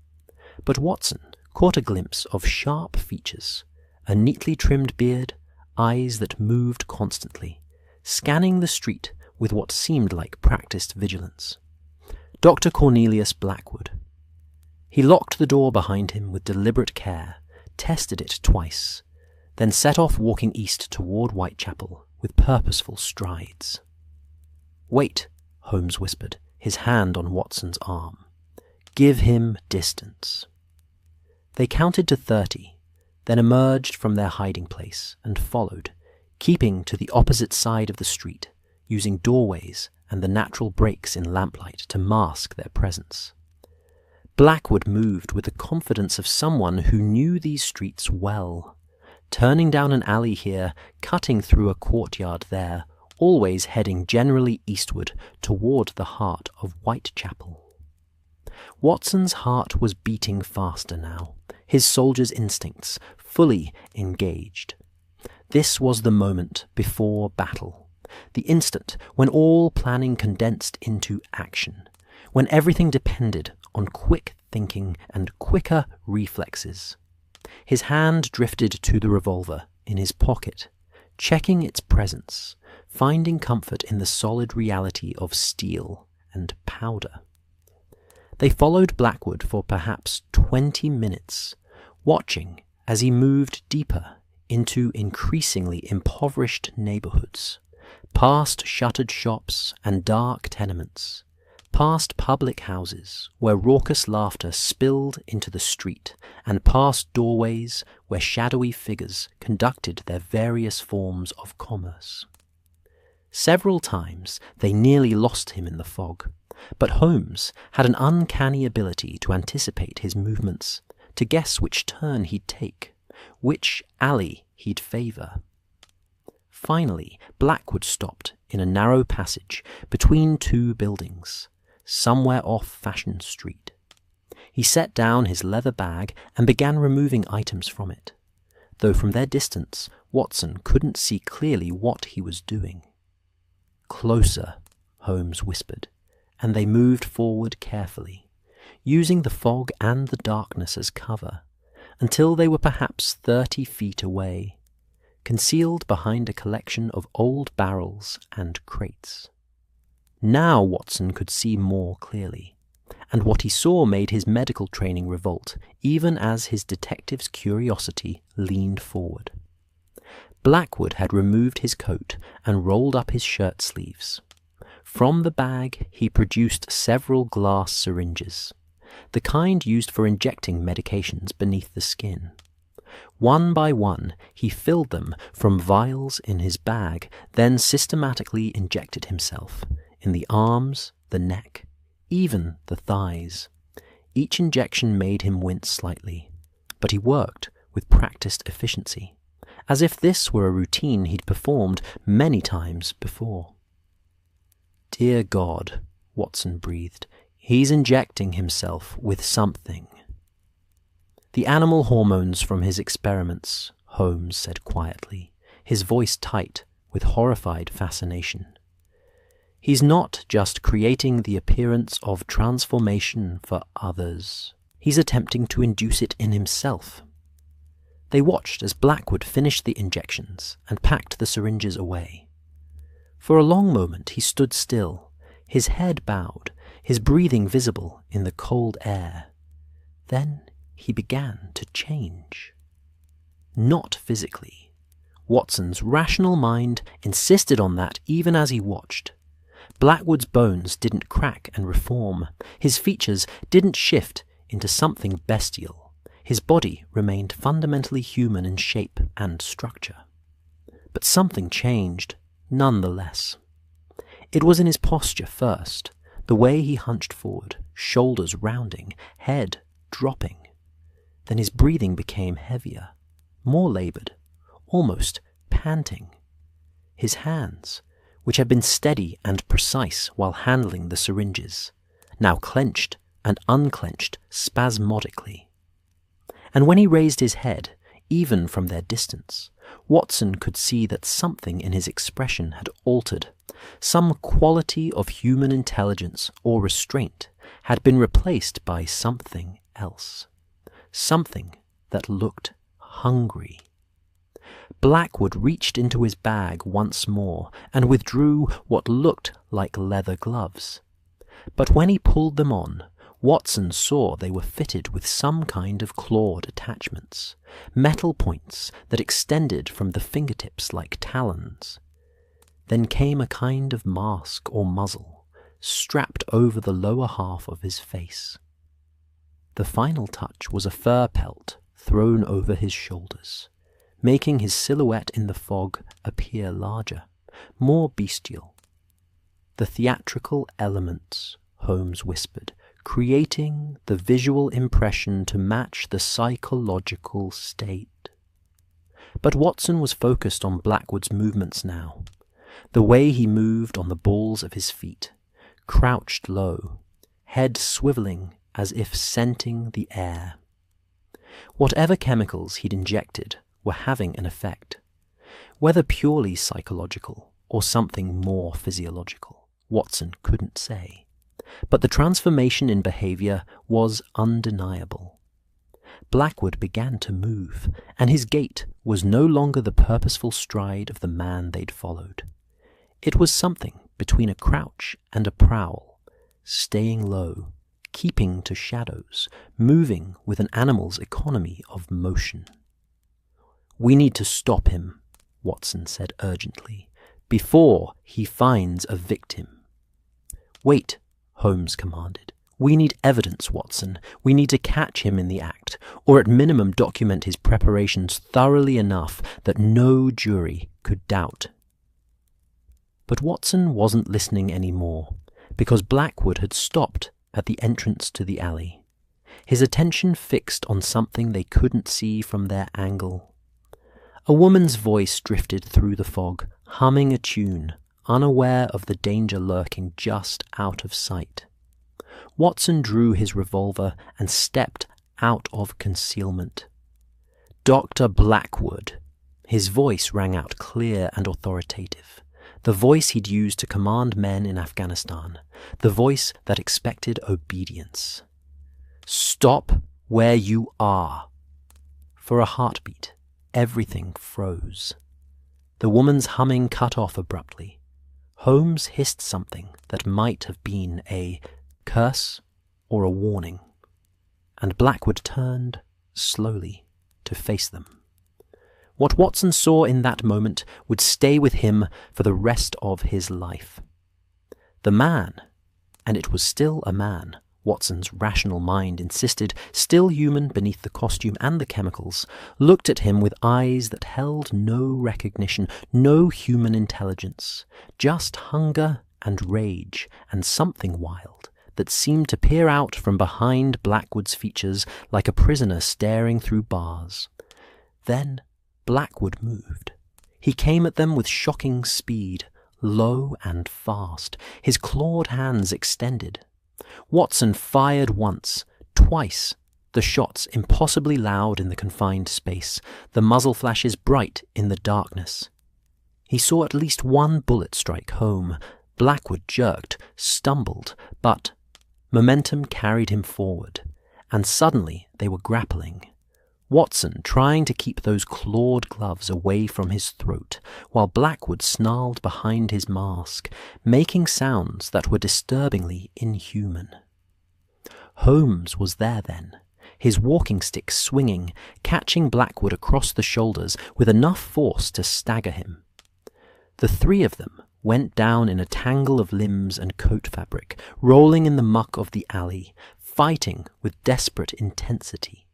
but Watson caught a glimpse of sharp features, a neatly trimmed beard, eyes that moved constantly, scanning the street with what seemed like practiced vigilance. Dr. Cornelius Blackwood. He locked the door behind him with deliberate care, tested it twice, then set off walking east toward Whitechapel with purposeful strides. "Wait," Holmes whispered, his hand on Watson's arm. "Give him distance." They counted to 30, then emerged from their hiding place and followed, keeping to the opposite side of the street, using doorways and the natural breaks in lamplight to mask their presence. Blackwood moved with the confidence of someone who knew these streets well, turning down an alley here, cutting through a courtyard there, always heading generally eastward toward the heart of Whitechapel. Watson's heart was beating faster now, his soldier's instincts fully engaged. This was the moment before battle, the instant when all planning condensed into action, when everything depended on quick thinking and quicker reflexes. His hand drifted to the revolver in his pocket, checking its presence, finding comfort in the solid reality of steel and powder. They followed Blackwood for perhaps 20 minutes, watching as he moved deeper into increasingly impoverished neighborhoods, past shuttered shops and dark tenements, past public houses where raucous laughter spilled into the street, and past doorways where shadowy figures conducted their various forms of commerce. Several times they nearly lost him in the fog, but Holmes had an uncanny ability to anticipate his movements, to guess which turn he'd take, which alley he'd favour. Finally, Blackwood stopped in a narrow passage between two buildings, somewhere off Fashion Street. He set down his leather bag and began removing items from it, though from their distance Watson couldn't see clearly what he was doing. "Closer," Holmes whispered, and they moved forward carefully, using the fog and the darkness as cover, until they were perhaps 30 feet away, concealed behind a collection of old barrels and crates. Now Watson could see more clearly, and what he saw made his medical training revolt even as his detective's curiosity leaned forward. Blackwood had removed his coat and rolled up his shirt sleeves. From the bag he produced several glass syringes, the kind used for injecting medications beneath the skin. One by one he filled them from vials in his bag, then systematically injected himself in the arms, the neck, even the thighs. Each injection made him wince slightly, but he worked with practiced efficiency, as if this were a routine he'd performed many times before. "Dear God," Watson breathed, "he's injecting himself with something." "The animal hormones from his experiments," Holmes said quietly, his voice tight with horrified fascination. "He's not just creating the appearance of transformation for others. He's attempting to induce it in himself." They watched as Blackwood finished the injections and packed the syringes away. For a long moment he stood still, his head bowed, his breathing visible in the cold air. Then he began to change. Not physically. Watson's rational mind insisted on that even as he watched. Blackwood's bones didn't crack and reform. His features didn't shift into something bestial. His body remained fundamentally human in shape and structure. But something changed, nonetheless. It was in his posture first, the way he hunched forward, shoulders rounding, head dropping. Then his breathing became heavier, more laboured, almost panting. His hands, which had been steady and precise while handling the syringes, now clenched and unclenched spasmodically. And when he raised his head, even from their distance, Watson could see that something in his expression had altered. Some quality of human intelligence or restraint had been replaced by something else. Something that looked hungry. Blackwood reached into his bag once more and withdrew what looked like leather gloves. But when he pulled them on, Watson saw they were fitted with some kind of clawed attachments, metal points that extended from the fingertips like talons. Then came a kind of mask or muzzle, strapped over the lower half of his face. The final touch was a fur pelt thrown over his shoulders, making his silhouette in the fog appear larger, more bestial. "The theatrical elements," Holmes whispered, creating the visual impression to match the psychological state. But Watson was focused on Blackwood's movements now, the way he moved on the balls of his feet, crouched low, head swiveling as if scenting the air. Whatever chemicals he'd injected were having an effect, whether purely psychological or something more physiological, Watson couldn't say. But the transformation in behavior was undeniable. Blackwood began to move, and his gait was no longer the purposeful stride of the man they'd followed. It was something between a crouch and a prowl, staying low, keeping to shadows, moving with an animal's economy of motion. "We need to stop him," Watson said urgently, "before he finds a victim." "Wait," Holmes commanded. "We need evidence, Watson. We need to catch him in the act, or at minimum document his preparations thoroughly enough that no jury could doubt." But Watson wasn't listening anymore, because Blackwood had stopped at the entrance to the alley, his attention fixed on something they couldn't see from their angle. A woman's voice drifted through the fog, humming a tune, unaware of the danger lurking just out of sight. Watson drew his revolver and stepped out of concealment. "Dr. Blackwood." His voice rang out clear and authoritative, the voice he'd used to command men in Afghanistan, the voice that expected obedience. "Stop where you are." For a heartbeat, everything froze. The woman's humming cut off abruptly. Holmes hissed something that might have been a curse or a warning, and Blackwood turned slowly to face them. What Watson saw in that moment would stay with him for the rest of his life. The man, and it was still a man, Watson's rational mind insisted, still human beneath the costume and the chemicals, looked at him with eyes that held no recognition, no human intelligence, just hunger and rage and something wild that seemed to peer out from behind Blackwood's features like a prisoner staring through bars. Then Blackwood moved. He came at them with shocking speed, low and fast, his clawed hands extended. Watson fired once, twice, the shots impossibly loud in the confined space, the muzzle flashes bright in the darkness. He saw at least one bullet strike home. Blackwood jerked, stumbled, but momentum carried him forward, and suddenly they were grappling. Watson trying to keep those clawed gloves away from his throat, while Blackwood snarled behind his mask, making sounds that were disturbingly inhuman. Holmes was there then, his walking stick swinging, catching Blackwood across the shoulders with enough force to stagger him. The three of them went down in a tangle of limbs and coat fabric, rolling in the muck of the alley, fighting with desperate intensity.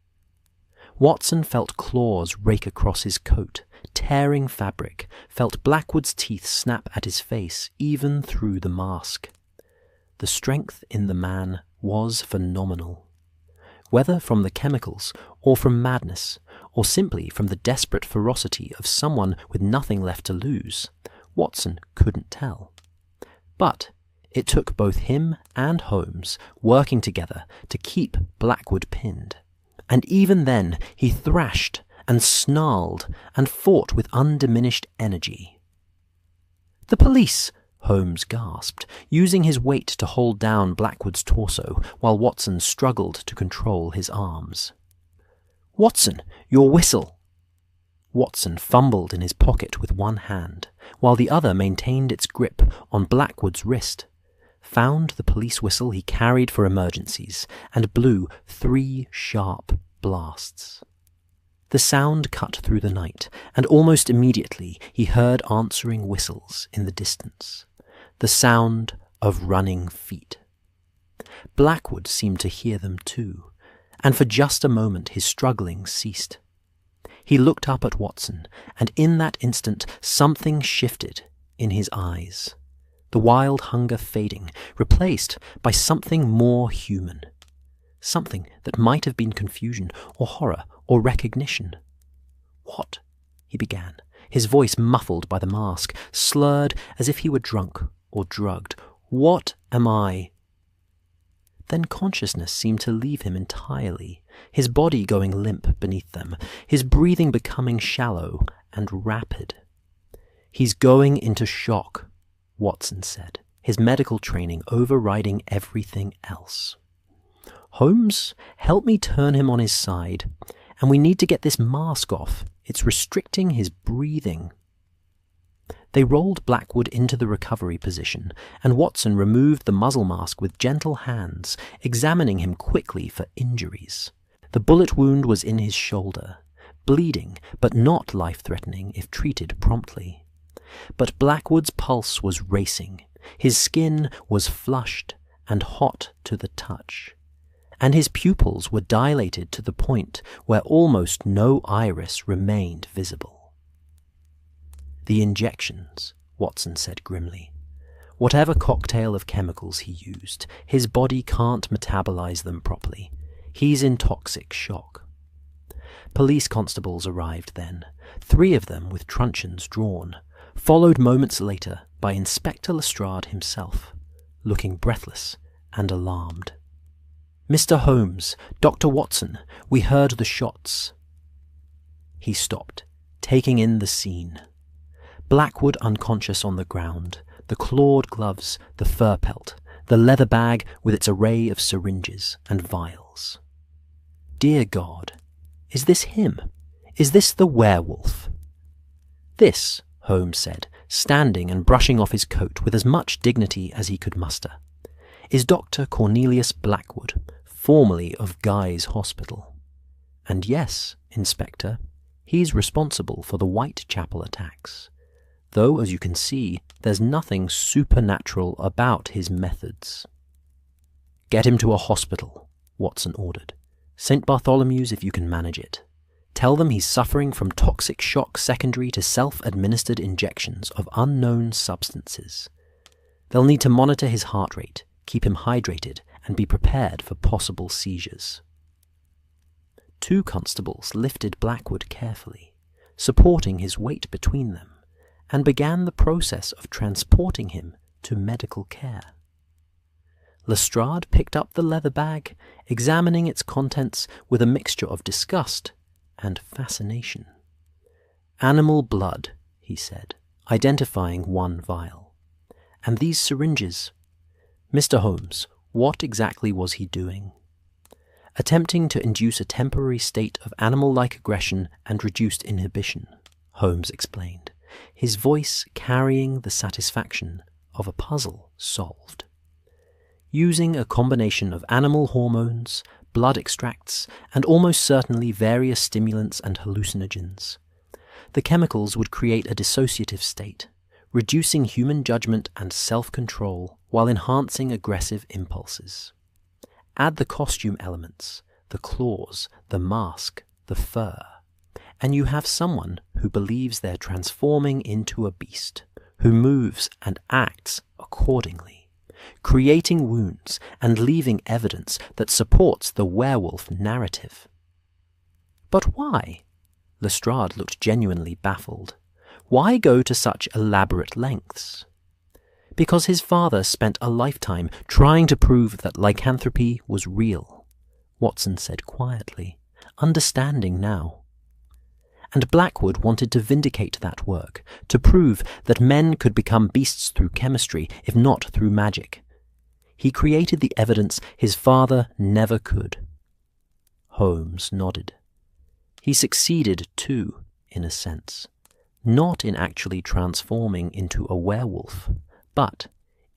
Watson felt claws rake across his coat, tearing fabric, felt Blackwood's teeth snap at his face, even through the mask. The strength in the man was phenomenal. Whether from the chemicals, or from madness, or simply from the desperate ferocity of someone with nothing left to lose, Watson couldn't tell. But it took both him and Holmes working together to keep Blackwood pinned. And even then he thrashed and snarled and fought with undiminished energy. "The police!" Holmes gasped, using his weight to hold down Blackwood's torso while Watson struggled to control his arms. "Watson, your whistle!" Watson fumbled in his pocket with one hand, while the other maintained its grip on Blackwood's wrist, found the police whistle he carried for emergencies, and blew 3 sharp blasts. The sound cut through the night, and almost immediately he heard answering whistles in the distance, the sound of running feet. Blackwood seemed to hear them too, and for just a moment his struggling ceased. He looked up at Watson, and in that instant something shifted in his eyes, the wild hunger fading, replaced by something more human, something that might have been confusion or horror or recognition. "What?" he began, his voice muffled by the mask, slurred as if he were drunk or drugged. "What am I?" Then consciousness seemed to leave him entirely, his body going limp beneath them, his breathing becoming shallow and rapid. "He's going into shock," Watson said, his medical training overriding everything else. "Holmes, help me turn him on his side, and we need to get this mask off. It's restricting his breathing." They rolled Blackwood into the recovery position, and Watson removed the muzzle mask with gentle hands, examining him quickly for injuries. The bullet wound was in his shoulder, bleeding but not life-threatening if treated promptly. But Blackwood's pulse was racing, his skin was flushed and hot to the touch, and his pupils were dilated to the point where almost no iris remained visible. "The injections," Watson said grimly. "Whatever cocktail of chemicals he used, his body can't metabolize them properly. He's in toxic shock." Police constables arrived then, 3 of them with truncheons drawn, followed moments later by Inspector Lestrade himself, looking breathless and alarmed. "Mr. Holmes, Dr. Watson, we heard the shots." He stopped, taking in the scene. Blackwood unconscious on the ground, the clawed gloves, the fur pelt, the leather bag with its array of syringes and vials. "Dear God, is this him? Is this the werewolf?" "This," Holmes said, standing and brushing off his coat with as much dignity as he could muster, "is Dr. Cornelius Blackwood, formerly of Guy's Hospital. And yes, Inspector, he's responsible for the Whitechapel attacks. Though, as you can see, there's nothing supernatural about his methods." "Get him to a hospital," Watson ordered. "St. Bartholomew's if you can manage it. Tell them he's suffering from toxic shock secondary to self-administered injections of unknown substances. They'll need to monitor his heart rate, keep him hydrated, and be prepared for possible seizures." 2 constables lifted Blackwood carefully, supporting his weight between them, and began the process of transporting him to medical care. Lestrade picked up the leather bag, examining its contents with a mixture of disgust and fascination. "Animal blood," he said, identifying 1 vial. "And these syringes. Mr. Holmes, what exactly was he doing?" "Attempting to induce a temporary state of animal-like aggression and reduced inhibition," Holmes explained, his voice carrying the satisfaction of a puzzle solved. "Using a combination of animal hormones, blood extracts, and almost certainly various stimulants and hallucinogens. The chemicals would create a dissociative state, reducing human judgment and self-control while enhancing aggressive impulses. Add the costume elements, the claws, the mask, the fur, and you have someone who believes they're transforming into a beast, who moves and acts accordingly, creating wounds and leaving evidence that supports the werewolf narrative." "But why?" Lestrade looked genuinely baffled. "Why go to such elaborate lengths?" "Because his father spent a lifetime trying to prove that lycanthropy was real," Watson said quietly, understanding now. And Blackwood wanted to vindicate that work, to prove that men could become beasts through chemistry, if not through magic. He created the evidence his father never could. Holmes nodded. He succeeded too, in a sense, not in actually transforming into a werewolf, but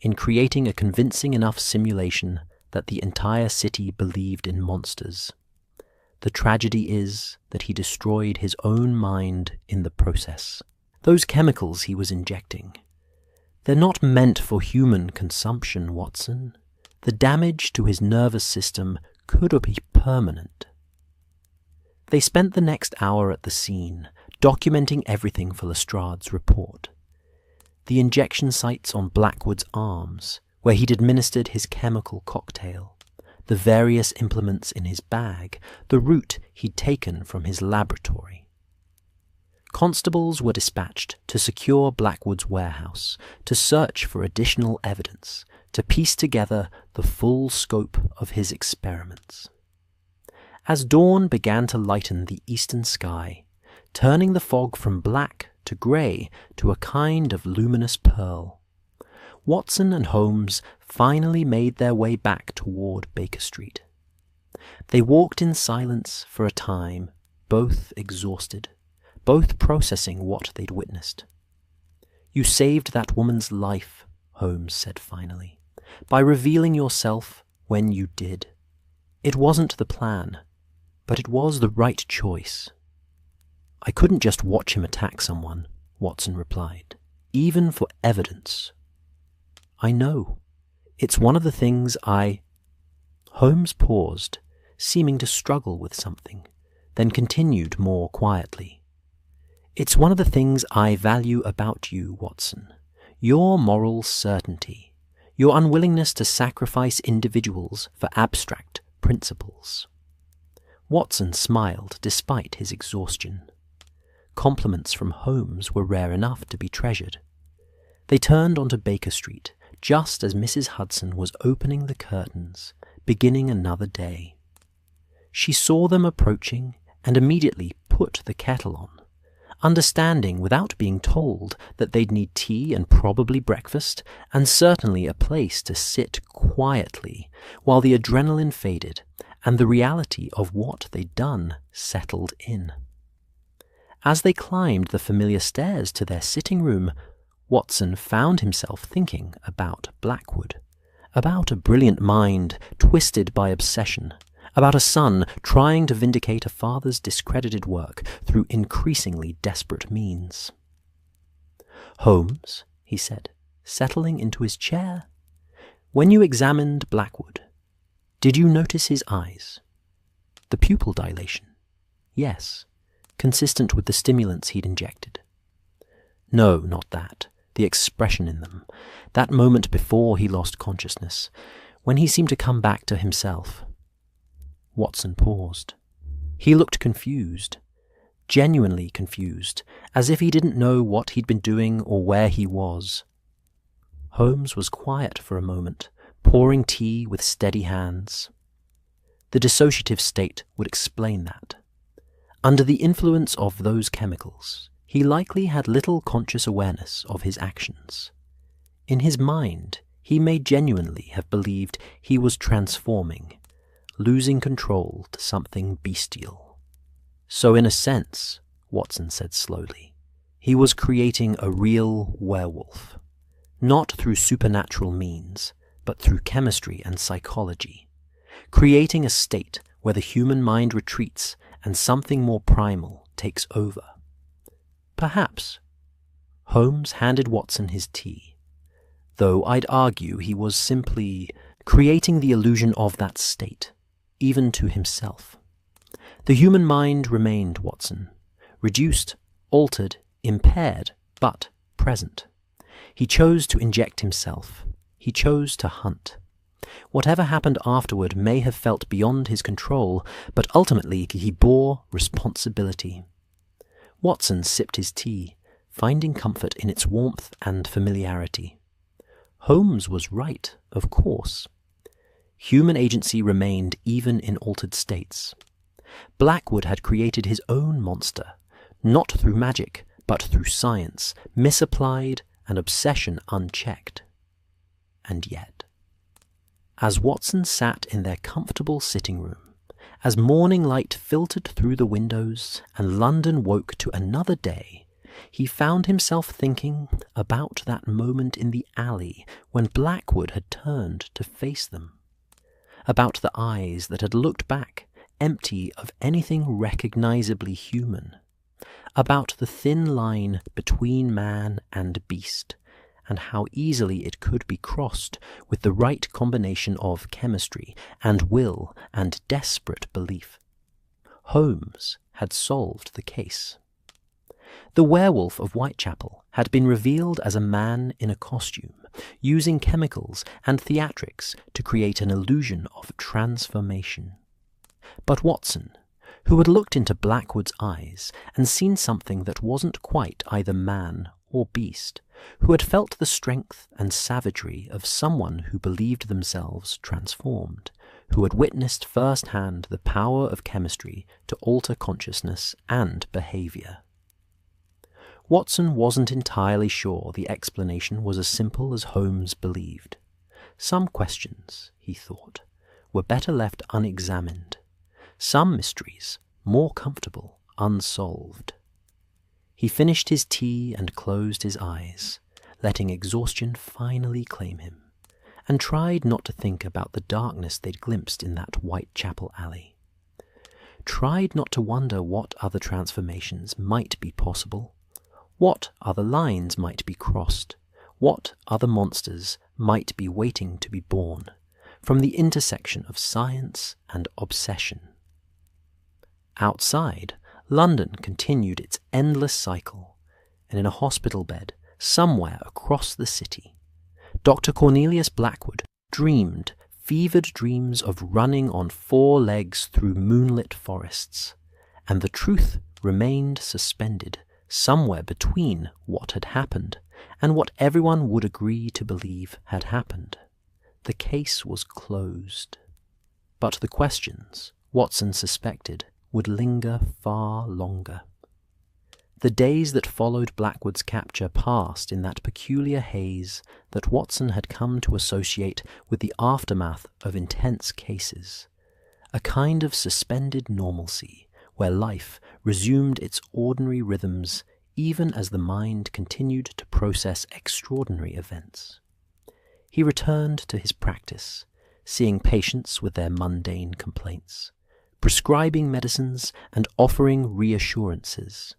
in creating a convincing enough simulation that the entire city believed in monsters. The tragedy is that he destroyed his own mind in the process. Those chemicals he was injecting, they're not meant for human consumption, Watson. The damage to his nervous system could be permanent. They spent the next hour at the scene, documenting everything for Lestrade's report. The injection sites on Blackwood's arms, where he'd administered his chemical cocktail, the various implements in his bag, the route he'd taken from his laboratory. Constables were dispatched to secure Blackwood's warehouse, to search for additional evidence, to piece together the full scope of his experiments. As dawn began to lighten the eastern sky, turning the fog from black to grey to a kind of luminous pearl, Watson and Holmes finally made their way back toward Baker Street. They walked in silence for a time, both exhausted, both processing what they'd witnessed. "You saved that woman's life," Holmes said finally, "by revealing yourself when you did. It wasn't the plan, but it was the right choice." "I couldn't just watch him attack someone," Watson replied, "even for evidence." "I know. It's one of the things Holmes paused, seeming to struggle with something, then continued more quietly. "It's one of the things I value about you, Watson. Your moral certainty, your unwillingness to sacrifice individuals for abstract principles." Watson smiled despite his exhaustion. Compliments from Holmes were rare enough to be treasured. They turned onto Baker Street just as Mrs. Hudson was opening the curtains, beginning another day. She saw them approaching and immediately put the kettle on, understanding without being told that they'd need tea and probably breakfast, and certainly a place to sit quietly while the adrenaline faded and the reality of what they'd done settled in. As they climbed the familiar stairs to their sitting room, Watson found himself thinking about Blackwood, about a brilliant mind twisted by obsession, about a son trying to vindicate a father's discredited work through increasingly desperate means. "Holmes," he said, settling into his chair, "when you examined Blackwood, did you notice his eyes? The pupil dilation? Yes, consistent with the stimulants he'd injected. No, not that. The expression in them, that moment before he lost consciousness, when he seemed to come back to himself." Watson paused. He looked confused, genuinely confused, as if he didn't know what he'd been doing or where he was. Holmes was quiet for a moment, pouring tea with steady hands. The dissociative state would explain that. Under the influence of those chemicals, he likely had little conscious awareness of his actions. In his mind, he may genuinely have believed he was transforming, losing control to something bestial. "So in a sense," Watson said slowly, "he was creating a real werewolf, not through supernatural means, but through chemistry and psychology, creating a state where the human mind retreats and something more primal takes over." "Perhaps." Holmes handed Watson his tea, though I'd argue he was simply creating the illusion of that state, even to himself. The human mind remained, Watson, reduced, altered, impaired, but present. He chose to inject himself. He chose to hunt. Whatever happened afterward may have felt beyond his control, but ultimately he bore responsibility. Watson sipped his tea, finding comfort in its warmth and familiarity. Holmes was right, of course. Human agency remained even in altered states. Blackwood had created his own monster, not through magic, but through science, misapplied and obsession unchecked. And yet, as Watson sat in their comfortable sitting room, as morning light filtered through the windows and London woke to another day, he found himself thinking about that moment in the alley when Blackwood had turned to face them, about the eyes that had looked back, empty of anything recognizably human, about the thin line between man and beast, and how easily it could be crossed with the right combination of chemistry and will and desperate belief. Holmes had solved the case. The werewolf of Whitechapel had been revealed as a man in a costume, using chemicals and theatrics to create an illusion of transformation. But Watson, who had looked into Blackwood's eyes and seen something that wasn't quite either man or beast, who had felt the strength and savagery of someone who believed themselves transformed, who had witnessed firsthand the power of chemistry to alter consciousness and behavior. Watson wasn't entirely sure the explanation was as simple as Holmes believed. Some questions, he thought, were better left unexamined. Some mysteries, more comfortable, unsolved. He finished his tea and closed his eyes, letting exhaustion finally claim him, and tried not to think about the darkness they'd glimpsed in that Whitechapel alley. Tried not to wonder what other transformations might be possible, what other lines might be crossed, what other monsters might be waiting to be born from the intersection of science and obsession. Outside, London continued its endless cycle, and in a hospital bed somewhere across the city, Dr. Cornelius Blackwood dreamed fevered dreams of running on 4 legs through moonlit forests, and the truth remained suspended somewhere between what had happened and what everyone would agree to believe had happened. The case was closed. But the questions, Watson suspected, would linger far longer. The days that followed Blackwood's capture passed in that peculiar haze that Watson had come to associate with the aftermath of intense cases, a kind of suspended normalcy where life resumed its ordinary rhythms even as the mind continued to process extraordinary events. He returned to his practice, seeing patients with their mundane complaints, prescribing medicines and offering reassurances,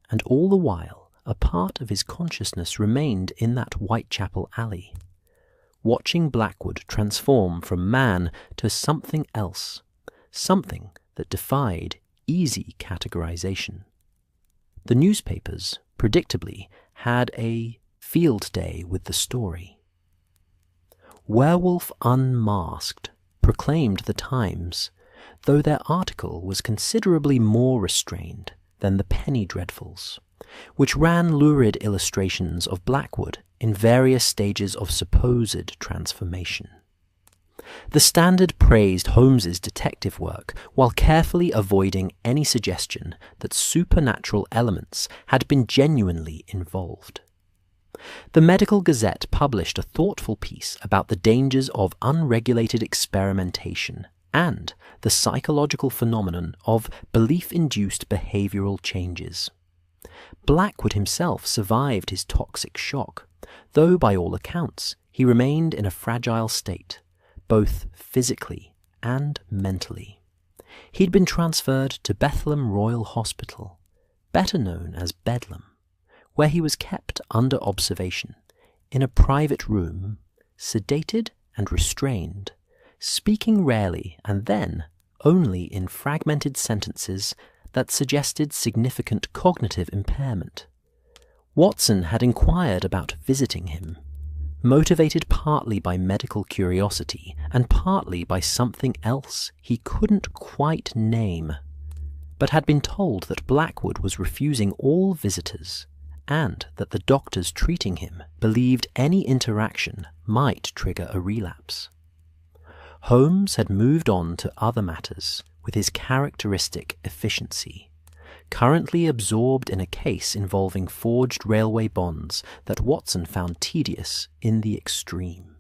and all the while a part of his consciousness remained in that Whitechapel alley, watching Blackwood transform from man to something else, something that defied easy categorization. The newspapers, predictably, had a field day with the story. Werewolf Unmasked proclaimed the Times, though their article was considerably more restrained than the penny dreadfuls, which ran lurid illustrations of Blackwood in various stages of supposed transformation. The Standard praised Holmes's detective work while carefully avoiding any suggestion that supernatural elements had been genuinely involved. The Medical Gazette published a thoughtful piece about the dangers of unregulated experimentation and the psychological phenomenon of belief-induced behavioral changes. Blackwood himself survived his toxic shock, though by all accounts he remained in a fragile state, both physically and mentally. He'd been transferred to Bethlehem Royal Hospital, better known as Bedlam, where he was kept under observation, in a private room, sedated and restrained, speaking rarely and then only in fragmented sentences that suggested significant cognitive impairment. Watson had inquired about visiting him, motivated partly by medical curiosity and partly by something else he couldn't quite name, but had been told that Blackwood was refusing all visitors and that the doctors treating him believed any interaction might trigger a relapse. Holmes had moved on to other matters with his characteristic efficiency, currently absorbed in a case involving forged railway bonds that Watson found tedious in the extreme.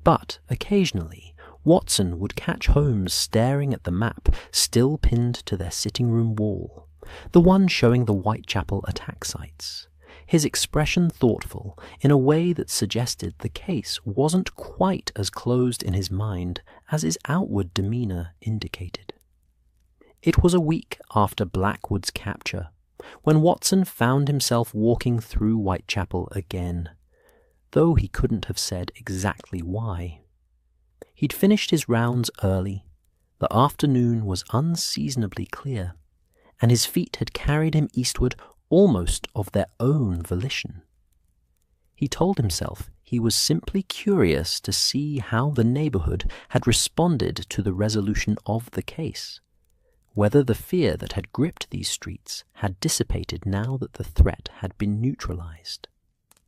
But occasionally, Watson would catch Holmes staring at the map still pinned to their sitting-room wall, the one showing the Whitechapel attack sites, his expression thoughtful in a way that suggested the case wasn't quite as closed in his mind as his outward demeanour indicated. It was a week after Blackwood's capture, when Watson found himself walking through Whitechapel again, though he couldn't have said exactly why. He'd finished his rounds early, the afternoon was unseasonably clear, and his feet had carried him eastward almost of their own volition. He told himself he was simply curious to see how the neighbourhood had responded to the resolution of the case, whether the fear that had gripped these streets had dissipated now that the threat had been neutralized.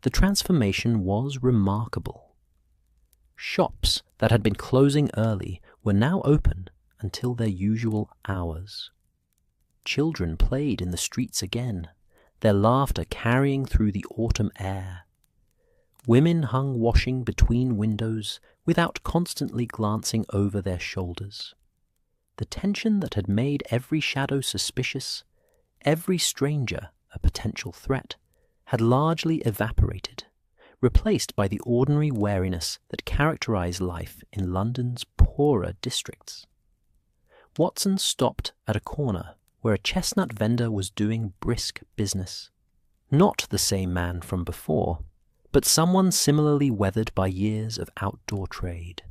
The transformation was remarkable. Shops that had been closing early were now open until their usual hours. Children played in the streets again, their laughter carrying through the autumn air. Women hung washing between windows without constantly glancing over their shoulders. The tension that had made every shadow suspicious, every stranger a potential threat, had largely evaporated, replaced by the ordinary wariness that characterized life in London's poorer districts. Watson stopped at a corner where a chestnut vendor was doing brisk business. Not the same man from before, but someone similarly weathered by years of outdoor trade.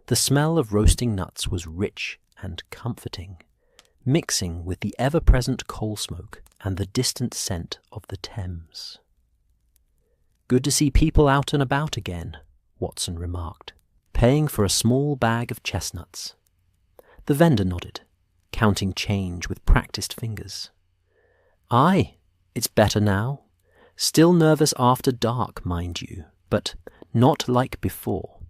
The smell of roasting nuts was rich and comforting, mixing with the ever-present coal smoke and the distant scent of the Thames. "Good to see people out and about again," Watson remarked, paying for a small bag of chestnuts. The vendor nodded, counting change with practiced fingers. "Aye, it's better now. Still nervous after dark, mind you, but not like before.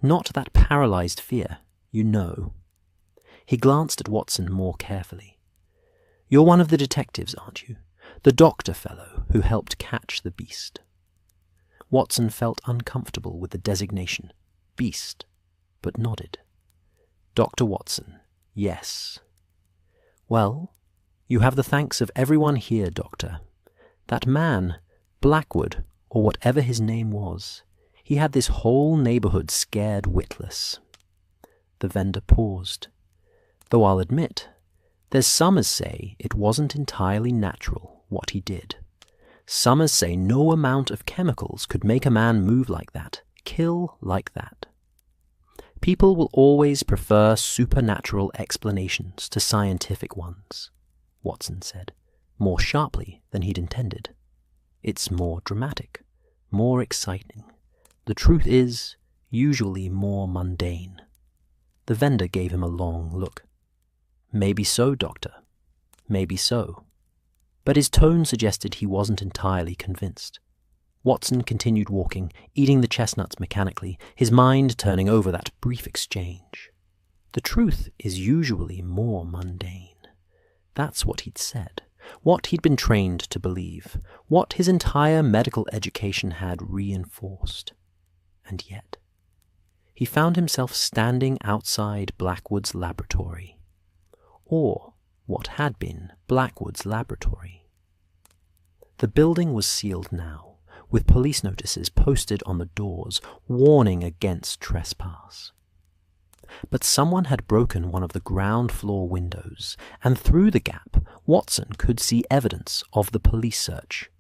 Not that paralyzed fear, you know." He glanced at Watson more carefully. "You're one of the detectives, aren't you? The doctor fellow who helped catch the beast." Watson felt uncomfortable with the designation, beast, but nodded. "Dr. Watson, yes." "Well, you have the thanks of everyone here, Doctor. That man, Blackwood, or whatever his name was, he had this whole neighborhood scared witless." The vendor paused. "Though I'll admit, there's some as say it wasn't entirely natural, what he did. Some as say no amount of chemicals could make a man move like that, kill like that. People will always prefer supernatural explanations to scientific ones," Watson said, more sharply than he'd intended. "It's more dramatic, more exciting. The truth is usually more mundane." The vendor gave him a long look. "Maybe so, Doctor. Maybe so." But his tone suggested he wasn't entirely convinced. Watson continued walking, eating the chestnuts mechanically, his mind turning over that brief exchange. The truth is usually more mundane. That's what he'd said, what he'd been trained to believe, what his entire medical education had reinforced. And yet, he found himself standing outside Blackwood's laboratory. Or what had been Blackwood's laboratory. The building was sealed now, with police notices posted on the doors warning against trespass. But someone had broken one of the ground floor windows, and through the gap Watson could see evidence of the police search.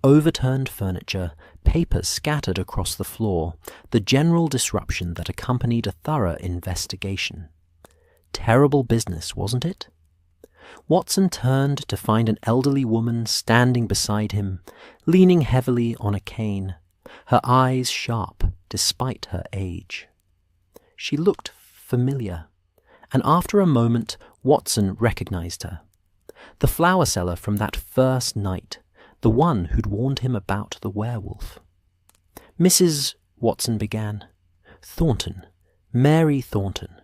Overturned furniture, papers scattered across the floor, the general disruption that accompanied a thorough investigation. Terrible business, wasn't it? Watson turned to find an elderly woman standing beside him, leaning heavily on a cane, her eyes sharp despite her age. She looked familiar, and after a moment Watson recognized her. The flower seller from that first night, the one who'd warned him about the werewolf. "Mrs. Watson began. "Thornton, Mary Thornton.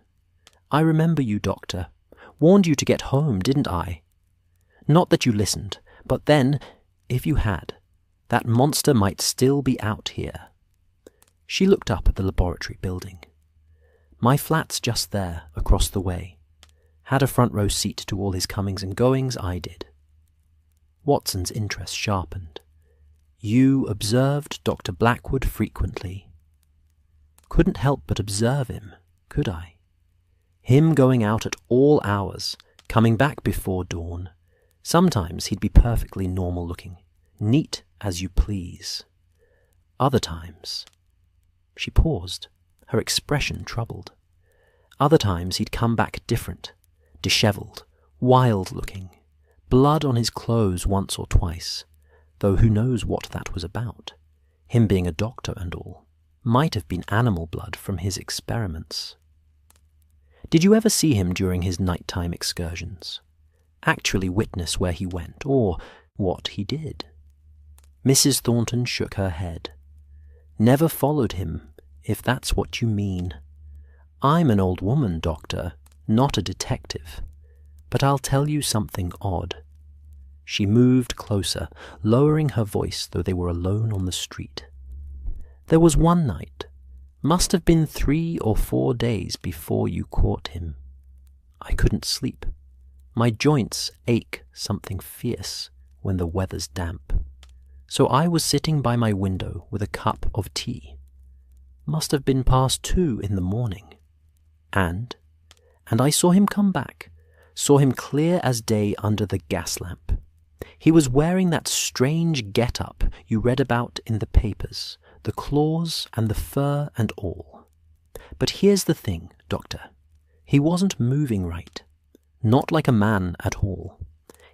I remember you, Doctor. Warned you to get home, didn't I? Not that you listened, but then, if you had, that monster might still be out here." She looked up at the laboratory building. "My flat's just there, across the way. Had a front row seat to all his comings and goings, I did." Watson's interest sharpened. "You observed Dr. Blackwood frequently?" "Couldn't help but observe him, could I? Him going out at all hours, coming back before dawn. Sometimes he'd be perfectly normal looking, neat as you please. Other times—" She paused, her expression troubled. "Other times he'd come back different, dishevelled, wild-looking, blood on his clothes once or twice, though who knows what that was about. Him being a doctor and all, might have been animal blood from his experiments." Did you ever see him during his nighttime excursions? Actually witness where he went, or what he did?" Mrs. Thornton shook her head. "Never followed him, if that's what you mean. I'm an old woman, Doctor, not a detective. But I'll tell you something odd." She moved closer, lowering her voice though they were alone on the street. "There was one night, must have been 3 or 4 days before you caught him. I couldn't sleep. My joints ache something fierce when the weather's damp. So I was sitting by my window with a cup of tea. Must have been past 2 in the morning. And I saw him come back, saw him clear as day under the gas lamp. He was wearing that strange get-up you read about in the papers, the claws and the fur and all. But here's the thing, Doctor. He wasn't moving right. Not like a man at all.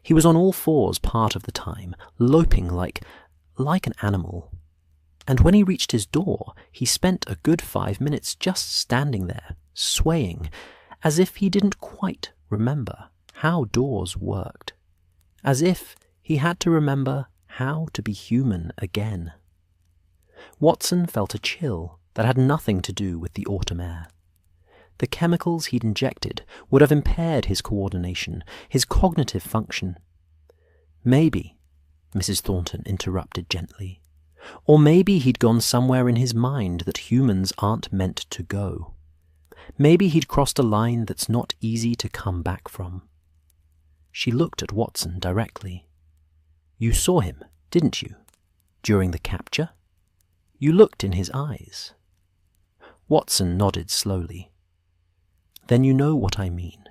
He was on all fours part of the time, loping like an animal. And when he reached his door, he spent a good 5 minutes just standing there, swaying, as if he didn't quite remember how doors worked. As if he had to remember how to be human again." Watson felt a chill that had nothing to do with the autumn air. The chemicals he'd injected would have impaired his coordination, his cognitive function. "Maybe," Mrs. Thornton interrupted gently, "or maybe he'd gone somewhere in his mind that humans aren't meant to go. Maybe he'd crossed a line that's not easy to come back from." She looked at Watson directly. "You saw him, didn't you, during the capture? You looked in his eyes." Watson nodded slowly. "Then you know what I mean.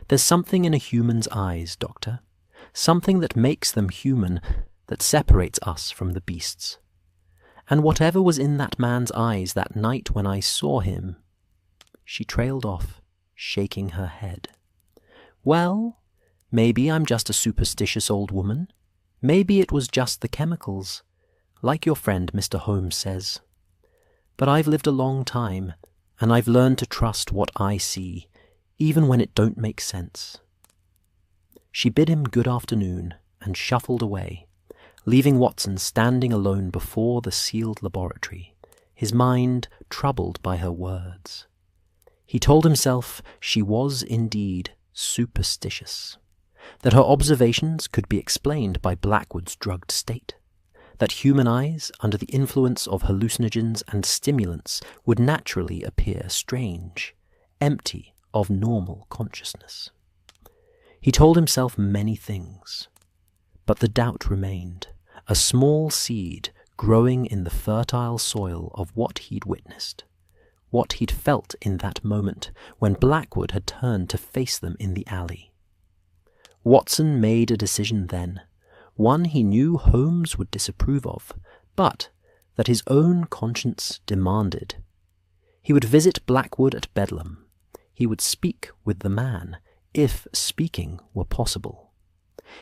There's something in a human's eyes, Doctor, something that makes them human, that separates us from the beasts. And whatever was in that man's eyes that night when I saw him—" She trailed off, shaking her head. "Well, maybe I'm just a superstitious old woman. Maybe it was just the chemicals, like your friend Mr. Holmes says. But I've lived a long time, and I've learned to trust what I see, even when it don't make sense." She bid him good afternoon and shuffled away, leaving Watson standing alone before the sealed laboratory, his mind troubled by her words. He told himself she was indeed superstitious, that her observations could be explained by Blackwood's drugged state, that human eyes under the influence of hallucinogens and stimulants would naturally appear strange, empty of normal consciousness. He told himself many things, but the doubt remained, a small seed growing in the fertile soil of what he'd witnessed, what he'd felt in that moment when Blackwood had turned to face them in the alley. Watson made a decision then, one he knew Holmes would disapprove of, but that his own conscience demanded. He would visit Blackwood at Bedlam. He would speak with the man, if speaking were possible.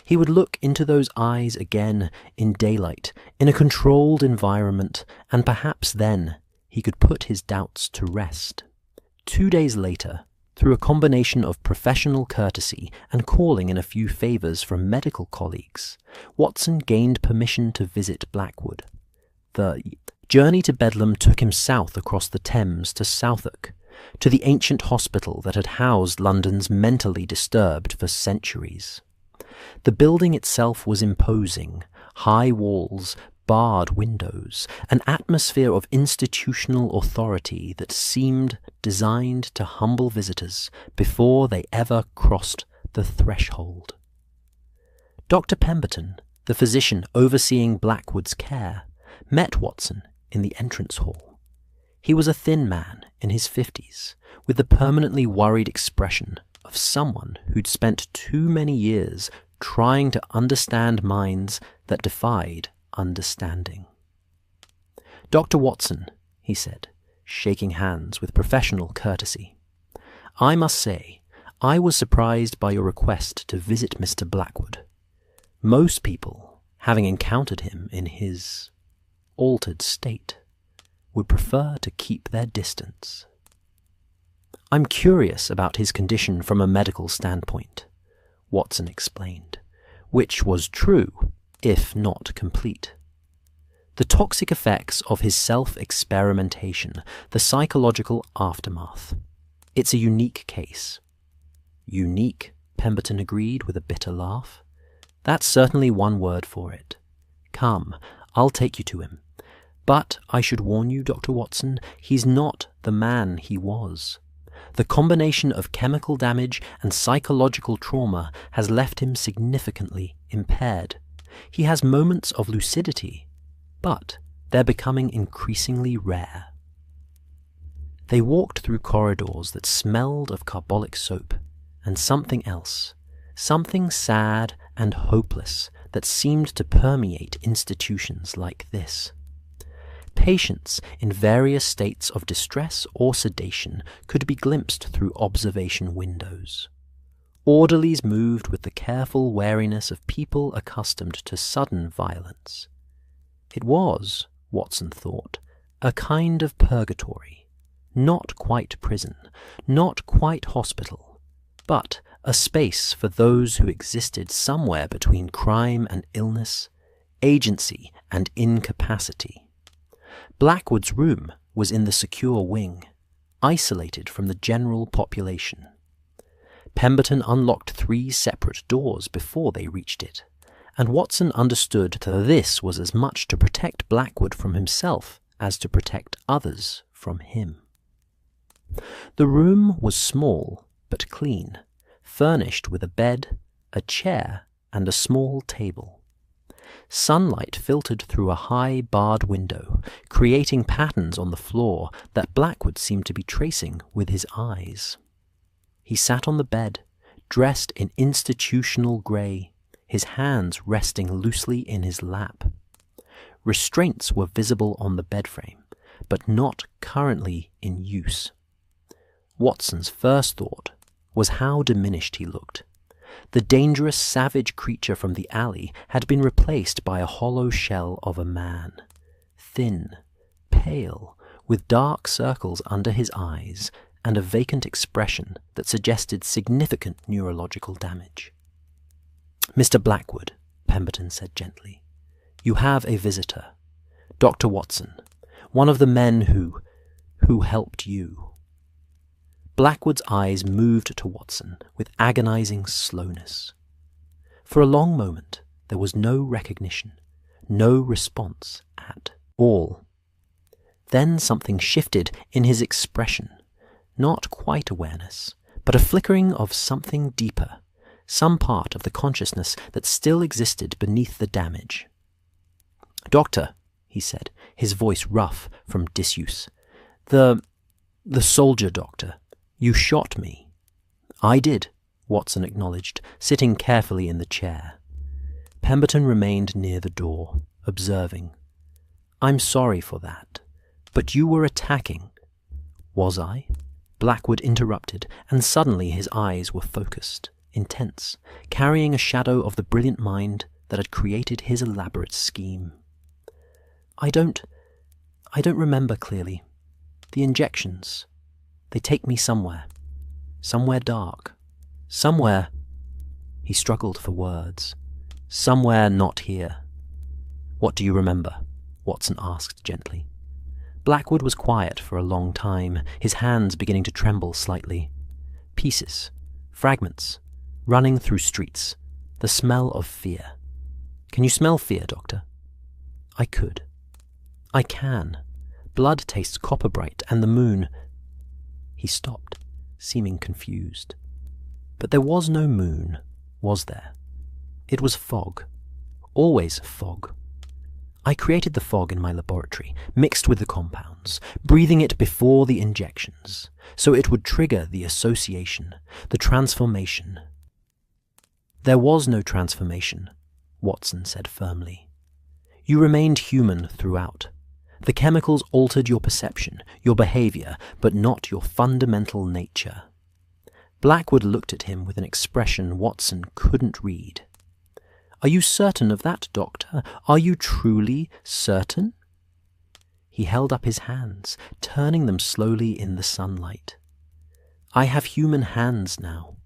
He would look into those eyes again in daylight, in a controlled environment, and perhaps then he could put his doubts to rest. 2 days later, through a combination of professional courtesy and calling in a few favours from medical colleagues, Watson gained permission to visit Blackwood. The journey to Bedlam took him south across the Thames to Southwark, to the ancient hospital that had housed London's mentally disturbed for centuries. The building itself was imposing, high walls, barred windows, an atmosphere of institutional authority that seemed designed to humble visitors before they ever crossed the threshold. Dr. Pemberton, the physician overseeing Blackwood's care, met Watson in the entrance hall. He was a thin man in his 50s, with the permanently worried expression of someone who'd spent too many years trying to understand minds that defied understanding. "Dr. Watson," he said, shaking hands with professional courtesy, "I must say, I was surprised by your request to visit Mr. Blackwood. Most people, having encountered him in his altered state, would prefer to keep their distance." I'm curious about his condition from a medical standpoint, Watson explained, which was true, if not complete. The toxic effects of his self-experimentation, the psychological aftermath. It's a unique case. Unique, Pemberton agreed with a bitter laugh. That's certainly one word for it. Come, I'll take you to him. But I should warn you, Dr. Watson, he's not the man he was. The combination of chemical damage and psychological trauma has left him significantly impaired. He has moments of lucidity, but they're becoming increasingly rare. They walked through corridors that smelled of carbolic soap and something else, something sad and hopeless that seemed to permeate institutions like this. Patients in various states of distress or sedation could be glimpsed through observation windows. Orderlies moved with the careful wariness of people accustomed to sudden violence. It was, Watson thought, a kind of purgatory, not quite prison, not quite hospital, but a space for those who existed somewhere between crime and illness, agency and incapacity. Blackwood's room was in the secure wing, isolated from the general population. Pemberton unlocked 3 separate doors before they reached it, and Watson understood that this was as much to protect Blackwood from himself as to protect others from him. The room was small but clean, furnished with a bed, a chair, and a small table. Sunlight filtered through a high barred window, creating patterns on the floor that Blackwood seemed to be tracing with his eyes. He sat on the bed, dressed in institutional grey, his hands resting loosely in his lap. Restraints were visible on the bed frame, but not currently in use. Watson's first thought was how diminished he looked. The dangerous, savage creature from the alley had been replaced by a hollow shell of a man, thin, pale, with dark circles under his eyes and a vacant expression that suggested significant neurological damage. "Mr. Blackwood," Pemberton said gently, "you have a visitor. Dr. Watson, one of the men who helped you." Blackwood's eyes moved to Watson with agonizing slowness. For a long moment there was no recognition, no response at all. Then something shifted in his expression, not quite awareness, but a flickering of something deeper, some part of the consciousness that still existed beneath the damage. "Doctor," he said, his voice rough from disuse, The soldier, Doctor. You shot me." "I did," Watson acknowledged, sitting carefully in the chair. Pemberton remained near the door, observing. "I'm sorry for that, but you were attacking." "Was I?" Blackwood interrupted, and suddenly his eyes were focused, intense, carrying a shadow of the brilliant mind that had created his elaborate scheme. I don't remember clearly. The injections. They take me somewhere dark, somewhere," he struggled for words, "somewhere not here." "What do you remember?" Watson asked gently. Blackwood was quiet for a long time, his hands beginning to tremble slightly. Pieces, fragments, running through streets, the smell of fear. "Can you smell fear, Doctor?" "I could. I can. Blood tastes copper bright, and the moon—" He stopped, seeming confused. But there was no moon, was there? It was fog. Always fog. I created the fog in my laboratory, mixed with the compounds, breathing it before the injections, so it would trigger the association, the transformation. "There was no transformation," Watson said firmly. "You remained human throughout. The chemicals altered your perception, your behavior, but not your fundamental nature." Blackwood looked at him with an expression Watson couldn't read. "Are you certain of that, Doctor? Are you truly certain?" He held up his hands, turning them slowly in the sunlight. I have human hands now.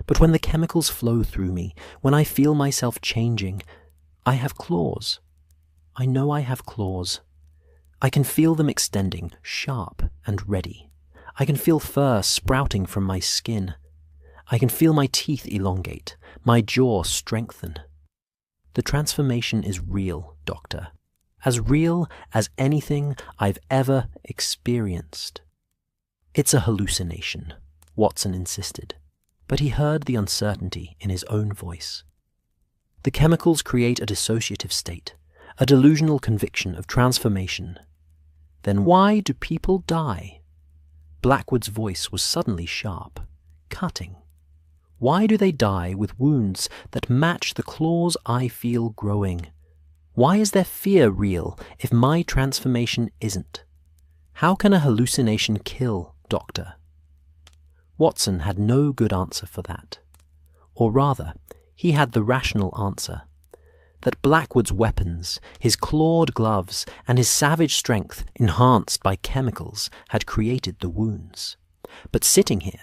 But when the chemicals flow through me, when I feel myself changing, I have claws. I know I have claws. I can feel them extending, sharp and ready. I can feel fur sprouting from my skin. I can feel my teeth elongate, my jaw strengthen. The transformation is real, Doctor. As real as anything I've ever experienced. It's a hallucination, Watson insisted, but he heard the uncertainty in his own voice. The chemicals create a dissociative state, a delusional conviction of transformation. Then why do people die? Blackwood's voice was suddenly sharp, cutting. Why do they die with wounds that match the claws I feel growing? Why is their fear real if my transformation isn't? How can a hallucination kill, Doctor? Watson had no good answer for that. Or rather, he had the rational answer. That Blackwood's weapons, his clawed gloves, and his savage strength enhanced by chemicals had created the wounds. But sitting here,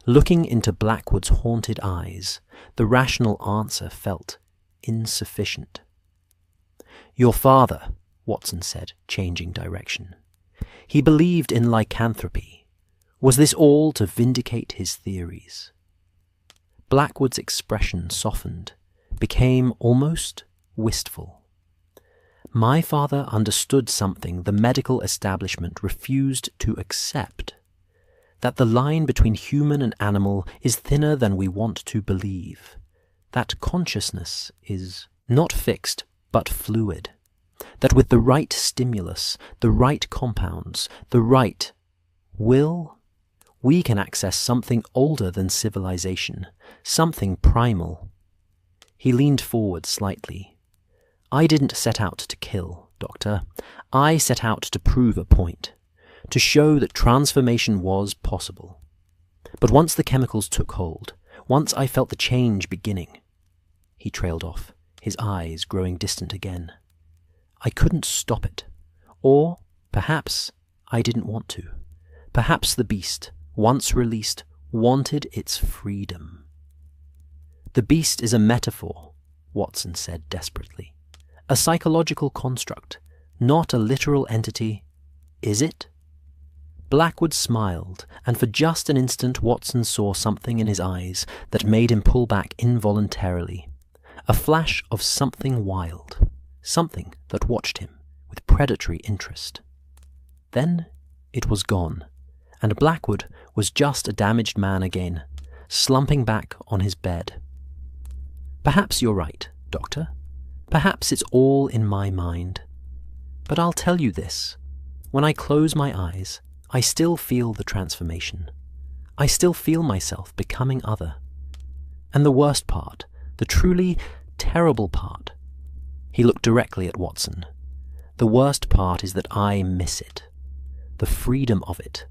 looking into Blackwood's haunted eyes, the rational answer felt insufficient. Your father, Watson said, changing direction. He believed in lycanthropy. Was this all to vindicate his theories? Blackwood's expression softened, became almost wistful. My father understood something the medical establishment refused to accept. That the line between human and animal is thinner than we want to believe. That consciousness is not fixed, but fluid. That with the right stimulus, the right compounds, the right will, we can access something older than civilization, something primal. He leaned forward slightly. I didn't set out to kill, Doctor. I set out to prove a point. To show that transformation was possible. But once the chemicals took hold, once I felt the change beginning, he trailed off, his eyes growing distant again. I couldn't stop it. Or, perhaps, I didn't want to. Perhaps the beast, once released, wanted its freedom. The beast is a metaphor, Watson said desperately. A psychological construct, not a literal entity, is it? Blackwood smiled, and for just an instant Watson saw something in his eyes that made him pull back involuntarily. A flash of something wild, something that watched him with predatory interest. Then it was gone, and Blackwood was just a damaged man again, slumping back on his bed. Perhaps you're right, Doctor. Perhaps it's all in my mind. But I'll tell you this. When I close my eyes, I still feel the transformation. I still feel myself becoming other. And the worst part, the truly terrible part, he looked directly at Watson. The worst part is that I miss it. The freedom of it.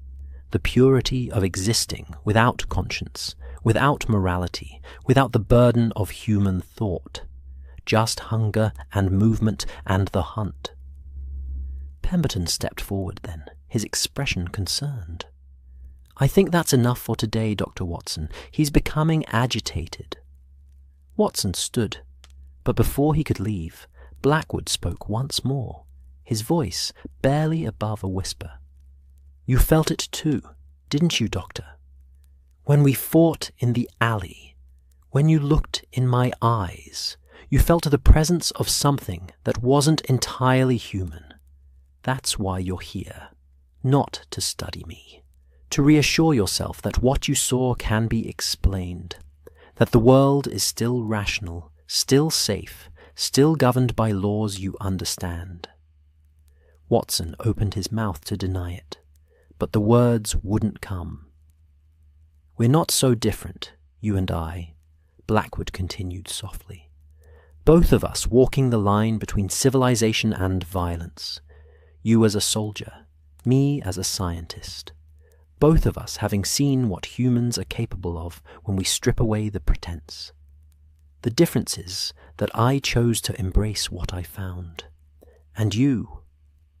The purity of existing without conscience, without morality, without the burden of human thought. Just hunger and movement and the hunt. Pemberton stepped forward then, his expression concerned. I think that's enough for today, Dr. Watson. He's becoming agitated. Watson stood, but before he could leave, Blackwood spoke once more, his voice barely above a whisper. You felt it too, didn't you, Doctor? When we fought in the alley, when you looked in my eyes, you felt the presence of something that wasn't entirely human. That's why you're here, not to study me, to reassure yourself that what you saw can be explained, that the world is still rational, still safe, still governed by laws you understand. Watson opened his mouth to deny it, but the words wouldn't come. We're not so different, you and I, Blackwood continued softly. Both of us walking the line between civilization and violence. You as a soldier, me as a scientist. Both of us having seen what humans are capable of when we strip away the pretense. The difference is that I chose to embrace what I found. And you,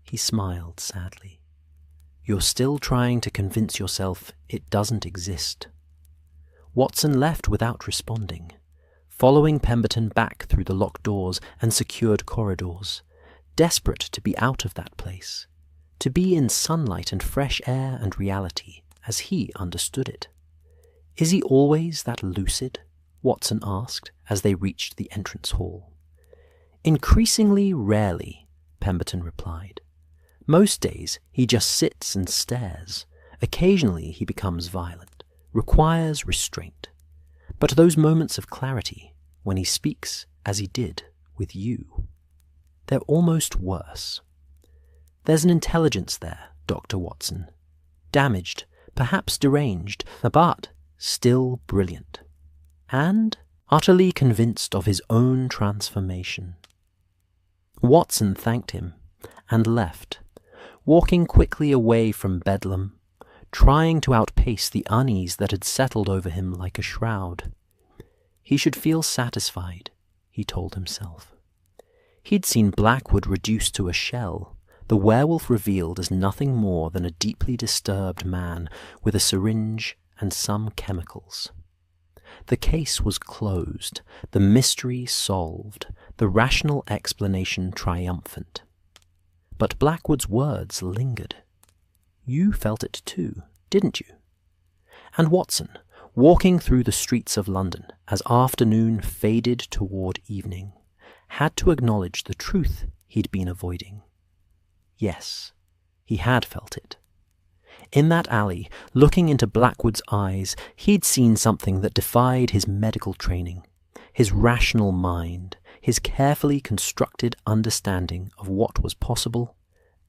he smiled sadly. you're still trying to convince yourself it doesn't exist. Watson left without responding, following Pemberton back through the locked doors and secured corridors, desperate to be out of that place, to be in sunlight and fresh air and reality as he understood it. "Is he always that lucid?" Watson asked as they reached the entrance hall. "Increasingly rarely," Pemberton replied. "Most days he just sits and stares. Occasionally he becomes violent, requires restraint. But those moments of clarity, when he speaks as he did with you, they're almost worse. There's an intelligence there, Dr. Watson. Damaged, perhaps deranged, but still brilliant. And utterly convinced of his own transformation." Watson thanked him and left, walking quickly away from Bedlam, trying to outpace the unease that had settled over him like a shroud. He should feel satisfied, he told himself. He'd seen Blackwood reduced to a shell, the werewolf revealed as nothing more than a deeply disturbed man with a syringe and some chemicals. The case was closed, the mystery solved, the rational explanation triumphant. But Blackwood's words lingered. You felt it too, didn't you? And Watson, walking through the streets of London as afternoon faded toward evening, had to acknowledge the truth he'd been avoiding. Yes, he had felt it. In that alley, looking into Blackwood's eyes, he'd seen something that defied his medical training, his rational mind, his carefully constructed understanding of what was possible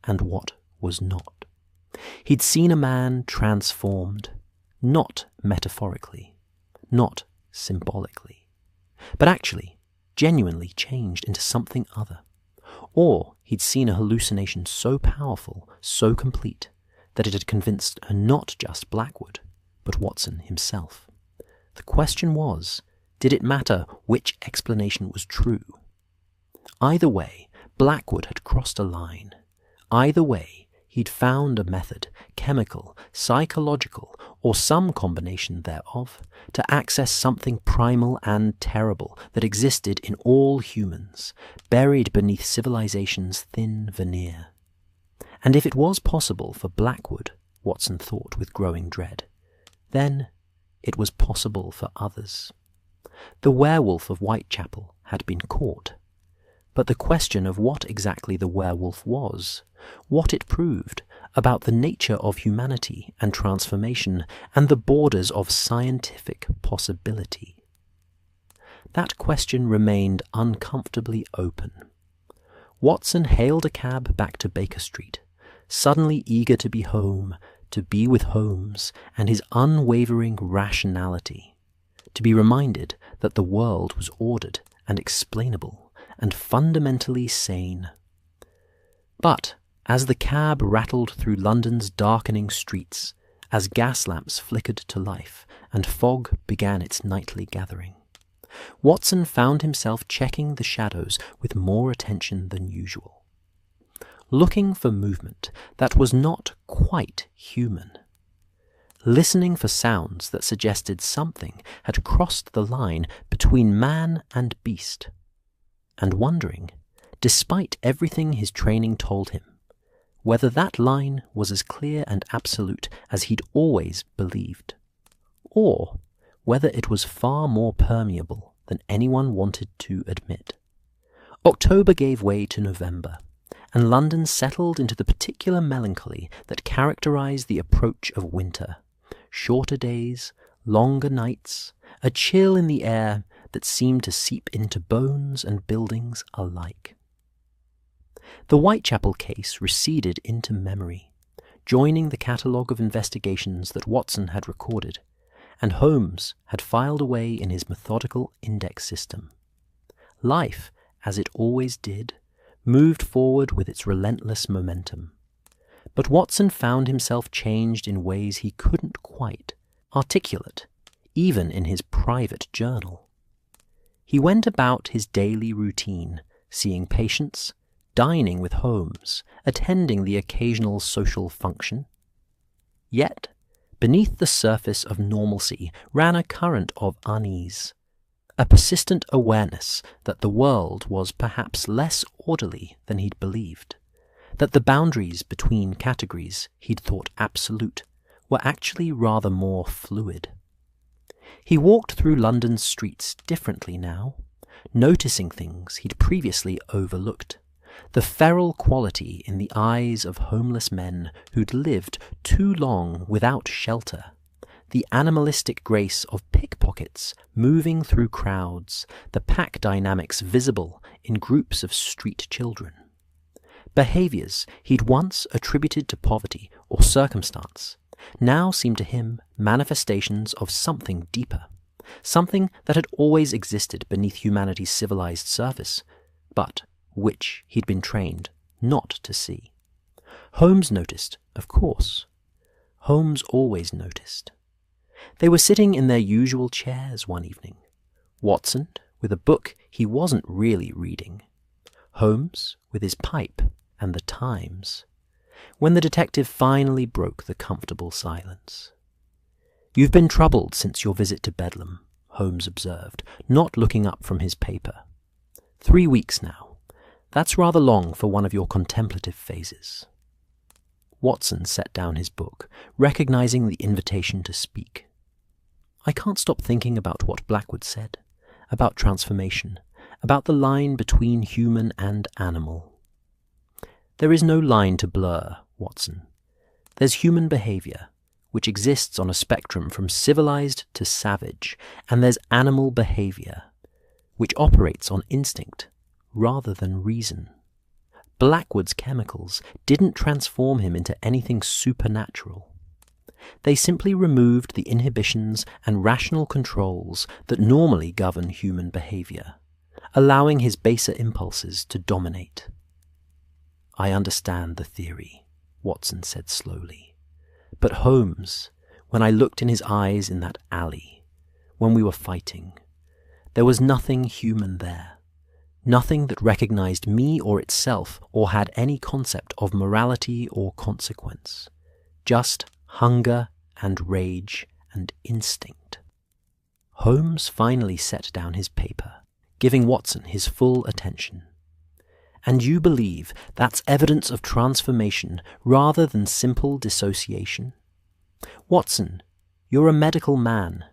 and what was not. He'd seen a man transformed, not metaphorically, not symbolically, but actually, genuinely changed into something other. Or he'd seen a hallucination so powerful, so complete, that it had convinced not just Blackwood, but Watson himself. The question was, did it matter which explanation was true? Either way, Blackwood had crossed a line. Either way, he'd found a method, chemical, psychological, or some combination thereof, to access something primal and terrible that existed in all humans, buried beneath civilization's thin veneer. And if it was possible for Blackwood, Watson thought with growing dread, then it was possible for others. The werewolf of Whitechapel had been caught, but the question of what exactly the werewolf was, what it proved about the nature of humanity and transformation and the borders of scientific possibility, that question remained uncomfortably open. Watson hailed a cab back to Baker Street, suddenly eager to be home, to be with Holmes and his unwavering rationality, to be reminded that the world was ordered and explainable and fundamentally sane. But as the cab rattled through London's darkening streets, as gas lamps flickered to life and fog began its nightly gathering, Watson found himself checking the shadows with more attention than usual, looking for movement that was not quite human, listening for sounds that suggested something had crossed the line between man and beast, and wondering, despite everything his training told him, whether that line was as clear and absolute as he'd always believed, or whether it was far more permeable than anyone wanted to admit. October gave way to November, and London settled into the particular melancholy that characterized the approach of winter. Shorter days, longer nights, a chill in the air that seemed to seep into bones and buildings alike. The Whitechapel case receded into memory, joining the catalogue of investigations that Watson had recorded, and Holmes had filed away in his methodical index system. Life, as it always did, moved forward with its relentless momentum. But Watson found himself changed in ways he couldn't quite articulate, even in his private journal. He went about his daily routine, seeing patients, dining with Holmes, attending the occasional social function, Yet, beneath the surface of normalcy ran a current of unease, a persistent awareness that the world was perhaps less orderly than he'd believed, that the boundaries between categories he'd thought absolute were actually rather more fluid. He walked through London's streets differently now, noticing things he'd previously overlooked. The feral quality in the eyes of homeless men who'd lived too long without shelter, the animalistic grace of pickpockets moving through crowds, the pack dynamics visible in groups of street children. Behaviours he'd once attributed to poverty or circumstance now seemed to him manifestations of something deeper, something that had always existed beneath humanity's civilized surface, but which he'd been trained not to see. Holmes noticed, of course. Holmes always noticed. They were sitting in their usual chairs one evening, Watson with a book he wasn't really reading, Holmes with his pipe and the Times, when the detective finally broke the comfortable silence. "You've been troubled since your visit to Bedlam," Holmes observed, not looking up from his paper. 3 weeks now. That's rather long for one of your contemplative phases." Watson set down his book, recognizing the invitation to speak. "I can't stop thinking about what Blackwood said, about transformation, about the line between human and animal." "There is no line to blur, Watson. There's human behavior, which exists on a spectrum from civilized to savage, and there's animal behavior, which operates on instinct rather than reason. Blackwood's chemicals didn't transform him into anything supernatural. They simply removed the inhibitions and rational controls that normally govern human behavior, allowing his baser impulses to dominate." "I understand the theory," Watson said slowly. "But Holmes, when I looked in his eyes in that alley, when we were fighting, there was nothing human there. Nothing that recognized me or itself or had any concept of morality or consequence. Just hunger and rage and instinct." Holmes finally set down his paper, giving Watson his full attention. "And you believe that's evidence of transformation rather than simple dissociation? Watson, you're a medical man.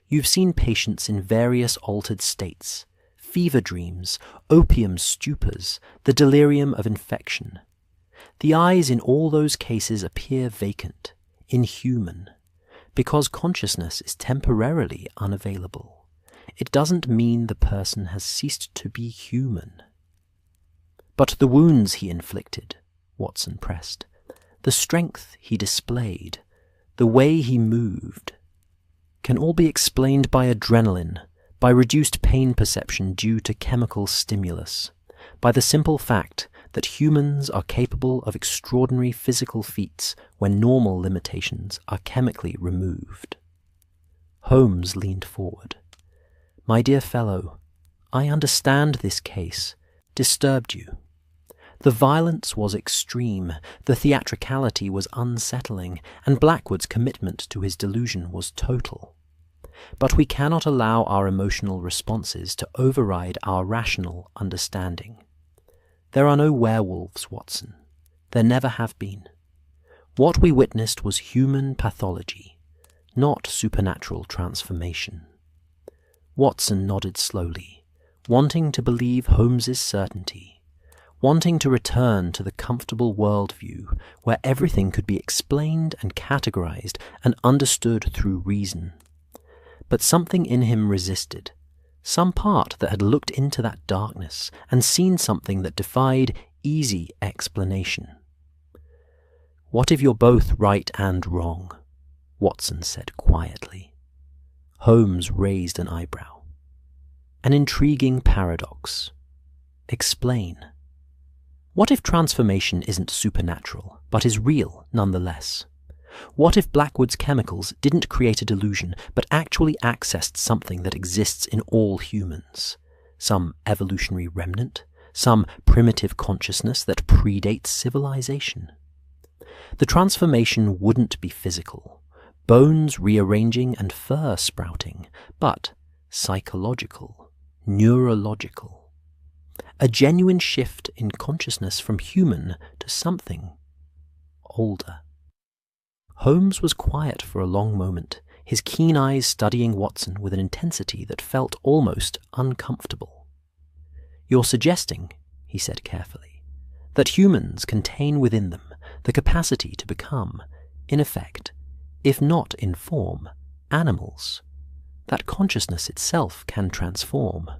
You've seen patients in various altered states, fever dreams, opium stupors, the delirium of infection. The eyes in all those cases appear vacant, inhuman, because consciousness is temporarily unavailable. It doesn't mean the person has ceased to be human." "But the wounds he inflicted," Watson pressed, "the strength he displayed, the way he moved, can all be explained by adrenaline, by reduced pain perception due to chemical stimulus, by the simple fact that humans are capable of extraordinary physical feats when normal limitations are chemically removed." Holmes leaned forward. "My dear fellow, I understand this case disturbed you. The violence was extreme, the theatricality was unsettling, and Blackwood's commitment to his delusion was total. But we cannot allow our emotional responses to override our rational understanding. There are no werewolves, Watson. There never have been. What we witnessed was human pathology, not supernatural transformation." Watson nodded slowly, wanting to believe Holmes's certainty, wanting to return to the comfortable worldview where everything could be explained and categorized and understood through reason. But something in him resisted, some part that had looked into that darkness and seen something that defied easy explanation. "What if you're both right and wrong?" Watson said quietly. Holmes raised an eyebrow. "An intriguing paradox. Explain." "What if transformation isn't supernatural, but is real nonetheless? What if Blackwood's chemicals didn't create a delusion, but actually accessed something that exists in all humans? Some evolutionary remnant? Some primitive consciousness that predates civilization? The transformation wouldn't be physical, bones rearranging and fur sprouting, but psychological, neurological. A genuine shift in consciousness from human to something older. Holmes was quiet for a long moment, his keen eyes studying Watson with an intensity that felt almost uncomfortable. "You're suggesting," he said carefully, "that humans contain within them the capacity to become, in effect, if not in form, animals, that consciousness itself can transform."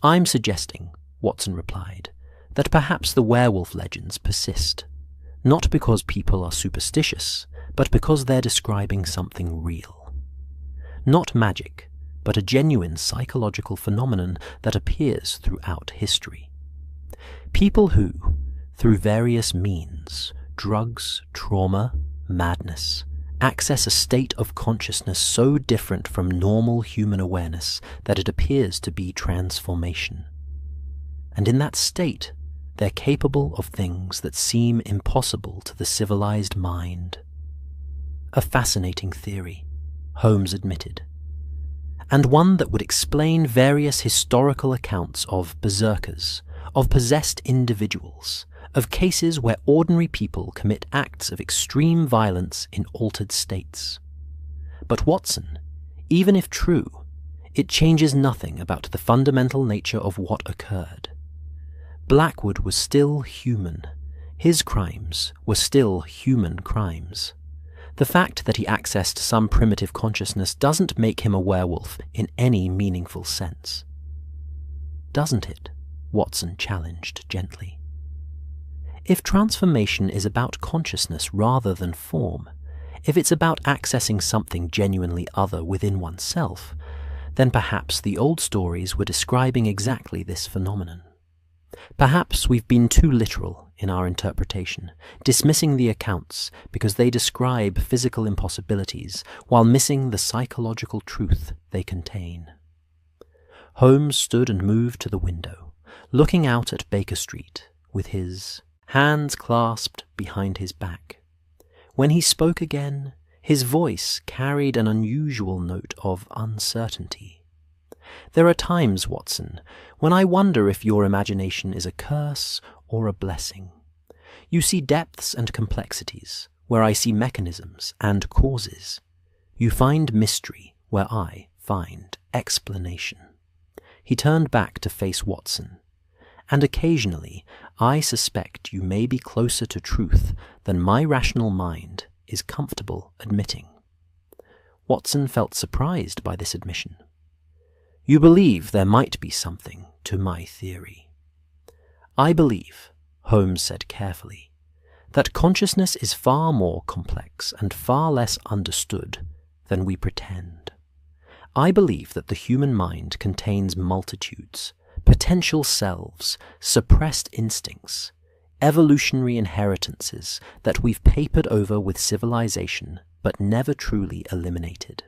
"I'm suggesting," Watson replied, "that perhaps the werewolf legends persist, not because people are superstitious, but because they're describing something real. Not magic, but a genuine psychological phenomenon that appears throughout history. People who, through various means, drugs, trauma, madness, access a state of consciousness so different from normal human awareness that it appears to be transformation. And in that state, they're capable of things that seem impossible to the civilized mind." A fascinating theory, Holmes admitted, and one that would explain various historical accounts of berserkers, of possessed individuals, of cases where ordinary people commit acts of extreme violence in altered states. But Watson, even if true, it changes nothing about the fundamental nature of what occurred. Blackwood was still human. His crimes were still human crimes. The fact that he accessed some primitive consciousness doesn't make him a werewolf in any meaningful sense. "Doesn't it?" Watson challenged gently. "If transformation is about consciousness rather than form, if it's about accessing something genuinely other within oneself, then perhaps the old stories were describing exactly this phenomenon. Perhaps we've been too literal in our interpretation, dismissing the accounts because they describe physical impossibilities while missing the psychological truth they contain." Holmes stood and moved to the window, looking out at Baker Street, with his hands clasped behind his back. When he spoke again, his voice carried an unusual note of uncertainty. "There are times, Watson, when I wonder if your imagination is a curse or a blessing. You see depths and complexities where I see mechanisms and causes. You find mystery where I find explanation." He turned back to face Watson. "And occasionally I suspect you may be closer to truth than my rational mind is comfortable admitting." Watson felt surprised by this admission. "You believe there might be something to my theory." "I believe," Holmes said carefully, "that consciousness is far more complex and far less understood than we pretend. I believe that the human mind contains multitudes, potential selves, suppressed instincts, evolutionary inheritances that we've papered over with civilization but never truly eliminated.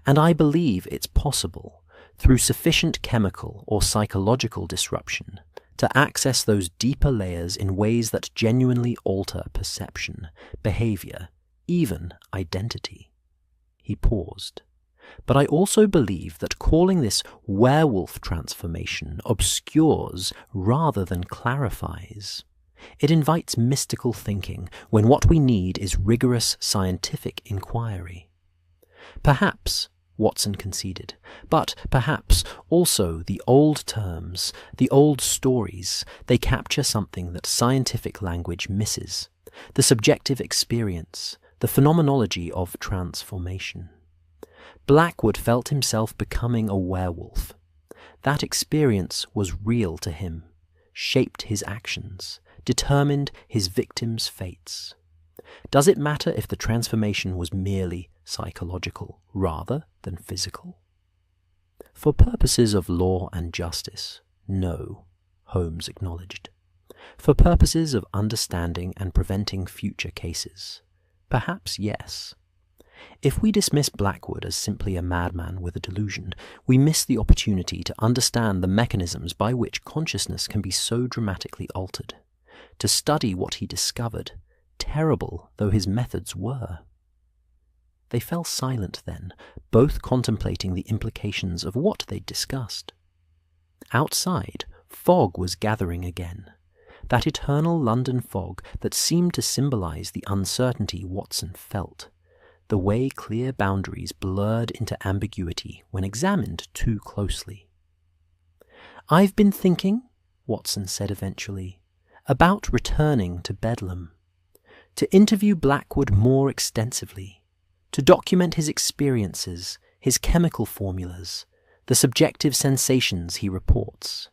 And I believe it's possible, through sufficient chemical or psychological disruption, to access those deeper layers in ways that genuinely alter perception, behavior, even identity." He paused. "But I also believe that calling this werewolf transformation obscures rather than clarifies. It invites mystical thinking when what we need is rigorous scientific inquiry. Perhaps," Watson conceded, "but perhaps also the old terms, the old stories, they capture something that scientific language misses, the subjective experience, the phenomenology of transformation. Blackwood felt himself becoming a werewolf. That experience was real to him, shaped his actions, determined his victims' fates. Does it matter if the transformation was merely psychological rather than physical?" "For purposes of law and justice, no," Holmes acknowledged. "For purposes of understanding and preventing future cases, perhaps yes. If we dismiss Blackwood as simply a madman with a delusion, we miss the opportunity to understand the mechanisms by which consciousness can be so dramatically altered, to study what he discovered, terrible though his methods were. They fell silent then, both contemplating the implications of what they'd discussed. Outside, fog was gathering again, that eternal London fog that seemed to symbolize the uncertainty Watson felt, the way clear boundaries blurred into ambiguity when examined too closely. "I've been thinking," Watson said eventually, "about returning to Bedlam, to interview Blackwood more extensively, to document his experiences, his chemical formulas, the subjective sensations he reports.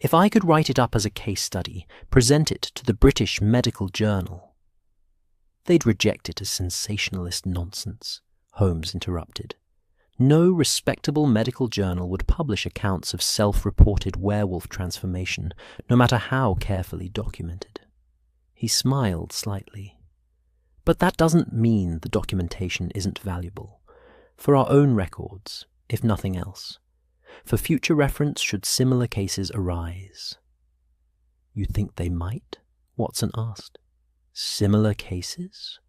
If I could write it up as a case study, present it to the British Medical Journal." "They'd reject it as sensationalist nonsense," Holmes interrupted. "No respectable medical journal would publish accounts of self-reported werewolf transformation, no matter how carefully documented." He smiled slightly. "But that doesn't mean the documentation isn't valuable. For our own records, if nothing else. For future reference should similar cases arise." "You think they might?" Watson asked. "Similar cases?"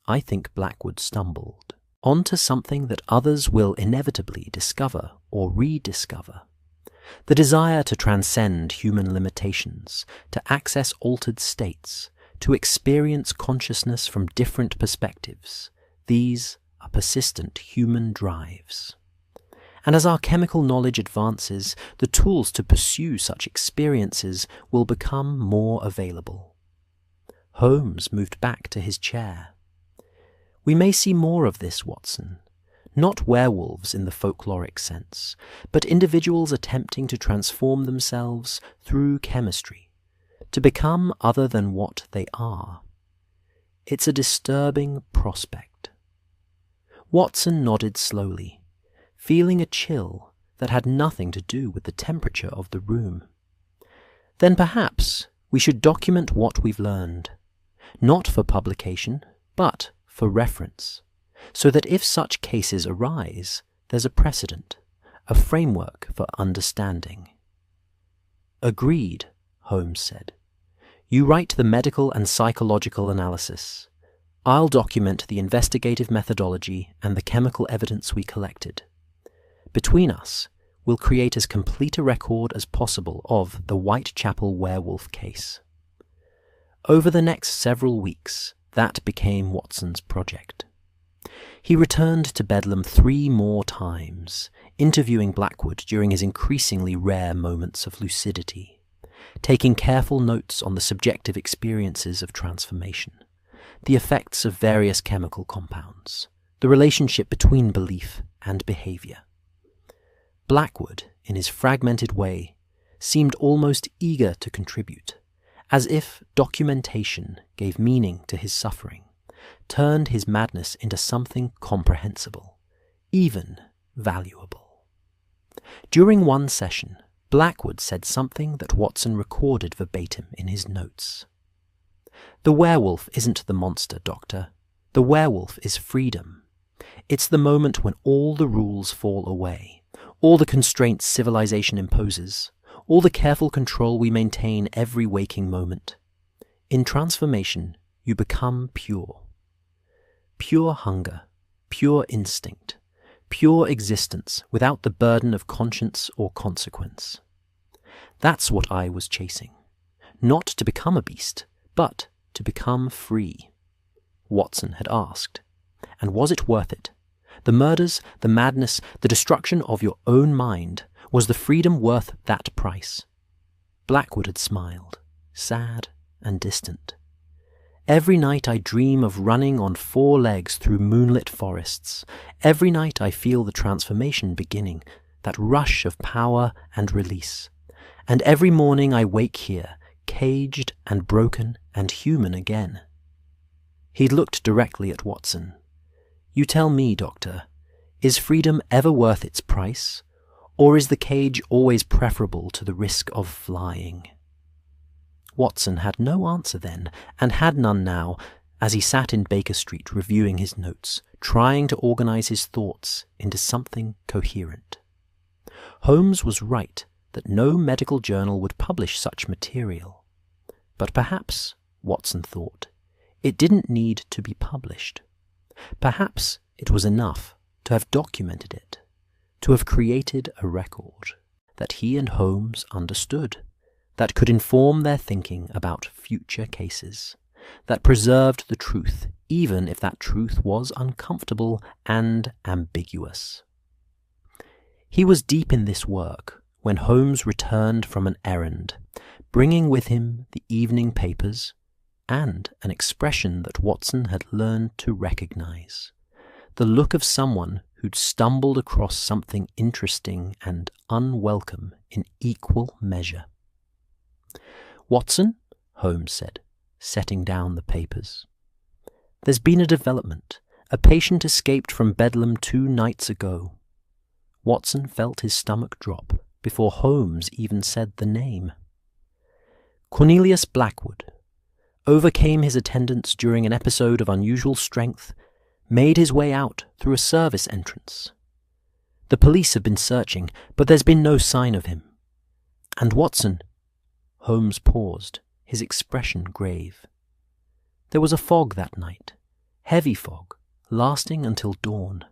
"I think Blackwood stumbled onto something that others will inevitably discover or rediscover. The desire to transcend human limitations, to access altered states, to experience consciousness from different perspectives, these are persistent human drives. And as our chemical knowledge advances, the tools to pursue such experiences will become more available." Holmes moved back to his chair. "We may see more of this, Watson. Not werewolves in the folkloric sense, but individuals attempting to transform themselves through chemistry, to become other than what they are. It's a disturbing prospect." Watson nodded slowly, feeling a chill that had nothing to do with the temperature of the room. "Then perhaps we should document what we've learned, not for publication, but for reference, so that if such cases arise, there's a precedent, a framework for understanding." "Agreed," Holmes said. "You write the medical and psychological analysis. I'll document the investigative methodology and the chemical evidence we collected. Between us, we'll create as complete a record as possible of the Whitechapel werewolf case." Over the next several weeks, that became Watson's project. He returned to Bedlam 3 more times, interviewing Blackwood during his increasingly rare moments of lucidity, taking careful notes on the subjective experiences of transformation, the effects of various chemical compounds, the relationship between belief and behavior. Blackwood, in his fragmented way, seemed almost eager to contribute, as if documentation gave meaning to his suffering, turned his madness into something comprehensible, even valuable. During one session, Blackwood said something that Watson recorded verbatim in his notes. "The werewolf isn't the monster, Doctor. The werewolf is freedom. It's the moment when all the rules fall away, all the constraints civilization imposes, all the careful control we maintain every waking moment. In transformation, you become pure. Pure hunger, pure instinct, pure existence without the burden of conscience or consequence. That's what I was chasing. Not to become a beast, but to become free." Watson had asked. "And was it worth it? The murders, the madness, the destruction of your own mind, was the freedom worth that price?" Blackwood had smiled, sad and distant. "Every night I dream of running on 4 legs through moonlit forests. Every night I feel the transformation beginning, that rush of power and release. And every morning I wake here, caged and broken and human again." He looked directly at Watson. "You tell me, Doctor, is freedom ever worth its price, or is the cage always preferable to the risk of flying?" Watson had no answer then, and had none now, as he sat in Baker Street reviewing his notes, trying to organize his thoughts into something coherent. Holmes was right that no medical journal would publish such material. But perhaps, Watson thought, It didn't need to be published. Perhaps it was enough to have documented it, to have created a record that he and Holmes understood, that could inform their thinking about future cases, that preserved the truth, even if that truth was uncomfortable and ambiguous. He was deep in this work when Holmes returned from an errand, bringing with him the evening papers and an expression that Watson had learned to recognize, the look of someone who'd stumbled across something interesting and unwelcome in equal measure. "Watson," Holmes said, setting down the papers, "there's been a development. A patient escaped from Bedlam 2 nights ago." Watson felt his stomach drop before Holmes even said the name. "Cornelius Blackwood overcame his attendants during an episode of unusual strength, made his way out through a service entrance. The police have been searching, but there's been no sign of him. And Watson—" Holmes paused, his expression grave. "There was a fog that night, heavy fog, lasting until dawn.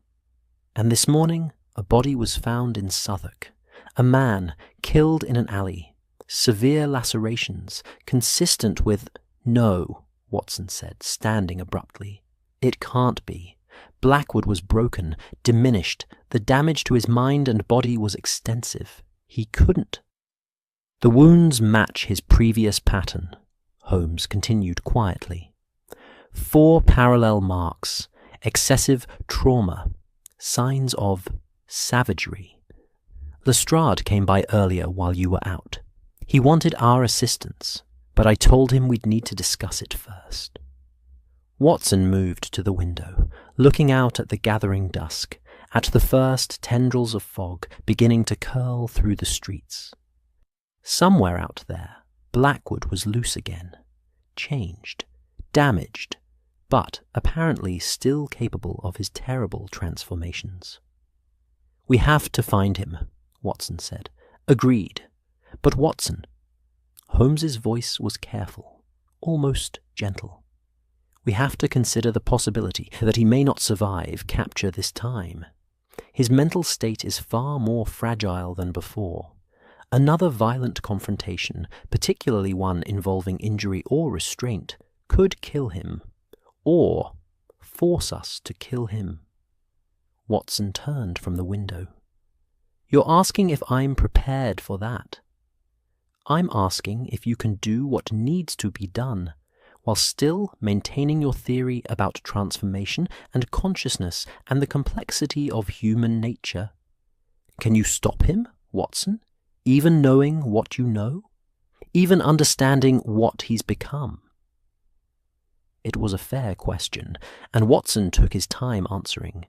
And this morning a body was found in Southwark, a man killed in an alley, severe lacerations, consistent with—" "No," Watson said, standing abruptly. "It can't be. Blackwood was broken, diminished. The damage to his mind and body was extensive. He couldn't—" "The wounds match his previous pattern," Holmes continued quietly. "4 parallel marks, excessive trauma, signs of savagery. Lestrade came by earlier while you were out. He wanted our assistance, but I told him we'd need to discuss it first." Watson moved to the window, looking out at the gathering dusk, at the first tendrils of fog beginning to curl through the streets. Somewhere out there, Blackwood was loose again, changed, damaged, but apparently still capable of his terrible transformations. "We have to find him," Watson said. "Agreed. But Watson—" Holmes's voice was careful, almost gentle. "We have to consider the possibility that he may not survive capture this time. His mental state is far more fragile than before. Another violent confrontation, particularly one involving injury or restraint, could kill him, or force us to kill him." Watson turned from the window. "You're asking if I'm prepared for that. I'm asking if you can do what needs to be done, while still maintaining your theory about transformation and consciousness and the complexity of human nature. Can you stop him, Watson, even knowing what you know? Even understanding what he's become?" It was a fair question, and Watson took his time answering,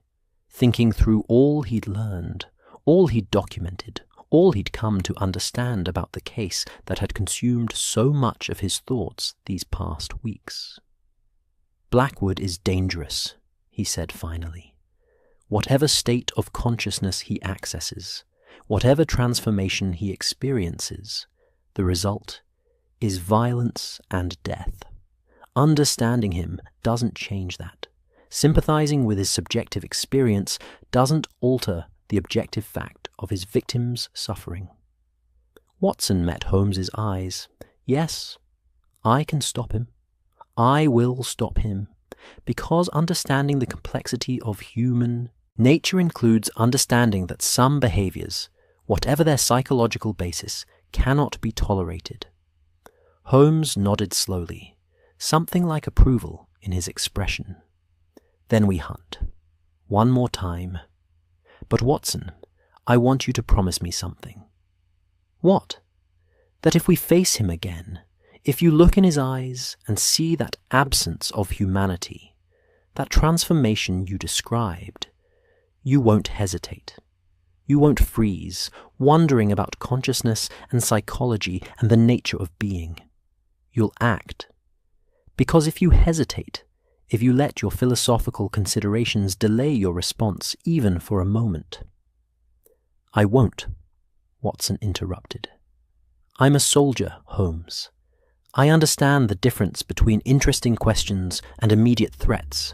thinking through all he'd learned, all he'd documented, all he'd come to understand about the case that had consumed so much of his thoughts these past weeks. "Blackwood is dangerous," he said finally. "Whatever state of consciousness he accesses, whatever transformation he experiences, the result is violence and death. Understanding him doesn't change that. Sympathizing with his subjective experience doesn't alter the objective fact of his victim's suffering." Watson met Holmes's eyes. "Yes, I can stop him. I will stop him, because understanding the complexity of human nature includes understanding that some behaviors, whatever their psychological basis, cannot be tolerated." Holmes nodded slowly, something like approval in his expression. "Then we hunt. One more time. But Watson, I want you to promise me something." "What?" "That if we face him again, if you look in his eyes and see that absence of humanity, that transformation you described, you won't hesitate. You won't freeze, wondering about consciousness and psychology and the nature of being. You'll act. Because if you hesitate, if you let your philosophical considerations delay your response even for a moment—" "I won't," Watson interrupted. "I'm a soldier, Holmes. I understand the difference between interesting questions and immediate threats.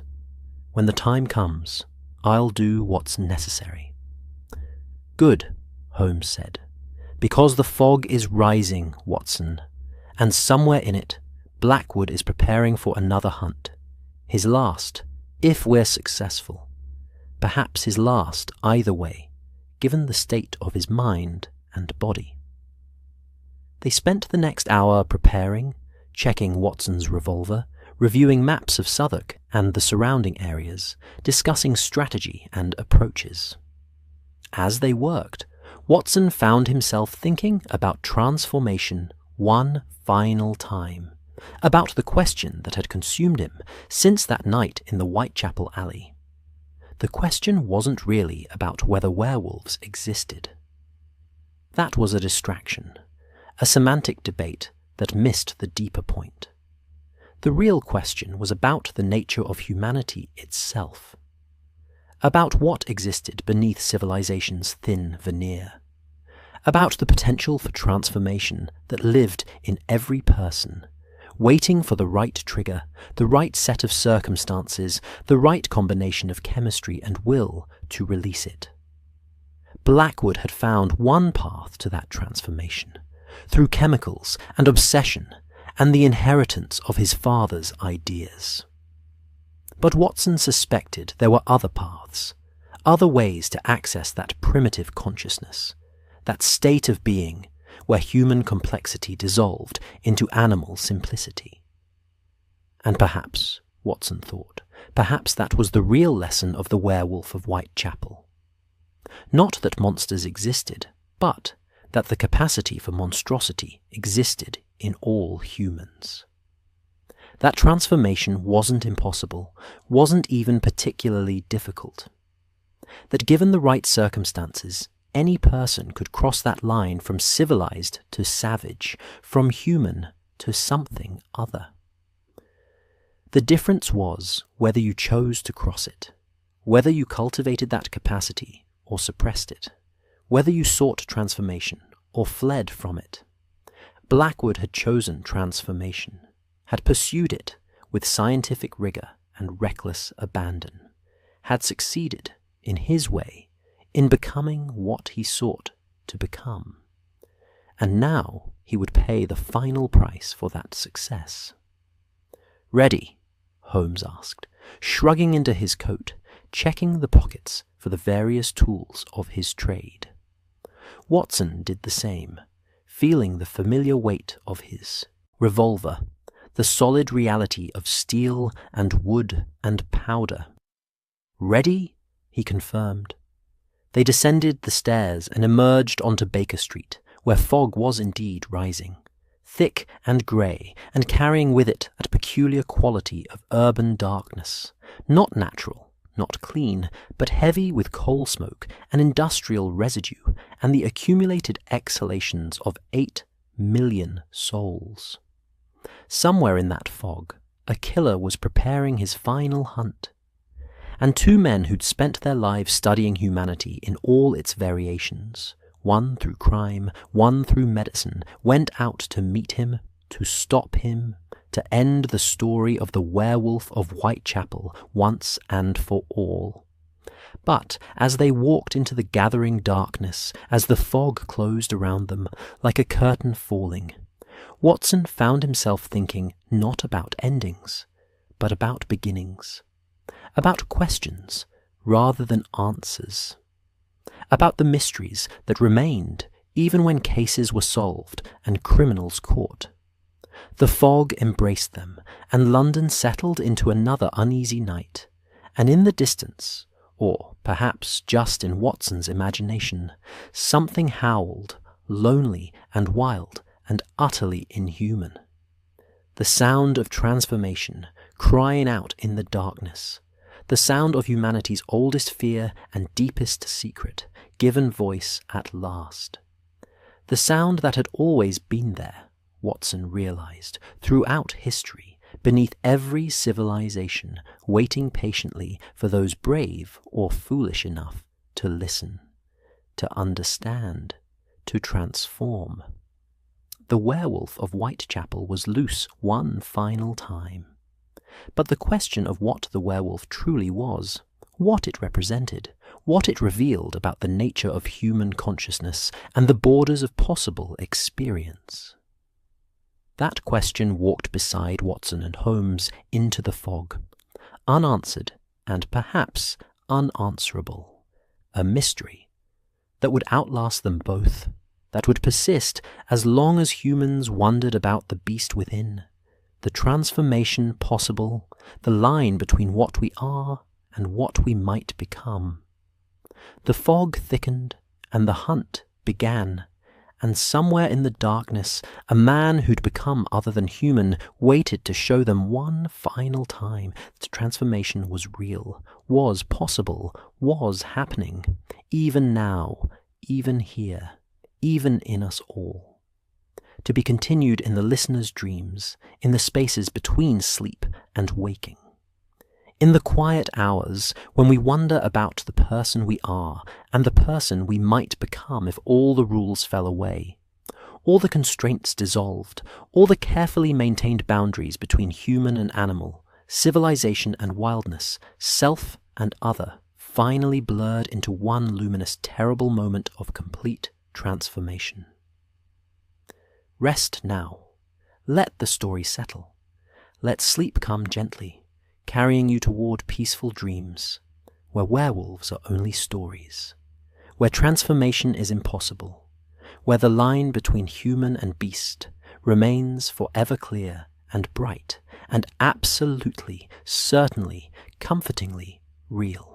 When the time comes, I'll do what's necessary." "Good," Holmes said, "because the fog is rising, Watson, and somewhere in it, Blackwood is preparing for another hunt. His last, if we're successful. Perhaps his last either way, given the state of his mind and body." They spent the next hour preparing, checking Watson's revolver, reviewing maps of Southwark and the surrounding areas, discussing strategy and approaches. As they worked, Watson found himself thinking about transformation one final time, about the question that had consumed him since that night in the Whitechapel alley. The question wasn't really about whether werewolves existed. That was a distraction, a semantic debate that missed the deeper point. The real question was about the nature of humanity itself, about what existed beneath civilization's thin veneer, about the potential for transformation that lived in every person, waiting for the right trigger, the right set of circumstances, the right combination of chemistry and will to release it. Blackwood had found one path to that transformation, through chemicals and obsession and the inheritance of his father's ideas. But Watson suspected there were other paths, other ways to access that primitive consciousness, that state of being where human complexity dissolved into animal simplicity. And perhaps, Watson thought, perhaps that was the real lesson of the Werewolf of Whitechapel. Not that monsters existed, but that the capacity for monstrosity existed in all humans. That transformation wasn't impossible, wasn't even particularly difficult. That given the right circumstances, any person could cross that line from civilized to savage, from human to something other. The difference was whether you chose to cross it, whether you cultivated that capacity or suppressed it, whether you sought transformation or fled from it. Blackwood had chosen transformation, had pursued it with scientific rigor and reckless abandon, had succeeded, in his way, in becoming what he sought to become. And now he would pay the final price for that success. "Ready?" Holmes asked, shrugging into his coat, checking the pockets for the various tools of his trade. Watson did the same, feeling the familiar weight of his revolver, the solid reality of steel and wood and powder. "Ready?" he confirmed. They descended the stairs and emerged onto Baker Street, where fog was indeed rising, thick and grey, and carrying with it a peculiar quality of urban darkness, not natural, not clean, but heavy with coal smoke and industrial residue and the accumulated exhalations of 8 million souls. Somewhere in that fog, a killer was preparing his final hunt. And two men who'd spent their lives studying humanity in all its variations, one through crime, one through medicine, went out to meet him, to stop him, to end the story of the Werewolf of Whitechapel once and for all. But as they walked into the gathering darkness, as the fog closed around them, like a curtain falling, Watson found himself thinking not about endings, but about beginnings, about questions rather than answers, about the mysteries that remained even when cases were solved and criminals caught. The fog embraced them, and London settled into another uneasy night, and in the distance, or perhaps just in Watson's imagination, something howled, lonely and wild and utterly inhuman. The sound of transformation crying out in the darkness, the sound of humanity's oldest fear and deepest secret, given voice at last. The sound that had always been there, Watson realized, throughout history, beneath every civilization, waiting patiently for those brave or foolish enough to listen, to understand, to transform. the werewolf of Whitechapel was loose one final time. But the question of what the werewolf truly was, what it represented, what it revealed about the nature of human consciousness and the borders of possible experience. That question walked beside Watson and Holmes into the fog, unanswered and perhaps unanswerable, a mystery that would outlast them both, that would persist as long as humans wondered about the beast within, the transformation possible, the line between what we are and what we might become. The fog thickened, and the hunt began, and somewhere in the darkness, a man who'd become other than human waited to show them one final time that transformation was real, was possible, was happening, even now, even here, even in us all. To be continued in the listener's dreams, in the spaces between sleep and waking. In the quiet hours when we wonder about the person we are and the person we might become if all the rules fell away, all the constraints dissolved, all the carefully maintained boundaries between human and animal, civilization and wildness, self and other, finally blurred into one luminous, terrible moment of complete transformation. Rest now. Let the story settle. Let sleep come gently, carrying you toward peaceful dreams, where werewolves are only stories, where transformation is impossible, where the line between human and beast remains forever clear and bright and absolutely, certainly, comfortingly real.